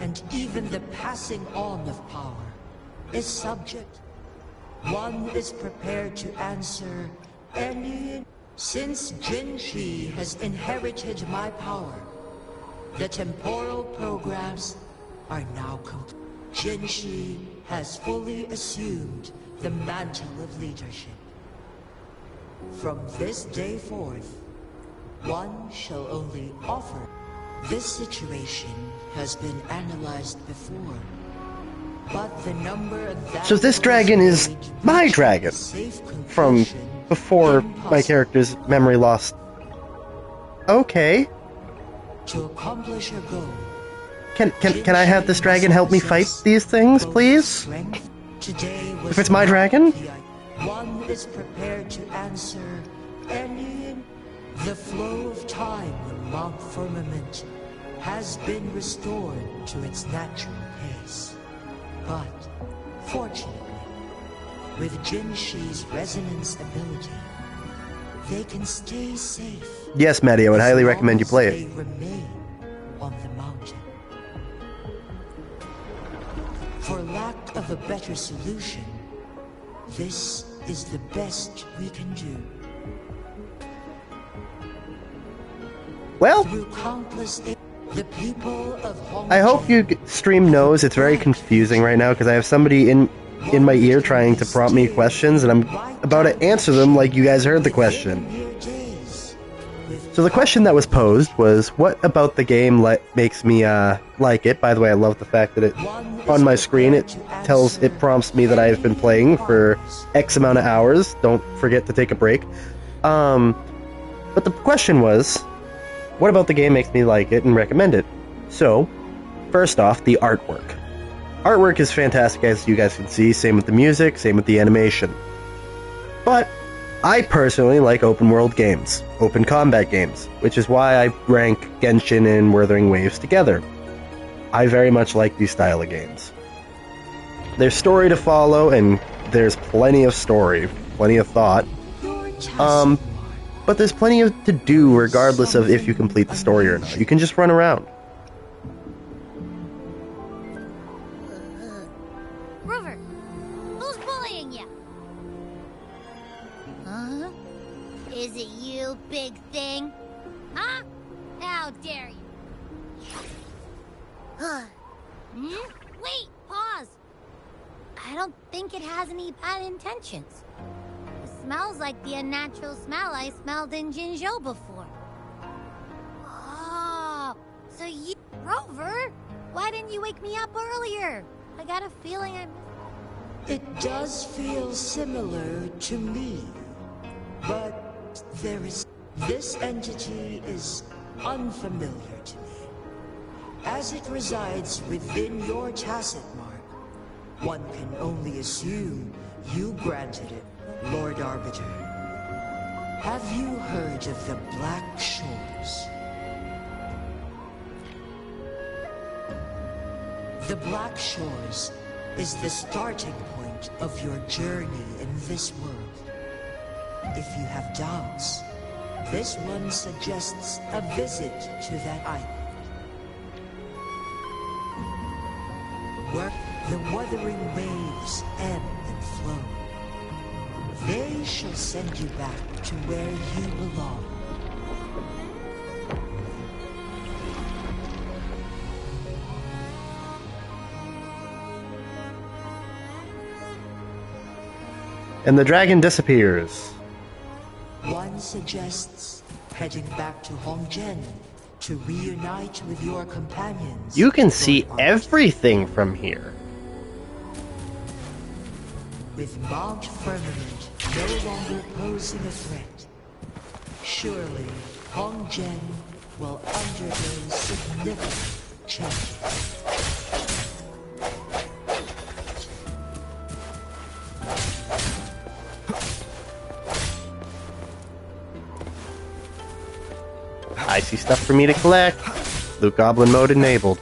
and even the passing on of power, is subject. One is prepared to answer any. Since Jinshi has inherited my power, the temporal programs are now complete. Jinshi has fully assumed the mantle of leadership. From this day forth, one shall only offer. This situation has been analyzed before, but the number of that. So this dragon is my dragon from before my character's memory lost. Okay. To accomplish your goal. Can I have this dragon help me fight these things, please? If it's my dragon? One is prepared to answer any. The flow of time on Mount Firmament has been restored to its natural pace. But, fortunately, with Jinshi's resonance ability, they can stay safe. Yes, Maddie, I would highly recommend you play it. They remain on the mountain. For lack of a better solution, this is the best we can do. Well, the people of Hong I hope you stream knows it's very confusing right now because I have somebody in my ear trying to prompt me questions and I'm about to answer them like you guys heard the question. So the question that was posed was, what about the game makes me like it? By the way, I love the fact that on my screen it prompts me that I have been playing for X amount of hours. Don't forget to take a break. But the question was, what about the game makes me like it and recommend it? So, first off, the artwork. Artwork is fantastic, as you guys can see. Same with the music, same with the animation. But I personally like open world games, open combat games, which is why I rank Genshin and Wurthering Waves together. I very much like these style of games. There's story to follow, and there's plenty of story, plenty of thought. But there's plenty to do regardless of if you complete the story or not. You can just run around. Rover, who's bullying you? Huh? Is it you, big thing? Huh? How dare you? Wait, pause. I don't think it has any bad intentions. Smells like the unnatural smell I smelled in Jinzhou before. Oh, so you... Rover, why didn't you wake me up earlier? I got a feeling I missed... It does feel similar to me, but there is... This entity is unfamiliar to me. As it resides within your tacit mark, one can only assume you granted it, Lord Arbiter. Have you heard of the Black Shores? The Black Shores is the starting point of your journey in this world. If you have doubts, this one suggests a visit to that island, where the Wurthering Waves ebb and flow. They shall send you back to where you belong. And the dragon disappears. One suggests heading back to Hongzhen to reunite with your companions. You can see everything from here. With Mount Firmament no longer posing a threat, surely Hongzhen will undergo significant change. I see stuff for me to collect. Loot Goblin mode enabled.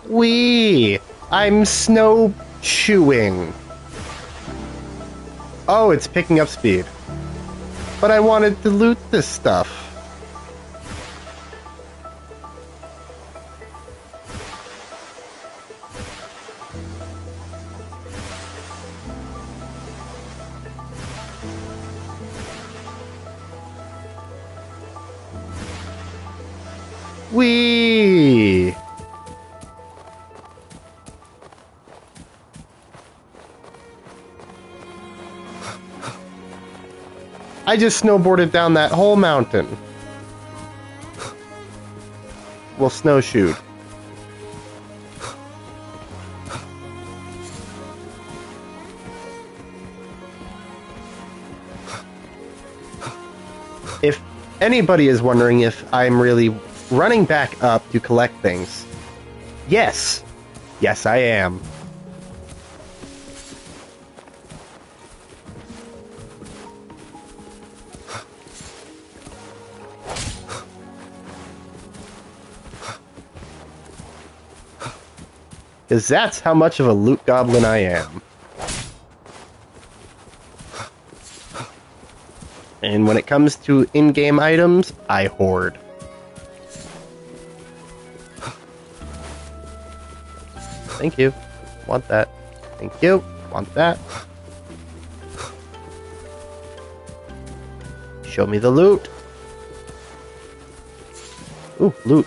Wee! I'm snowshoeing. Oh, it's picking up speed. But I wanted to loot this stuff. Wee! I just snowboarded down that whole mountain. Well, snowshoed. If anybody is wondering if I'm really running back up to collect things, yes. Yes, I am. Because that's how much of a loot goblin I am. And when it comes to in-game items, I hoard. Thank you. Want that. Thank you. Want that. Show me the loot. Ooh, loot.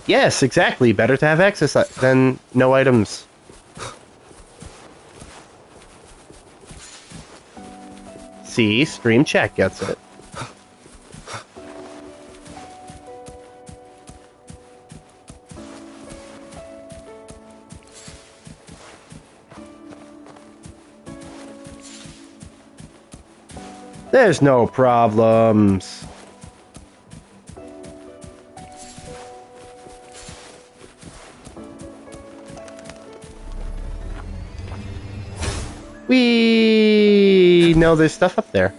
Yes, exactly. Better to have excess than no items. See, stream chat gets it. There's no problems. We know there's stuff up there.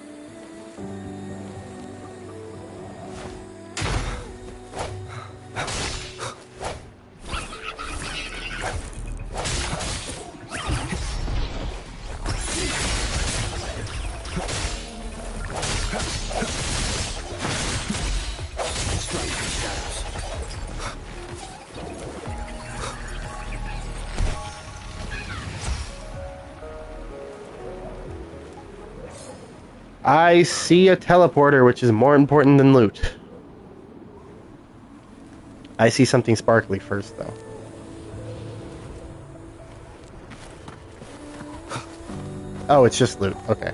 I see a teleporter, which is more important than loot. I see something sparkly first, though. Oh, it's just loot. Okay.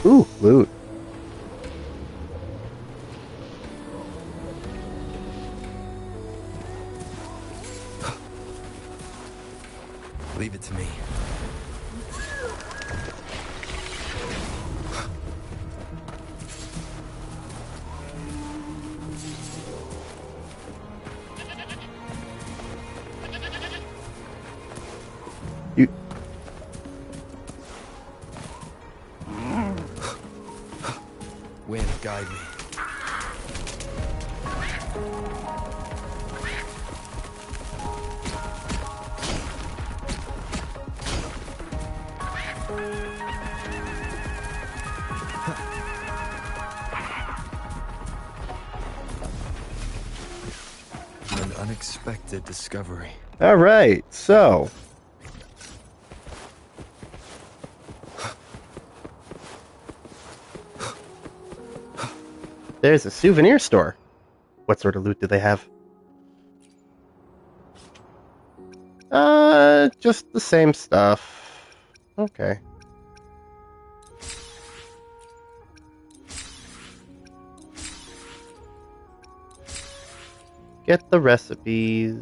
Ooh, loot. Leave it to me. You... Wind, guide me. An unexpected discovery. All right, so there's a souvenir store. What sort of loot do they have? Just the same stuff. Okay. Get the recipes.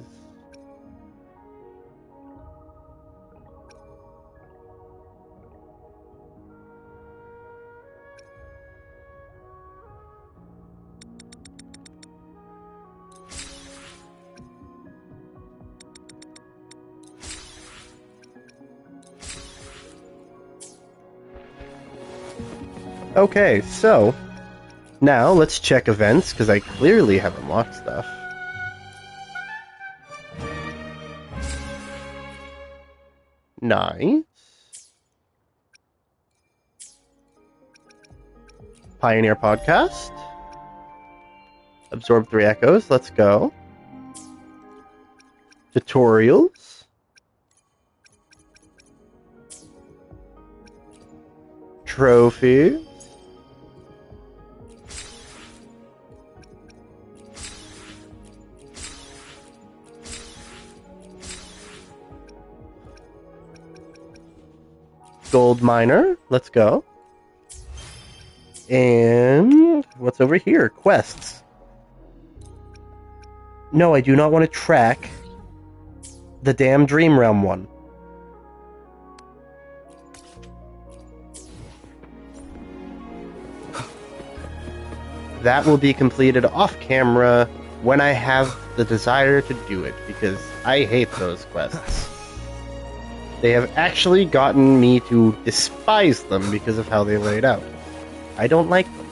Okay, so now let's check events, because I clearly have unlocked stuff. Nice. Pioneer Podcast. Absorb 3 echoes, let's go. Tutorials. Trophies. Gold miner, let's go. And what's over here? Quests. No, I do not want to track the damn Dream Realm one. That will be completed off camera when I have the desire to do it, because I hate those quests. They have actually gotten me to despise them because of how they laid out. I don't like them.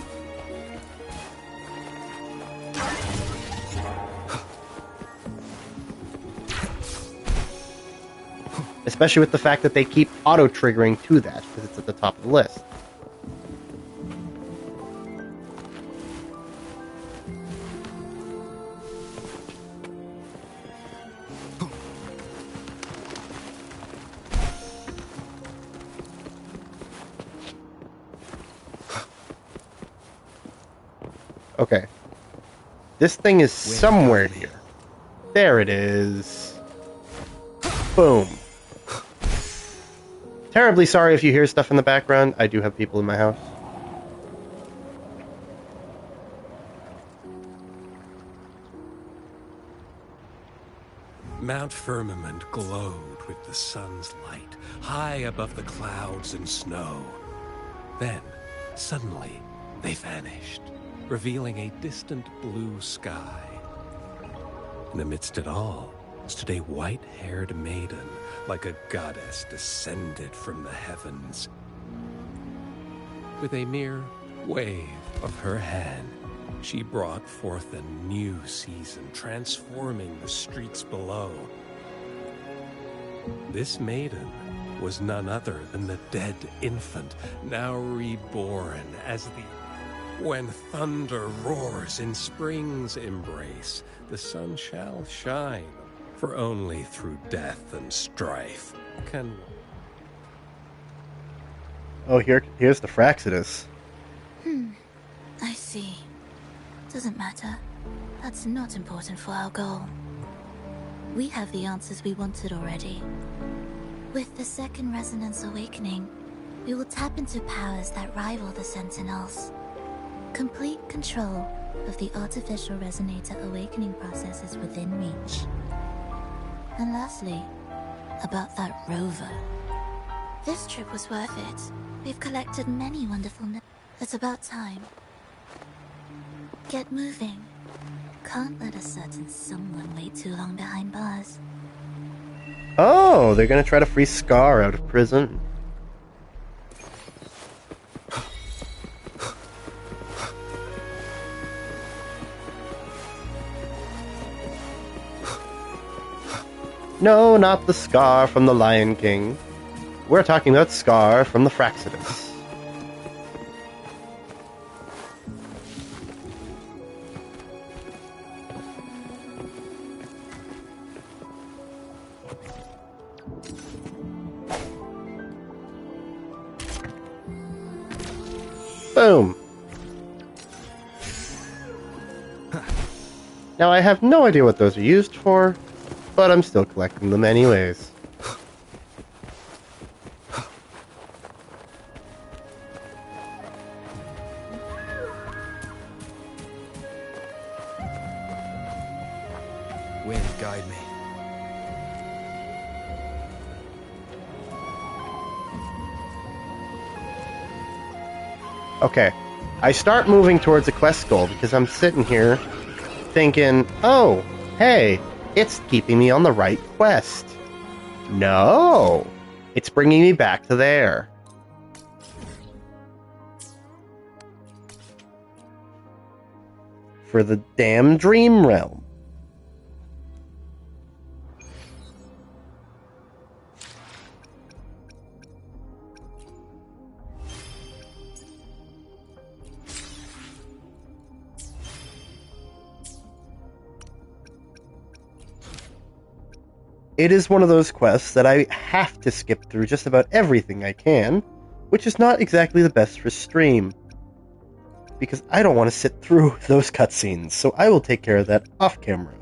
Especially with the fact that they keep auto-triggering to that, because it's at the top of the list. Okay. This thing is somewhere here. There it is. Boom. Terribly sorry if you hear stuff in the background. I do have people in my house. Mount Firmament glowed with the sun's light, high above the clouds and snow. Then, suddenly, they vanished, revealing a distant blue sky. And amidst it all stood a white-haired maiden, like a goddess descended from the heavens. With a mere wave of her hand, she brought forth a new season, transforming the streets below. This maiden was none other than the dead infant, now reborn as the... When thunder roars in spring's embrace, the sun shall shine, for only through death and strife can... Oh, here's the Fraxidus. I see. Doesn't matter. That's not important for our goal. We have the answers we wanted already. With the second resonance awakening, we will tap into powers that rival the Sentinels. Complete control of the artificial resonator awakening process is within reach. And lastly, about that rover. This trip was worth it. We've collected many wonderful It's about time. Get moving. Can't let a certain someone wait too long behind bars. Oh, they're gonna try to free Scar out of prison. No, not the Scar from the Lion King. We're talking about Scar from the Fraxidus. Boom. Now I have no idea what those are used for, but I'm still collecting them anyways. Wind, guide me. Okay, I start moving towards the quest goal because I'm sitting here thinking, oh, hey, it's keeping me on the right quest. No, it's bringing me back to there. For the damn Dream Realm. It is one of those quests that I have to skip through just about everything I can, which is not exactly the best for stream. Because I don't want to sit through those cutscenes, so I will take care of that off camera.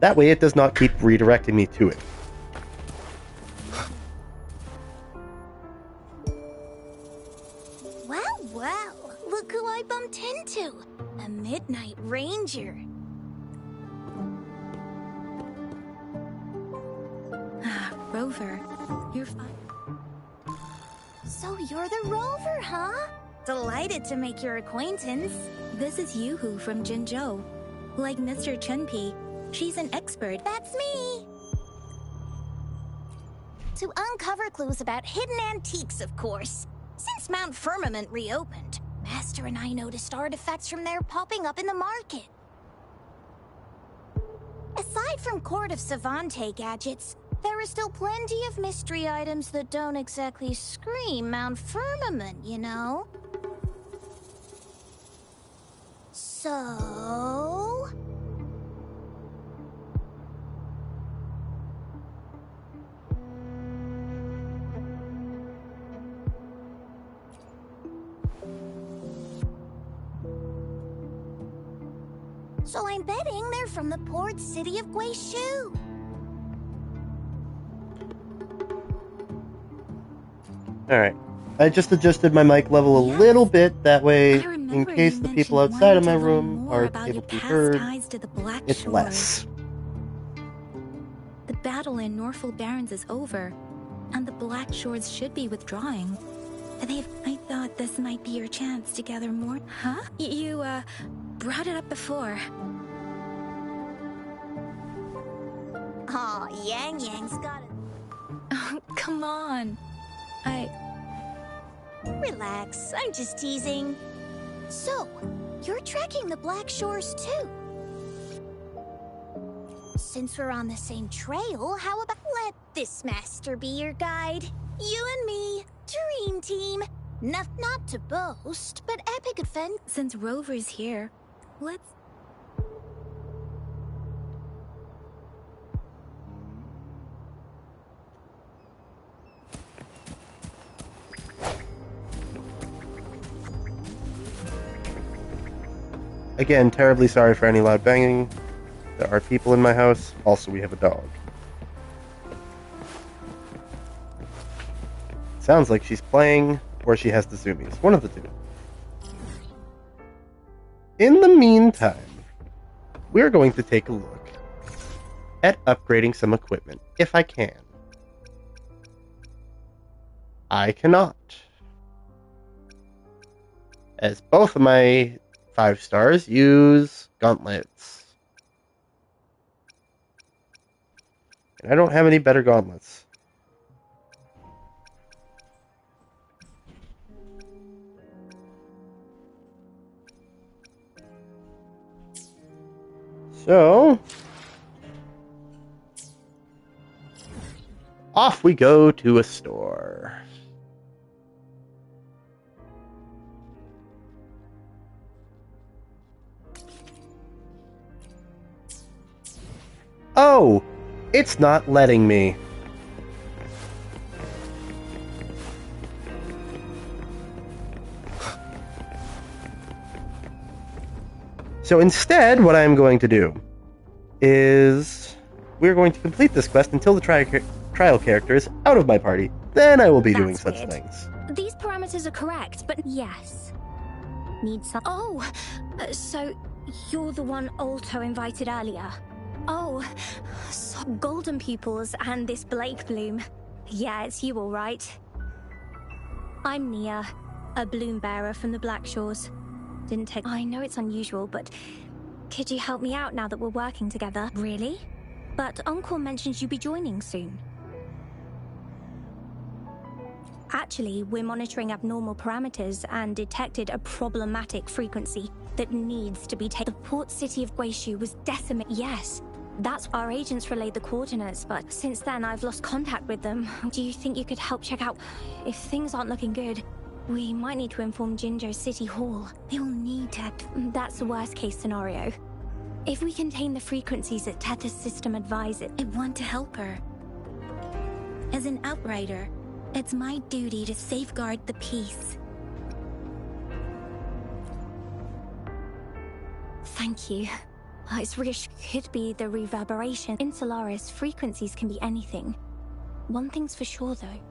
That way it does not keep redirecting me to it. Well, look who I bumped into! A Midnight Ranger. Rover, you're fine. So you're the Rover, huh? Delighted to make your acquaintance. This is Yoo-hoo from Jinzhou. Like Mr. Chunpei, she's an expert. That's me! To uncover clues about hidden antiques, of course. Since Mount Firmament reopened, Master and I noticed artifacts from there popping up in the market. Aside from Court of Savante gadgets, there are still plenty of mystery items that don't exactly scream Mount Firmament, you know? So... So I'm betting they're from the port city of Guishu. Alright. I just adjusted my mic level a little bit, that way, in case the people outside of my room are able to be heard, it's less. The battle in Norfolk Barrens is over, and the Black Shores should be withdrawing. I thought this might be your chance to gather more. Huh? You brought it up before. Aw, Yang Yang's got it. Oh, come on. Relax, I'm just teasing. So, you're tracking the Black Shores too? Since we're on the same trail, how about let this master be your guide? You and me, dream team. Not to boast, but epic adventure. Since Rover's here, let's... Again, terribly sorry for any loud banging. There are people in my house. Also, we have a dog. Sounds like she's playing, or she has the zoomies. One of the two. In the meantime, we're going to take a look at upgrading some equipment, if I can. I cannot, as both of my 5 stars use gauntlets. And I don't have any better gauntlets. So, off we go to a store. Oh, it's not letting me. So instead, what I'm going to do is we're going to complete this quest until the trial character is out of my party. Then I will be doing such things. These parameters are correct, but yes. Need some. Oh, so you're the one Alto invited earlier. Oh, so golden pupils and this Blake bloom. Yeah, it's you all right. I'm Nia, a bloom bearer from the Black Shores. Didn't take. I know it's unusual, but could you help me out now that we're working together? Really? But Uncle mentions you'll be joining soon. Actually, we're monitoring abnormal parameters and detected a problematic frequency that needs to be taken. The port city of Guishu was decimated. Yes, that's our agents relayed the coordinates, but since then I've lost contact with them. Do you think you could help check out if things aren't looking good? We might need to inform Jinjo City Hall. They'll need to. That's the worst case scenario. If we contain the frequencies that Tetha's system advises, I want to help her. As an outrider, it's my duty to safeguard the peace. Thank you. It's could be the reverberation. In Solaris, frequencies can be anything. One thing's for sure, though.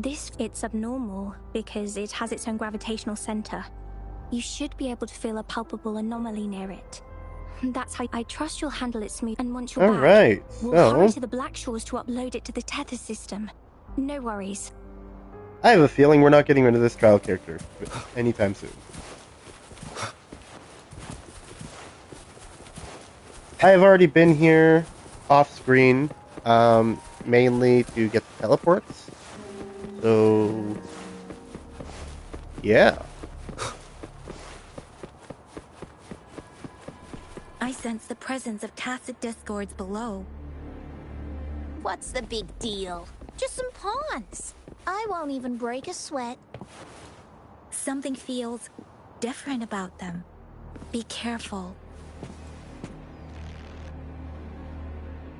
It's abnormal because it has its own gravitational center. You should be able to feel a palpable anomaly near it. That's how I trust you'll handle it smooth. And once you're back, Alright, we'll hurry to the Black Shores to upload it to the Tether system. No worries. I have a feeling we're not getting rid of this trial character anytime soon. I have already been here off screen, mainly to get the teleports. So, yeah. I sense the presence of tacit discords below. What's the big deal? Just some pawns. I won't even break a sweat. Something feels different about them. Be careful.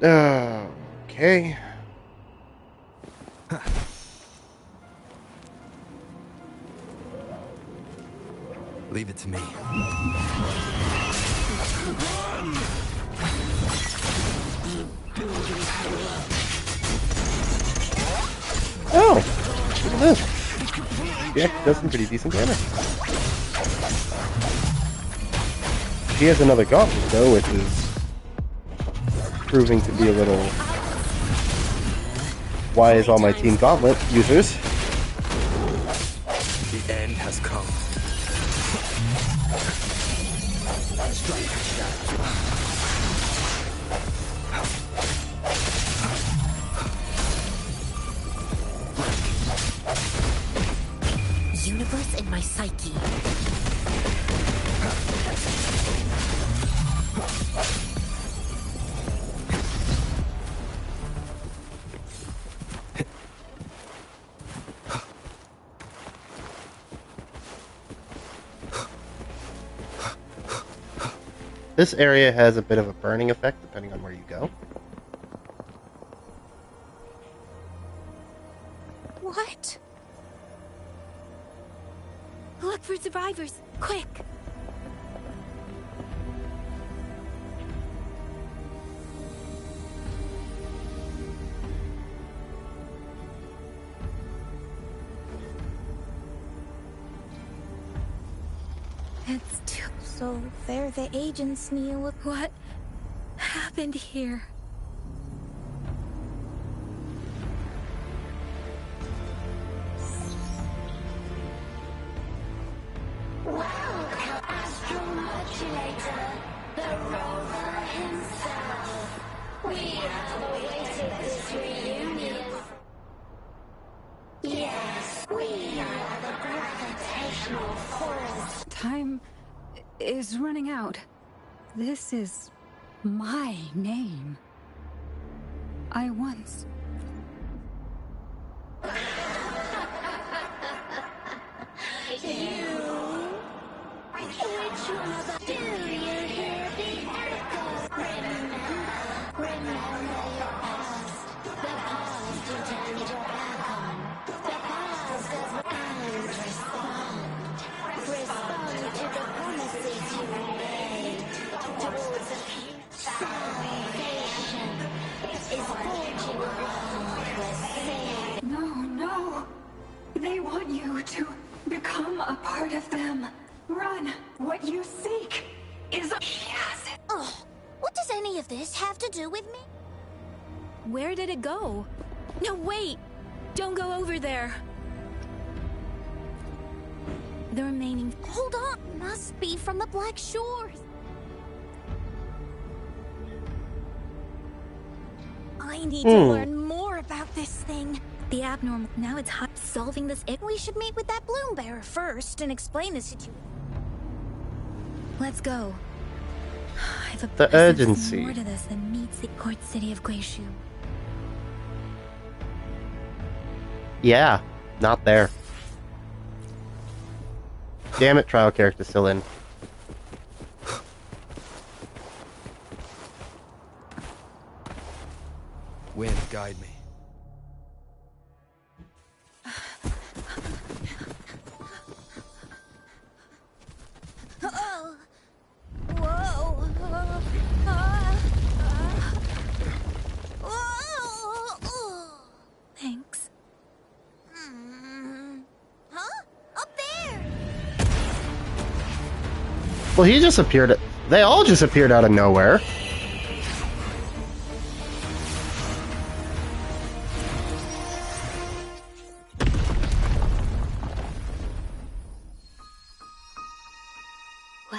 Okay. Leave it to me. Oh, look at this. She actually does some pretty decent damage. She has another gauntlet though, which is proving to be a little... Why is all my team gauntlet users? The end has come. Universe in my psyche. This area has a bit of a burning effect depending on where you go. What? Look for survivors, quick! It's too... So they're the agents, Neil. What happened here? Welcome, Astromodulator, the rover himself. We have awaited this reunion. Yes, we are the gravitational force. Time is running out. This is my name. I once... Which one of the... Do you hear the echo? Remember your past. The past you turned your back on. The past and respond to the promises you made towards a salvation. Is forging a world where sin... No. They want you to become a part of them. Run. What you seek is a... She has it. Oh, what does any of this have to do with me? Where did it go? No, wait! Don't go over there. The remaining... Hold on! Must be from the Black Shores. I need to learn more about this thing. The abnormal... Now it's hot solving this... We should meet with that bloom bearer first and explain the situation. Let's go. I've a The urgency. more to this than meets the court city of Guishu. Yeah, not there. Damn it, trial character's still in. Wind, guide me. Oh. Whoa. Thanks. Huh? Up there! Well, he just appeared. They all just appeared out of nowhere.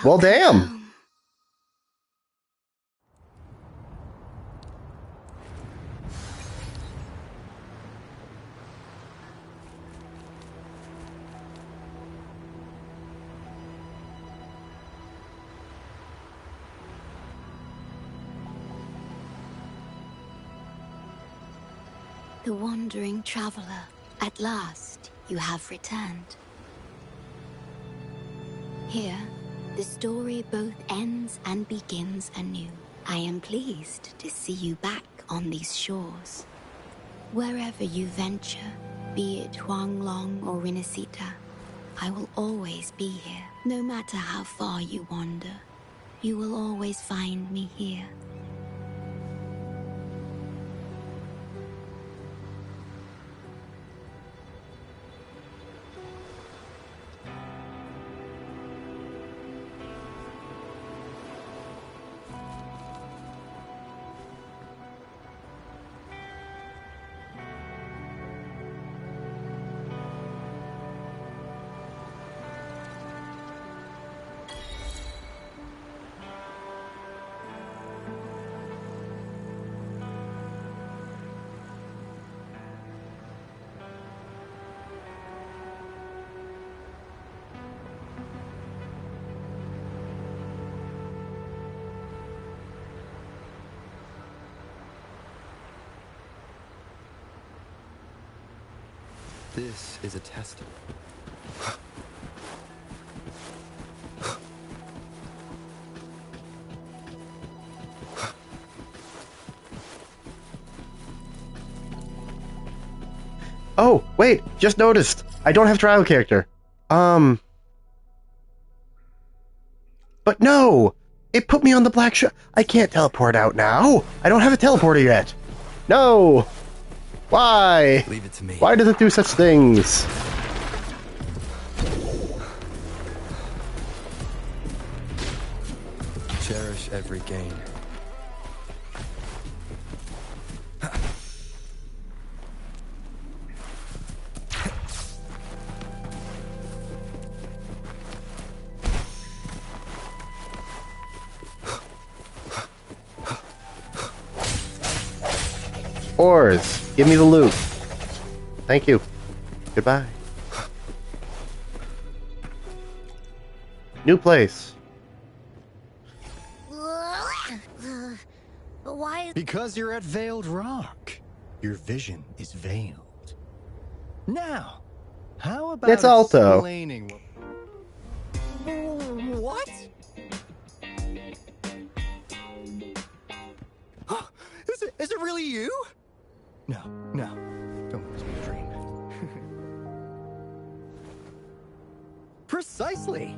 Well, damn. The wandering traveler, at last you have returned. Here, the story both ends and begins anew. I am pleased to see you back on these shores. Wherever you venture, be it Huanglong or Rinasita, I will always be here. No matter how far you wander, you will always find me here. This is a testament. Oh, wait, just noticed. I don't have trial character. But no! It put me on the black shore. I can't teleport out now. I don't have a teleporter yet. No! Why? Leave it to me. Why does it do such things? cherish every gain. Ores, give me the loot. Thank you. Goodbye. New place. But why is... Because you're at Veiled Rock. Your vision is veiled. Now, how about It's Alto. explaining what? Is it really you? No, don't lose my dream. Precisely.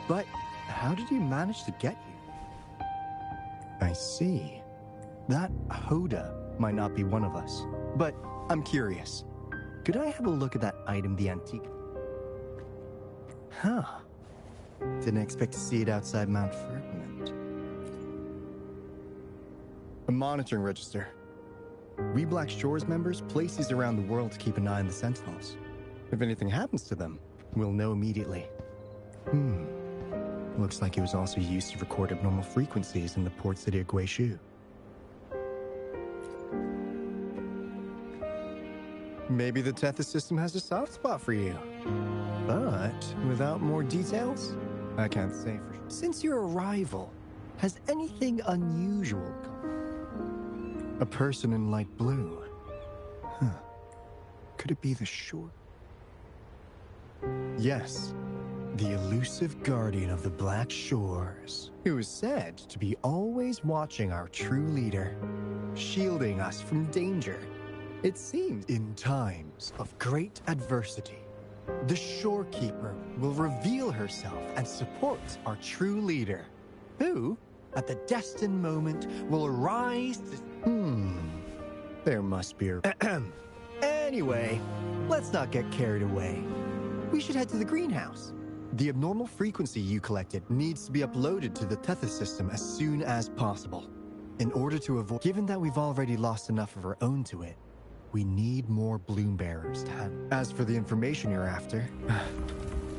But how did you manage to get here? I see. That Hoda might not be one of us, but I'm curious. Could I have a look at that item, the antique? Huh. Didn't expect to see it outside Mount Firmament. A monitoring register. We Black Shores members place these around the world to keep an eye on the Sentinels. If anything happens to them, we'll know immediately. Looks like it was also used to record abnormal frequencies in the port city of Guizhou. Maybe the Tethys system has a soft spot for you. But without more details, I can't say for sure. Since your arrival, has anything unusual come? A person in light blue. Huh. Could it be the short? Yes. The elusive guardian of the Black Shores, who is said to be always watching our true leader, shielding us from danger. It seems in times of great adversity, the Shorekeeper will reveal herself and support our true leader, who, at the destined moment, will arise to... There must be a... Anyway, let's not get carried away. We should head to the greenhouse. The abnormal frequency you collected needs to be uploaded to the Tethys system as soon as possible. In order to avoid... Given that we've already lost enough of our own to it, we need more bloom bearers to handle. As for the information you're after,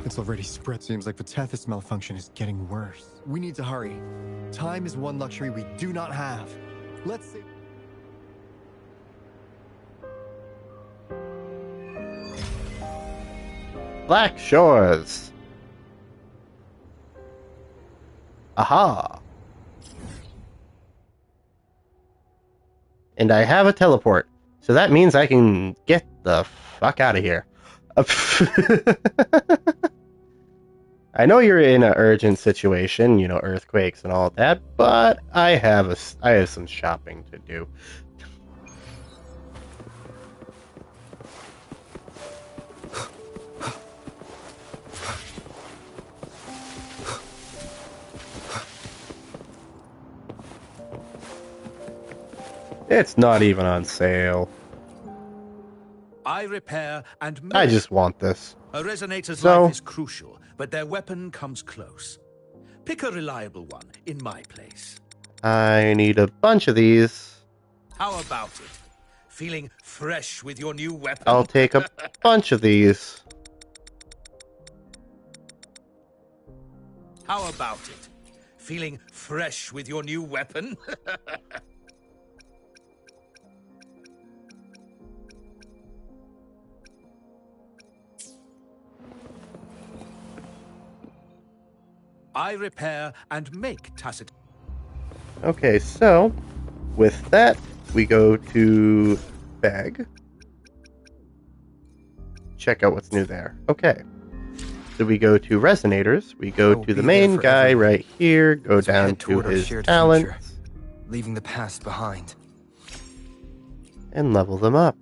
it's already spread. Seems like the Tethys malfunction is getting worse. We need to hurry. Time is one luxury we do not have. Let's see. Black Shores. Aha. And I have a teleport. So that means I can get the fuck out of here. I know you're in an urgent situation, you know, earthquakes and all that, but I have some shopping to do. It's not even on sale. I repair and make. I just want this. A resonator's life is crucial, but their weapon comes close. Pick a reliable one in my place. I need a bunch of these. How about it? Feeling fresh with your new weapon? I'll take a bunch of these. How about it? Feeling fresh with your new weapon? I repair and make tacit. Okay, so with that, we go to bag. Check out what's new there. Okay. So we go to resonators. We go to the main guy right here. Go down to his talents. Leaving the past behind. And level them up.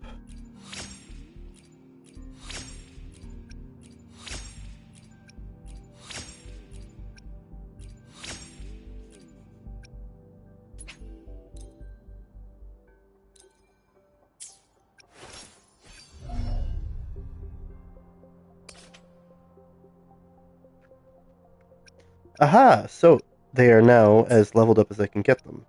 Aha! So they are now as leveled up as I can get them.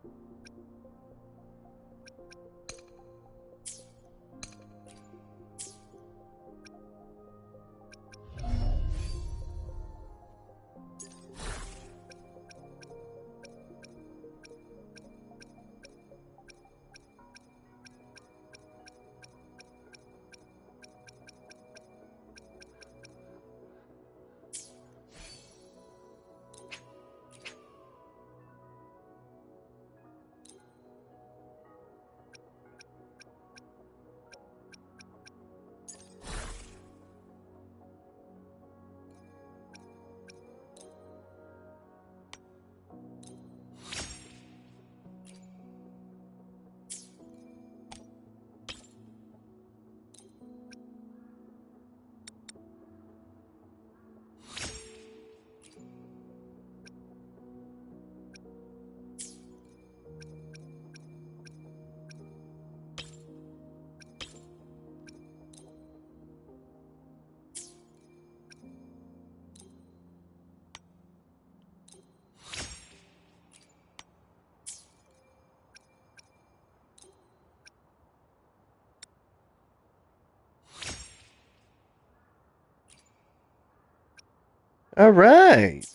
All right.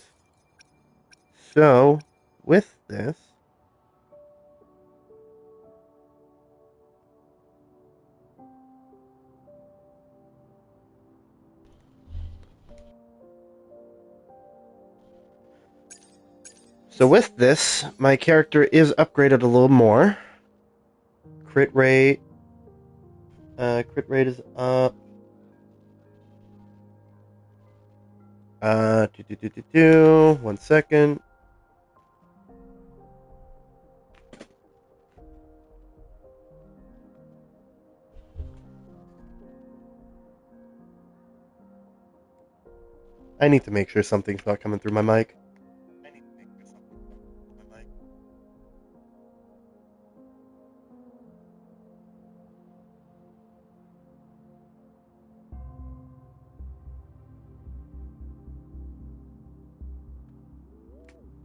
So, with this, my character is upgraded a little more. Crit rate is up. 1 second. I need to make sure something's not coming through my mic.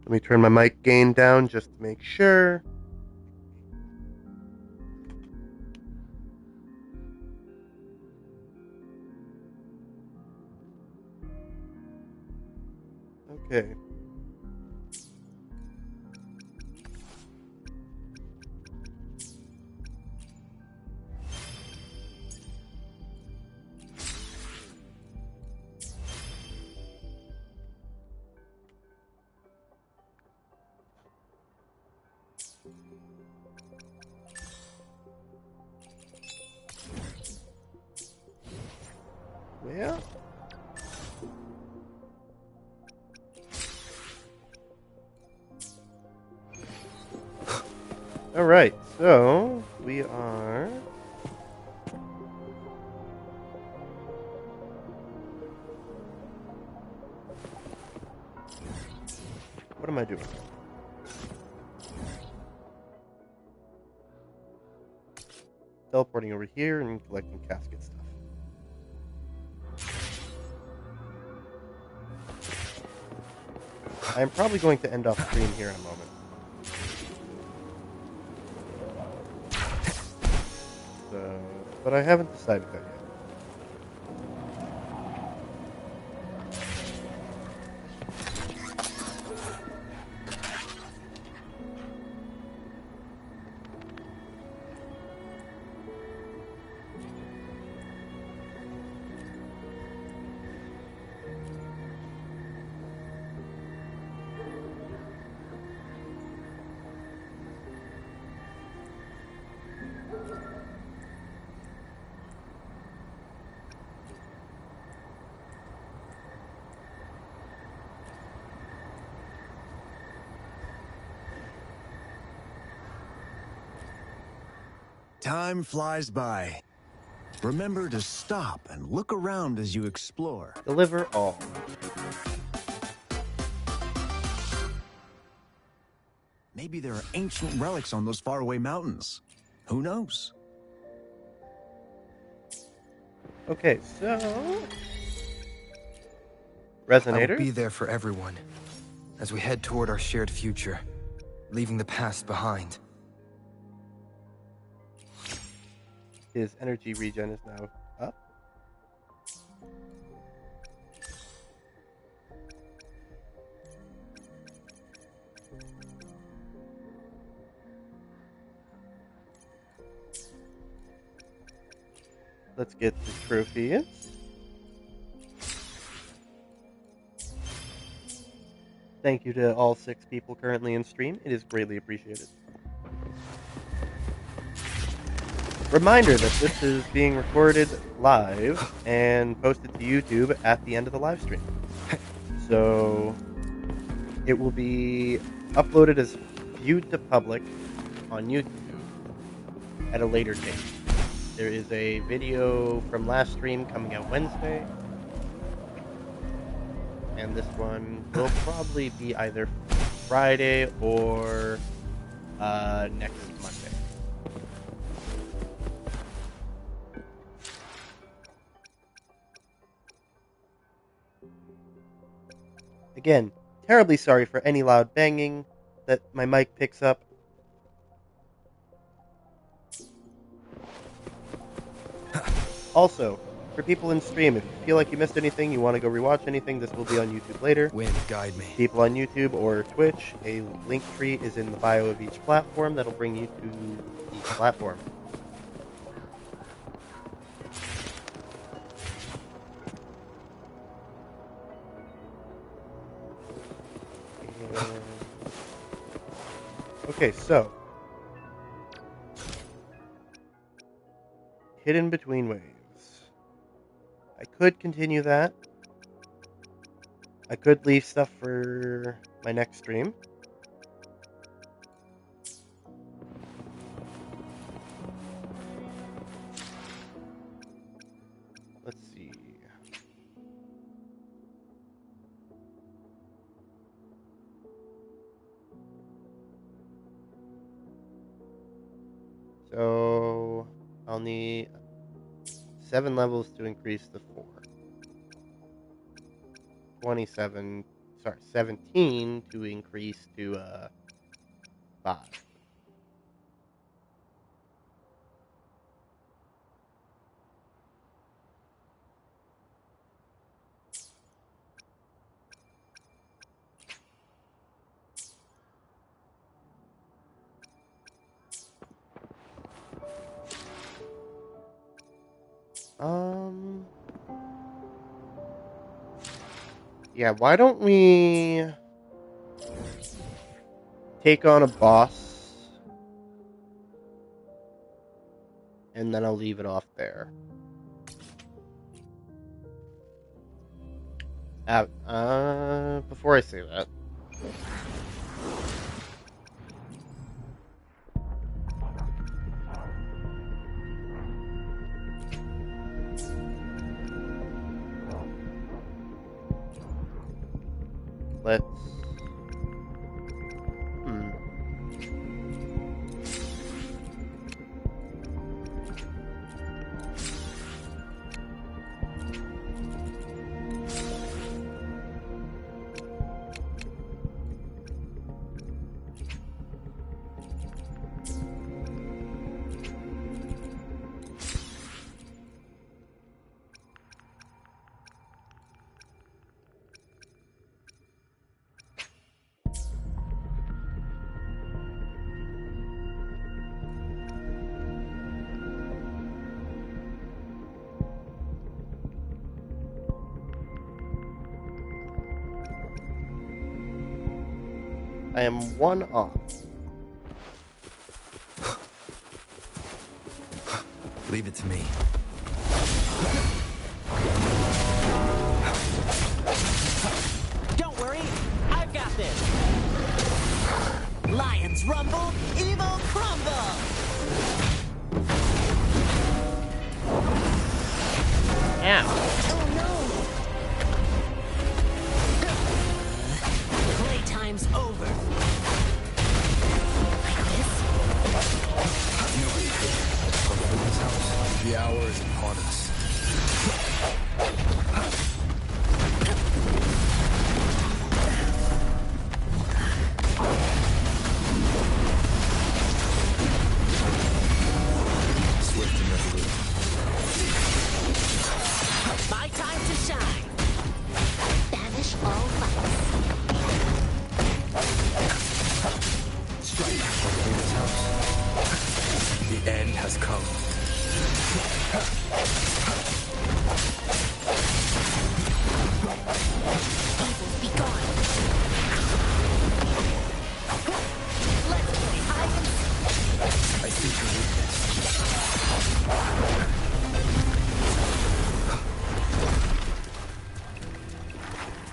Let me turn my mic gain down just to make sure. Okay. Well, all right. So we are. What am I doing? Teleporting over here and collecting casket stuff. I'm probably going to end off screen here in a moment. So, but I haven't decided that yet. Time flies by. Remember to stop and look around as you explore. Deliver all. Maybe there are ancient relics on those faraway mountains. Who knows? Okay, so I resonators. will be there for everyone. as we head toward our shared future, leaving the past behind. His energy regen is now up. Let's get the trophies. Thank you to all 6 people currently in stream. It is greatly appreciated. Reminder that this is being recorded live and posted to YouTube at the end of the live stream. So it will be uploaded as viewed to public on YouTube at a later date. There is a video from last stream coming out Wednesday. And this one will probably be either Friday or next Monday. Again, terribly sorry for any loud banging that my mic picks up. Also, for people in stream, if you feel like you missed anything, you want to go rewatch anything, this will be on YouTube later. Wind, guide me. People on YouTube or Twitch, a link tree is in the bio of each platform that'll bring you to each platform. Okay, so Hidden Between Waves. I could continue that. I could leave stuff for my next stream. Let's see. So I'll need 7 levels to increase to 4. 17 to increase to 5. Yeah, why don't we take on a boss and then I'll leave it off there. Before I say that, let's I am 1 off. Leave it to me. Don't worry, I've got this. Lions rumble, evil crumble. Ow. Playtime's over. The hour is upon us.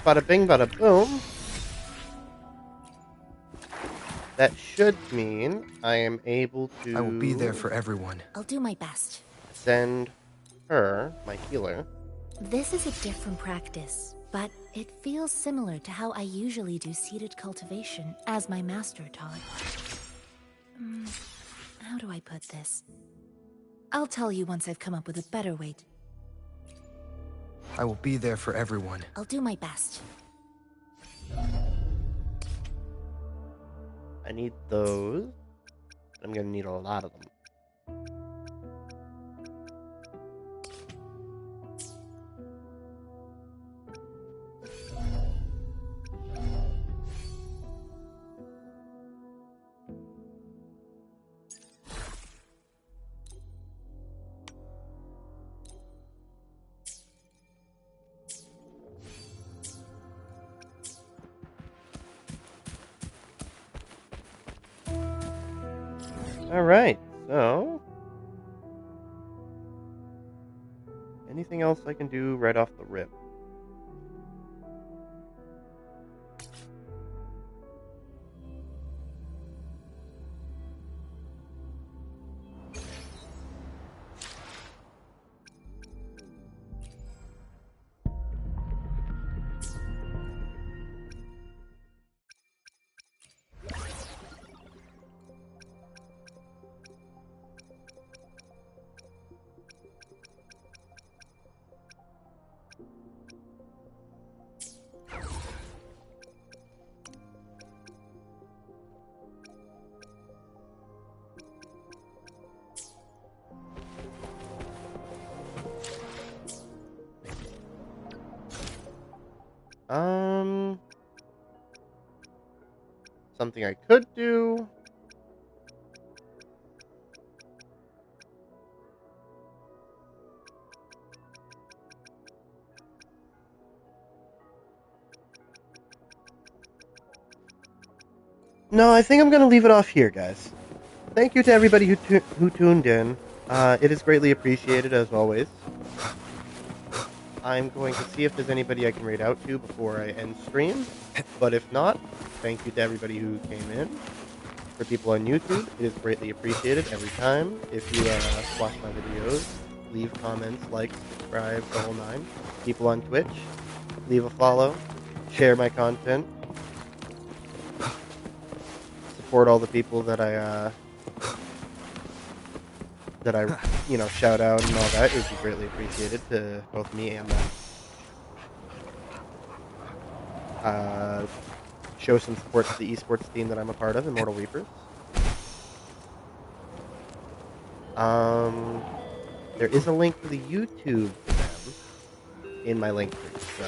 bada bing, bada boom. That should mean I am able to... I will be there for everyone. I'll do my best. Send her, my healer. This is a different practice, but it feels similar to how I usually do seeded cultivation, as my master taught. How do I put this? I'll tell you once I've come up with a better way. I will be there for everyone. I'll do my best. I need those. I'm gonna need a lot of them. Alright, so... anything else I can do right off the rip? Something I could do. No, I think I'm going to leave it off here, guys. Thank you to everybody who tuned in. It is greatly appreciated, as always. I'm going to see if there's anybody I can raid out to before I end stream. But if not, thank you to everybody who came in. For people on YouTube, it is greatly appreciated every time. If you watch my videos, leave comments, like, subscribe, the whole nine. People on Twitch, leave a follow, share my content. Support all the people that I shout out and all that. It would be greatly appreciated to both me and them. Show some support to the esports team that I'm a part of, Immortal Reapers. There is a link to the YouTube for them in my link tree, so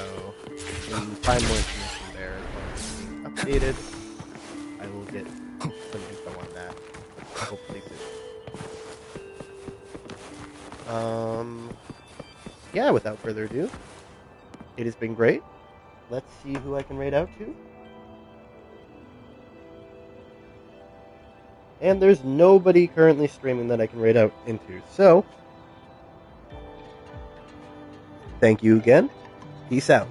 you can find more information there as well as being updated. I will get some info on that, hopefully soon. Yeah, without further ado, it has been great. Let's see who I can raid out to. And there's nobody currently streaming that I can raid out into, so thank you again. Peace out.